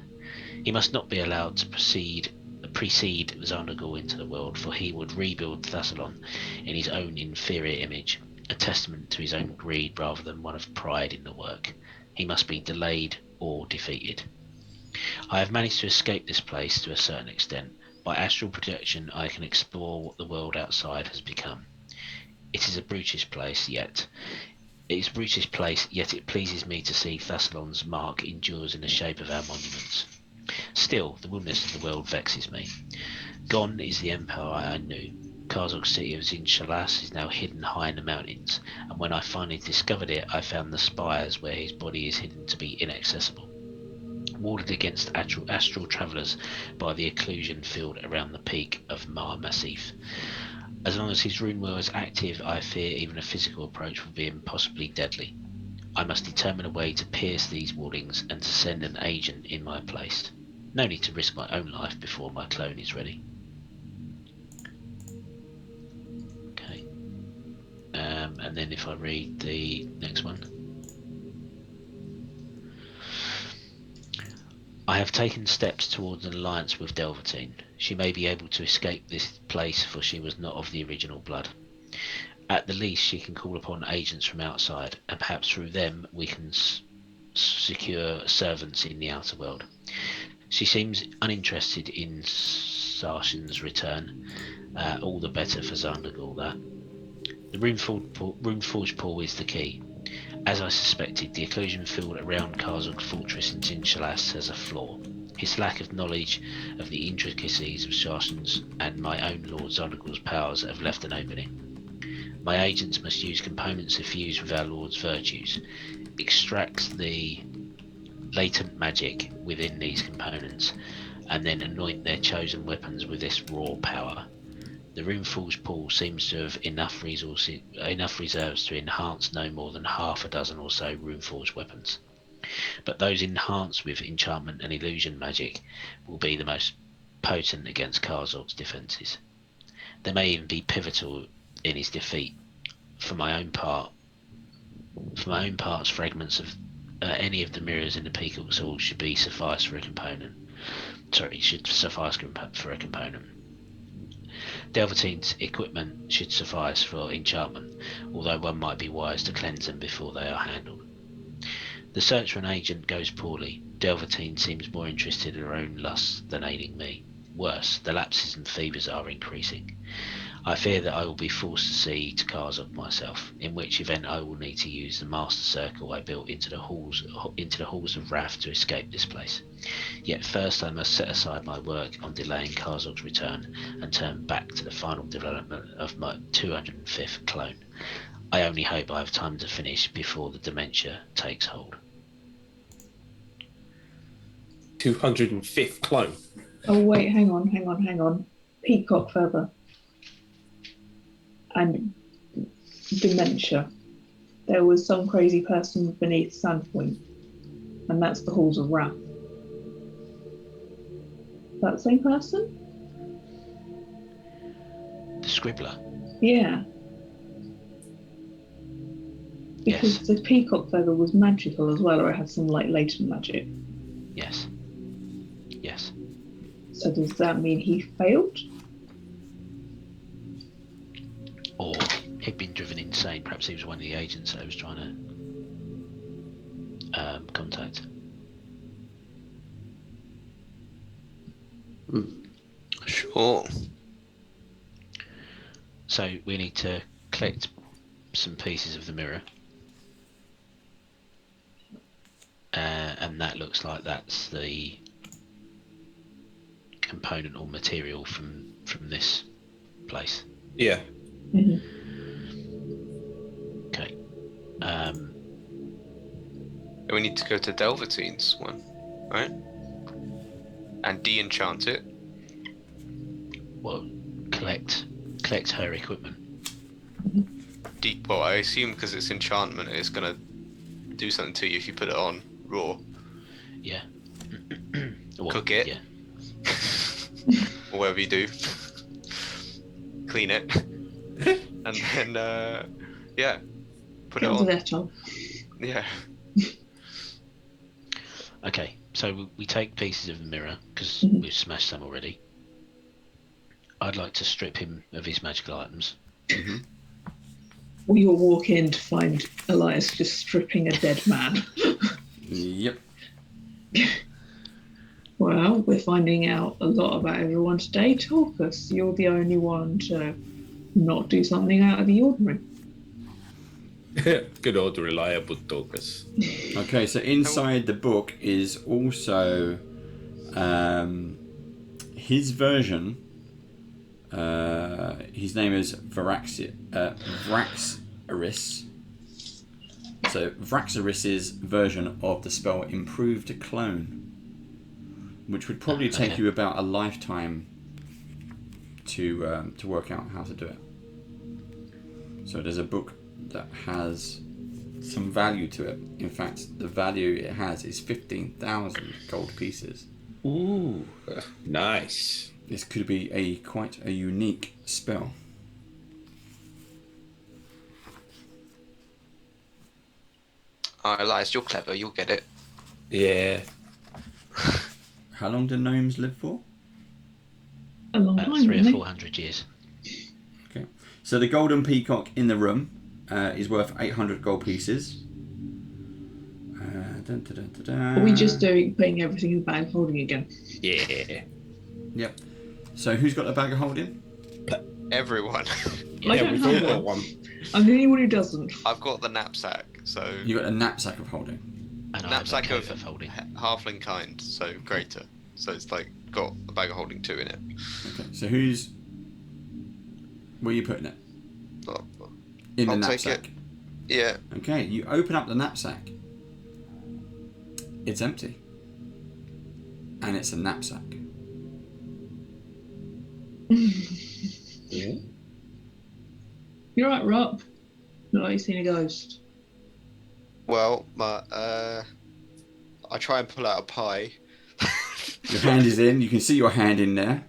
He must not be allowed to precede Zondergal into the world, for he would rebuild Thassalon in his own inferior image, a testament to his own greed rather than one of pride in the work. He must be delayed or defeated. I have managed to escape this place to a certain extent. By astral projection I can explore what the world outside has become. It is a brutish place, yet it pleases me to see Thassalon's mark endures in the shape of our monuments. Still, the wilderness of the world vexes me. Gone is the empire I knew. Karzog's city of Zinshalas is now hidden high in the mountains, and when I finally discovered it, I found the spires where his body is hidden to be inaccessible, warded against astral travellers by the occlusion field around the peak of Mar Massif. As long as his rune world is active, I fear even a physical approach will be impossibly deadly. I must determine a way to pierce these wardings and to send an agent in my place. No need to risk my own life before my clone is ready. Okay. And then if I read the next one. I have taken steps towards an alliance with Delvertine. She may be able to escape this place, for she was not of the original blood. At the least, she can call upon agents from outside, and perhaps through them we can secure servants in the outer world. She seems uninterested in Sarshan's return. All the better for Zondergal, that. The Runeforge pool is the key. As I suspected, the occlusion field around Karzog's fortress in Zinshalas has a flaw. His lack of knowledge of the intricacies of Sarshan's and my own Lord Zondergal's powers have left an opening. My agents must use components suffused with our Lord's virtues, extract the latent magic within these components, and then anoint their chosen weapons with this raw power. The Runefull's pool seems to have enough reserves to enhance no more than half a dozen or so Runefull's weapons. But those enhanced with enchantment and illusion magic will be the most potent against Karzog's defences. They may even be pivotal in his defeat. For my own parts, fragments of any of the mirrors in the Peacock's Hall should suffice for a component. Delvertine's equipment should suffice for enchantment, although one might be wise to cleanse them before they are handled. The search for an agent goes poorly. Delvertine seems more interested in her own lusts than aiding me. Worse, the lapses and fevers are increasing. I fear that I will be forced to see to Karzog myself, in which event I will need to use the master circle I built into the halls of Wrath to escape this place. Yet first I must set aside my work on delaying Karzog's return and turn back to the final development of my 205th clone. I only hope I have time to finish before the dementia takes hold. 205th clone. Oh wait, hang on. Peacock feather. And dementia. There was some crazy person beneath Sandpoint, and that's the Halls of Wrath. That same person? The Scribbler? Yeah. Because Yes. the peacock feather was magical as well, or it had some like latent magic. Yes. Yes. So does that mean he failed? Or he'd been driven insane. Perhaps he was one of the agents that I was trying to contact. Sure. So we need to collect some pieces of the mirror. And that looks like that's the component or material from this place. Yeah. Mm-hmm. Okay. We need to go to Delvertine's one, right? And de-enchant it. Well, collect her equipment. Well, I assume because it's enchantment, it's gonna do something to you if you put it on raw. Yeah. Well, Cook it. Yeah. Or whatever you do. Clean it. And then, yeah. Put it Get on. that on. Yeah. Okay. So we take pieces of the mirror because Mhm. we've smashed some already. I'd like to strip him of his magical items. Well, you'll walk in to find Elias just stripping a dead man. Yep. Well, we're finding out a lot about everyone today. Talk us. You're the only one to not do something out of the ordinary. Good old reliable talkers. Okay, so inside the book is also his version. His name is Vraxaris. So Vraxaris's version of the spell Improved Clone, which would probably take Okay. you about a lifetime to work out how to do it. So there's a book that has some value to it. In fact, the value it has is 15,000 gold pieces. Ooh, nice. This could be quite a unique spell. Elias, you're clever. You'll get it. Yeah. How long do gnomes live for? A long About time, 300 or really. 400 years. Okay. So the golden peacock in the room is worth 800 gold pieces. Are we just putting everything in the bag holding again? Yeah. Yep. So who's got the bag of holding? Everyone. I Yeah, don't we've have all got one. one. I'm the only one who doesn't. I've got the knapsack, so You got a knapsack of holding. And knapsack I have of a coat of holding. halfling kind, so greater. So it's like got a bag of holding 2 in it. Okay. So who's? Where are you putting it? Oh, In the I'll take knapsack. it. Yeah. Okay. You open up the knapsack, It's empty. And it's a knapsack. You're right, Rob. Not like you've seen a ghost. Well, I try and pull out a pie. Your hand is in. You can see your hand in there.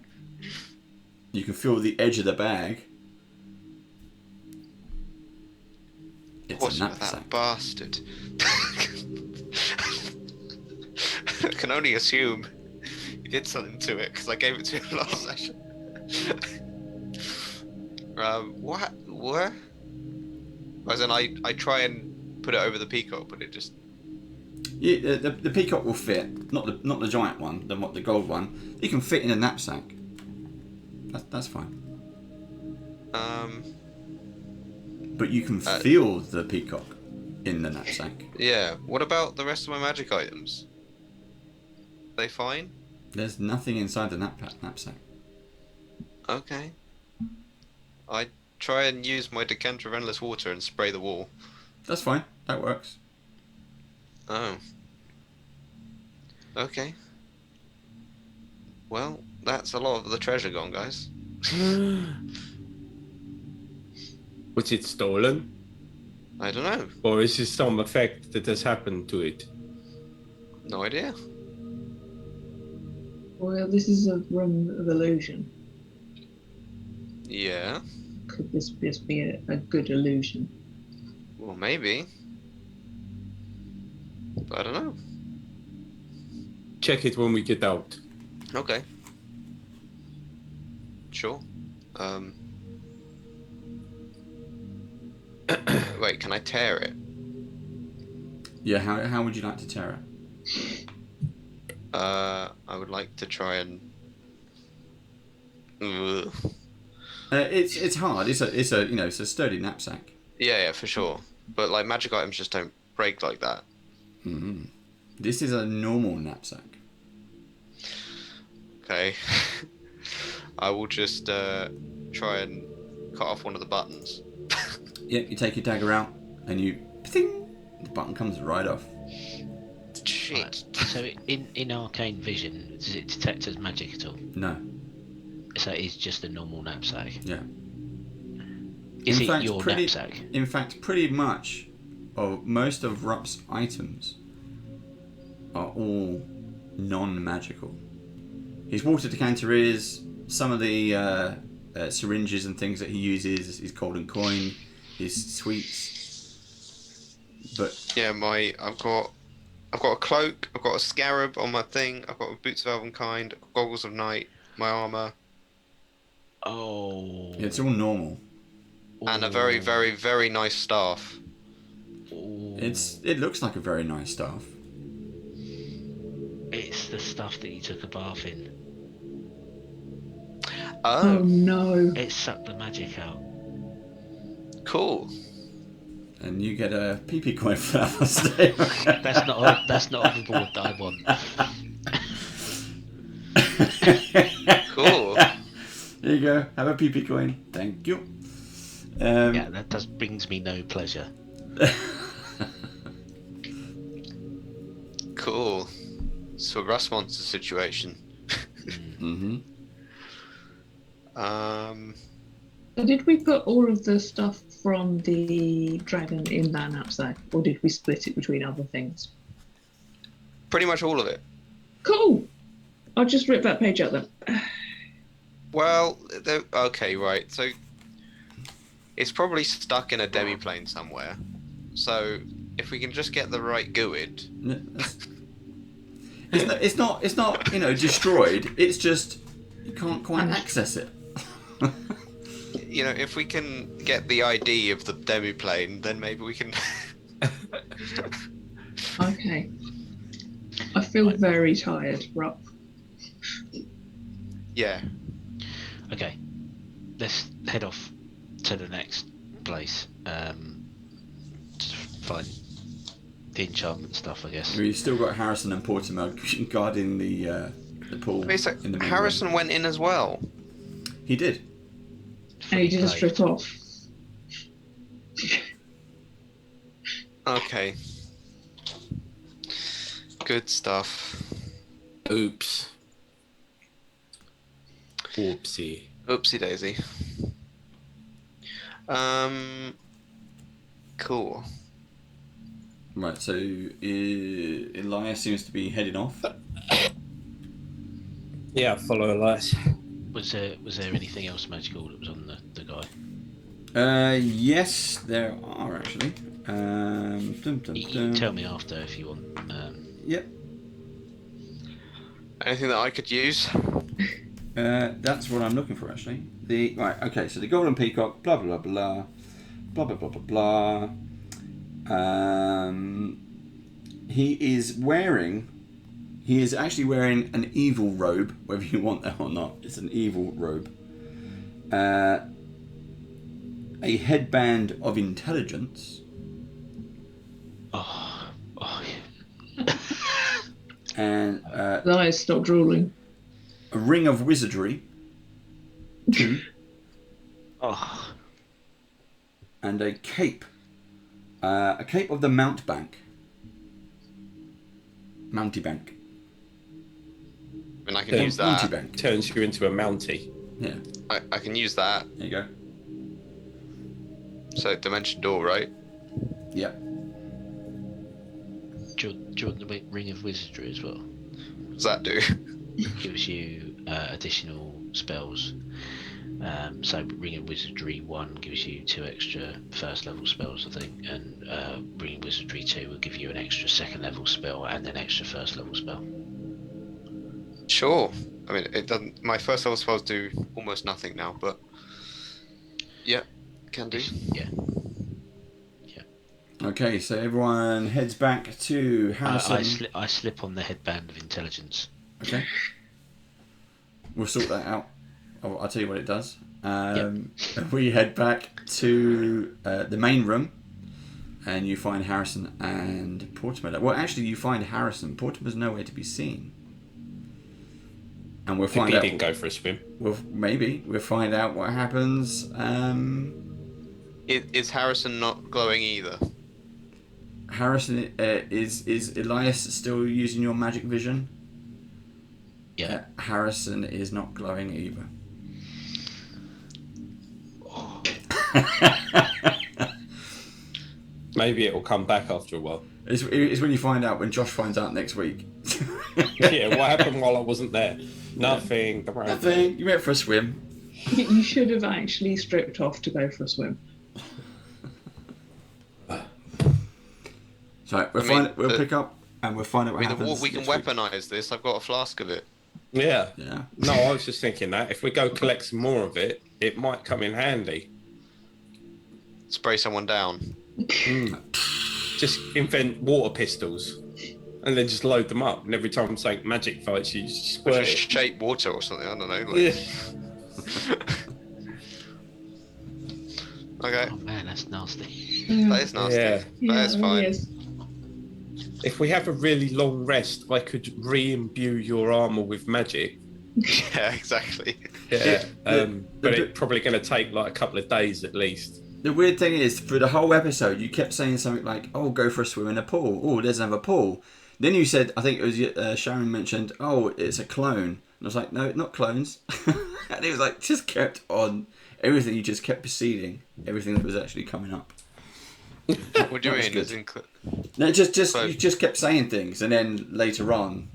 You can feel the edge of the bag. It's What's a with knapsack. that bastard? I can only assume he did something to it because I gave it to him last session. What? As in, I try and put it over the peacock, but it just. Yeah, the peacock will fit. Not the giant one, the gold one. It can fit in a knapsack. That's fine. But you can feel the peacock in the knapsack. Yeah. What about the rest of my magic items? They fine? There's nothing inside the knapsack. Okay. I try and use my decanter of endless water and spray the wall. That's fine. That works. Oh. Okay. Well, that's a lot of the treasure gone, guys. Was it stolen? I don't know. Or is it some effect that has happened to it? No idea. Well, this is a room of illusion. Yeah. Could this just be a good illusion? Well, maybe. But I don't know. Check it when we get out. Okay. Sure. Wait, can I tear it? Yeah, how would you like to tear it? I would like to try and. Ugh. It's hard. It's a sturdy knapsack. Yeah, for sure. But like magic items just don't break like that. Mm-hmm. This is a normal knapsack. Okay. I will just try and cut off one of the buttons. Yep, you take your dagger out and you ping, the button comes right off. Shit. Right. So in arcane vision, does it detect as magic at all? No. So it's just a normal knapsack. Yeah. Is In it fact, your knapsack? In fact, pretty much, most of Rup's items are all non-magical. His water decanter is. Some of the syringes and things that he uses, his golden coin, his sweets. But Yeah, I've got a cloak, I've got a scarab on my thing, I've got boots of elvenkind, goggles of night, my armor, Oh. it's all normal. and a very, very, very nice staff. Ooh. It looks like a very nice staff. It's the stuff that you took a bath in. Oh Oh, no. It sucked the magic out. cool. And you get a PP coin for that mistake. That's not a reward that I want. Cool. There you go. Have a PP coin. Thank you. Yeah, that brings me no pleasure. Cool. So a grass monster situation. Mm-hmm. So did we put all of the stuff from the dragon in that knapsack, or did we split it between other things? Pretty much all of it. Cool. I'll just rip that page out then. Well, okay, right. So it's probably stuck in a demiplane somewhere. So if we can just get the right GUID. It's not destroyed. It's just you can't quite access it. You know, if we can get the ID of the demiplane, then maybe we can. Okay. I feel very tired, Rob. Yeah. Okay, let's head off to the next place. Just find the enchantment stuff, I guess. We've still got Harrison and Portimer guarding the pool. Wait, so in the main Harrison room. went in as well. He did. And he did a strip off. Okay. Good stuff. Oops. Oopsie. Oopsie daisy. Cool. Right, so Elias seems to be heading off. Yeah, follow Elias. Was there anything else magical that was on the guy? Yes, there are actually. You can tell me after if you want. Yep. Anything that I could use? That's what I'm looking for actually. Okay, so the golden peacock, blah blah blah blah blah blah blah blah. He is actually wearing an evil robe, whether you want that or not. It's an evil robe. A headband of intelligence. Oh yeah. And Elias, stop drooling. a ring of wizardry. 2. Oh. And a cape. A cape of the mountebank. Mountebank. I mean, I can use that. Mountebank. Turns you into a mountie. Yeah, I can use that. there you go. So dimension door, right? Yep. Do you want the ring of wizardry as well? What does that do? Gives you additional spells. So ring of wizardry 1 gives you 2 extra first level spells, I think, and ring of wizardry 2 will give you an extra second level spell and an extra first level spell. Sure. I mean, it doesn't. My first level spells do almost nothing now, but yeah, can do. Yeah. Okay, so everyone heads back to Harrison. I slip on the headband of intelligence. Okay. We'll sort that out. I'll tell you what it does. We head back to the main room, and you find Harrison and Portimer. Well, actually, you find Harrison. Portimer's nowhere to be seen. And we'll find out. He didn't go for a swim. We'll find out what happens. Is Harrison not glowing either? Harrison, is Elias still using your magic vision? Yeah. Harrison is not glowing either. Maybe it will come back after a while. It's when you find out, when Josh finds out next week. Yeah, what happened while I wasn't there? Nothing. Don't worry. Nothing. You went for a swim. You should have actually stripped off to go for a swim. So we'll pick up and we'll find out what happens. We can next week. weaponize this. I've got a flask of it. Yeah. Yeah. No, I was just thinking that if we go collect some more of it, it might come in handy. Spray someone down. Just invent water pistols and then just load them up. And every time something magic fights, you just squirt Just it. shape water or something. I don't know. Yeah. Okay. Oh man, that's nasty. That is nasty. Yeah. That is fine. Yes. If we have a really long rest, I could re-imbue your armor with magic. Yeah, exactly. Yeah. But it's probably going to take like a couple of days at least. The weird thing is, for the whole episode, you kept saying something like, "Oh, go for a swim in a pool. Oh, there's another pool." Then you said, I think it was Sharon mentioned, "Oh, it's a clone." And I was like, "No, not clones." And it was like just kept on everything. You just kept proceeding everything that was actually coming up. What do you mean? As in No, you just kept saying things, and then later on,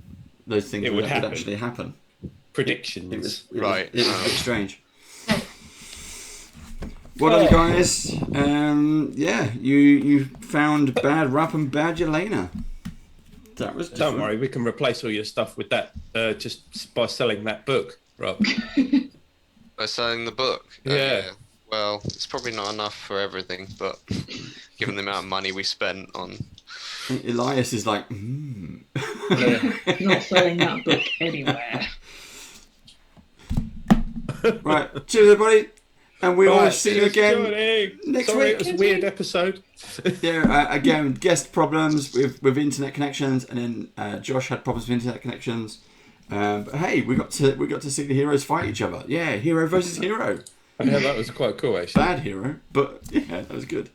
those things It would would happen. actually happen. Predictions. It was Right. It was a bit strange. Well done, guys. Yeah, you found Bad Rap and Bad Yelena. That was different. Don't worry, we can replace all your stuff with that just by selling that book, Rob. by selling the book. Yeah. Well, it's probably not enough for everything, but given the amount of money we spent on. Elias is like, Not selling that book anywhere. Right, cheers everybody, and we will see you again next Sorry, week. it was a weird episode. Yeah, again, guest problems with internet connections, and then Josh had problems with internet connections. But hey, we got to see the heroes fight each other. Yeah, hero versus hero. Yeah, that was quite cool actually. Bad hero, but yeah, that was good.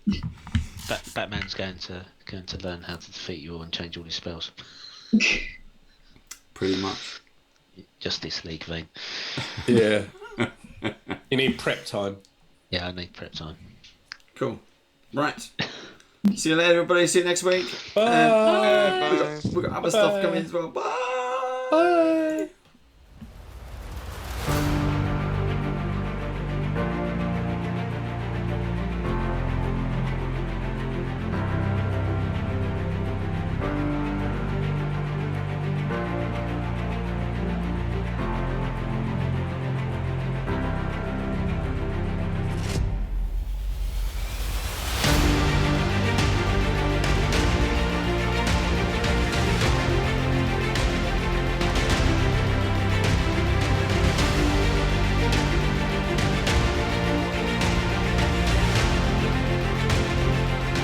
Batman's going to learn how to defeat you all and change all his spells. Pretty much. Justice League vein. Yeah. You need prep time. Yeah, I need prep time. Cool. Right. See you later, everybody. See you next week. Bye. Bye. We've got other stuff coming as well. Bye. Bye.